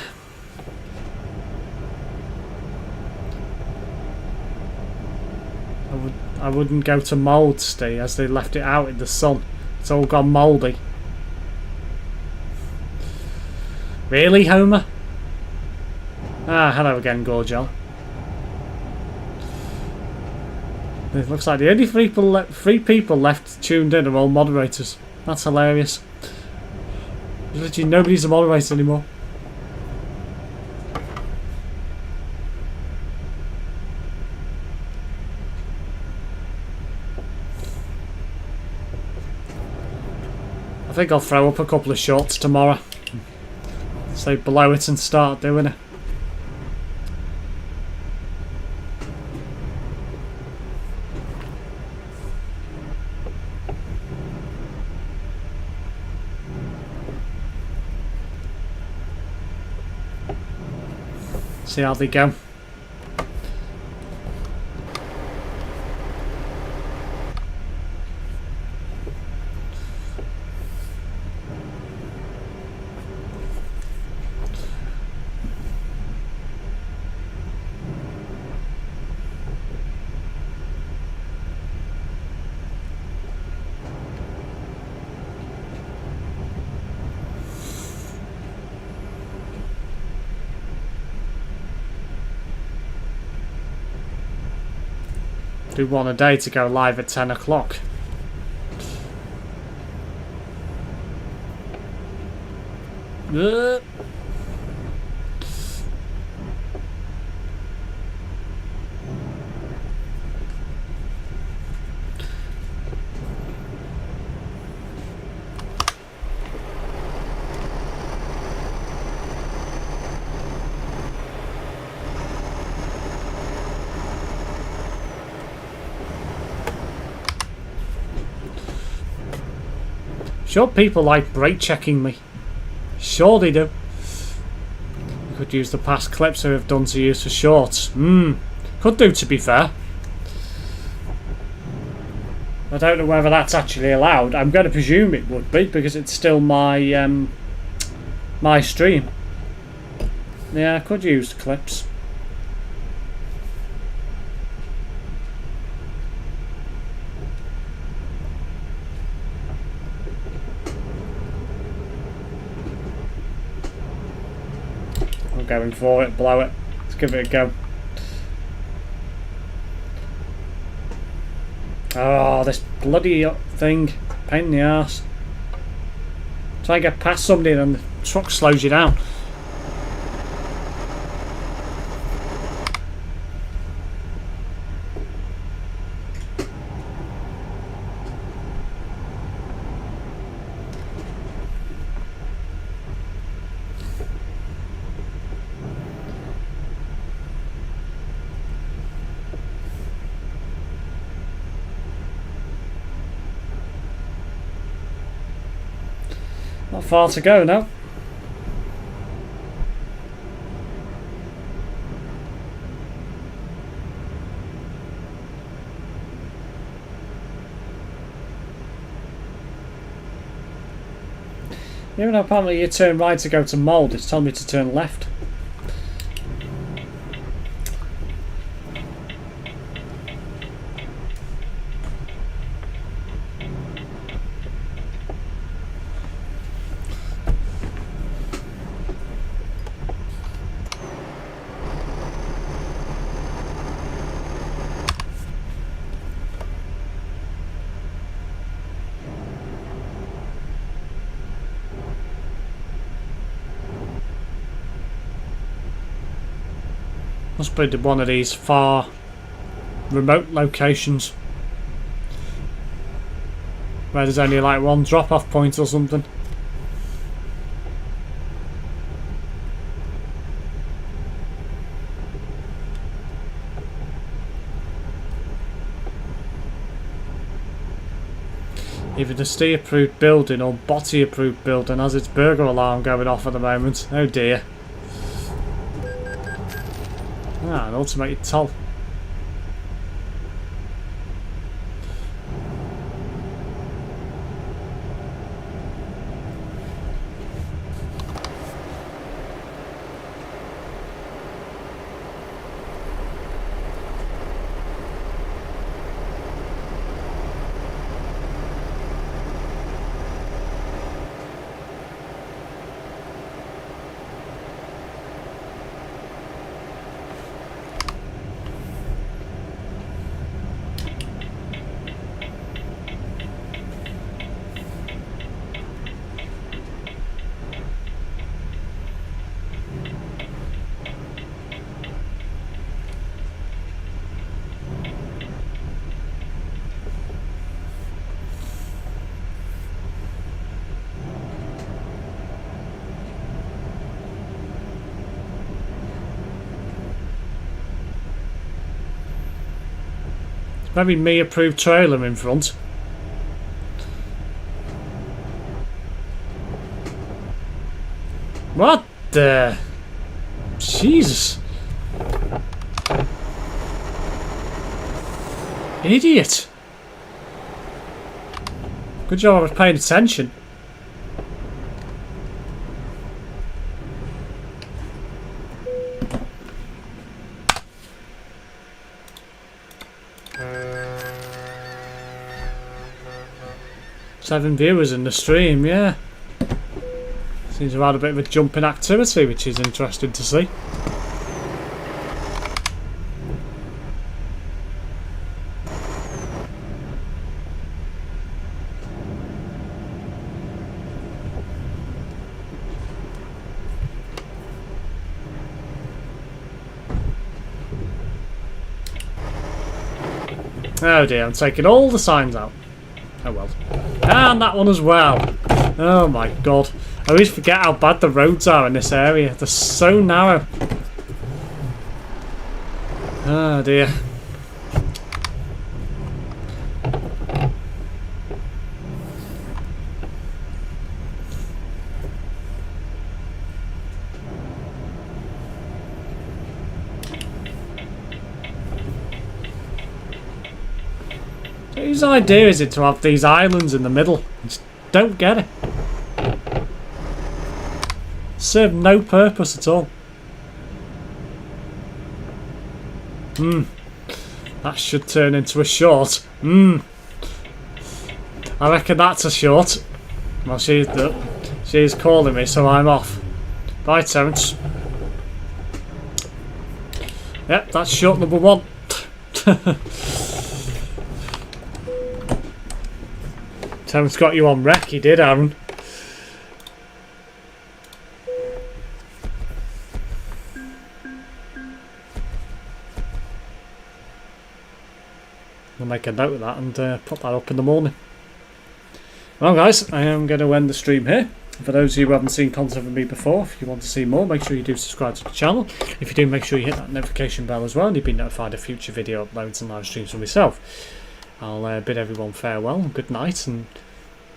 I wouldn't go to mould, Steve, as they left it out in the sun. It's all gone mouldy. Really, Homer? Ah, hello again, Gorgel. It looks like the only three people left tuned in are all moderators. That's hilarious. Literally nobody's a moderator anymore. I think I'll throw up a couple of shorts tomorrow. Stay below it and start doing it. See how they go. Do one a day to go live at 10 o'clock. Sure, people like brake checking me. Sure they do. You could use the past clips I have done to use for shorts. Could do, to be fair. I don't know whether that's actually allowed. I'm going to presume it would be, because it's still my my stream. Yeah, I could use clips. Going for it, blow it. Let's give it a go. Oh, this bloody thing. Pain in the arse. Try and get past somebody and the truck slows you down. Not far to go now. Even though apparently you turn right to go to mould, it's telling me to turn left. Must be one of these far remote locations where there's only like one drop-off point or something. Either the STE approved building or Botty approved building has its burglar alarm going off at the moment. Oh dear. Ah, an automated toll. Very me approved trailer in front. What the? Jesus. Idiot. Good job I was paying attention. Seven viewers in the stream, yeah. Seems to have had a bit of a jump in activity, which is interesting to see. Oh dear, I'm taking all the signs out. Oh well. And that one as well. Oh my god. I always forget how bad the roads are in this area. They're so narrow. Oh dear. Whose idea is it to have these islands in the middle? I just don't get it. Serve no purpose at all. That should turn into a short. I reckon that's a short. Well, she's calling me, so I'm off. Bye, Terence. Yep, that's short number one. Terence got you on wreck, he did, Aaron. I'll make a note of that and put that up in the morning. Well guys, I am going to end the stream here. For those of you who haven't seen content from me before, if you want to see more, make sure you do subscribe to the channel. If you do, make sure you hit that notification bell as well, and you'll be notified of future video uploads and live streams from myself. I'll bid everyone farewell and good night and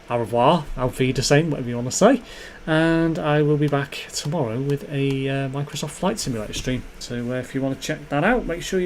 au revoir, auf Wiedersehen, whatever you want to say. And I will be back tomorrow with a Microsoft Flight Simulator stream. So if you want to check that out, make sure you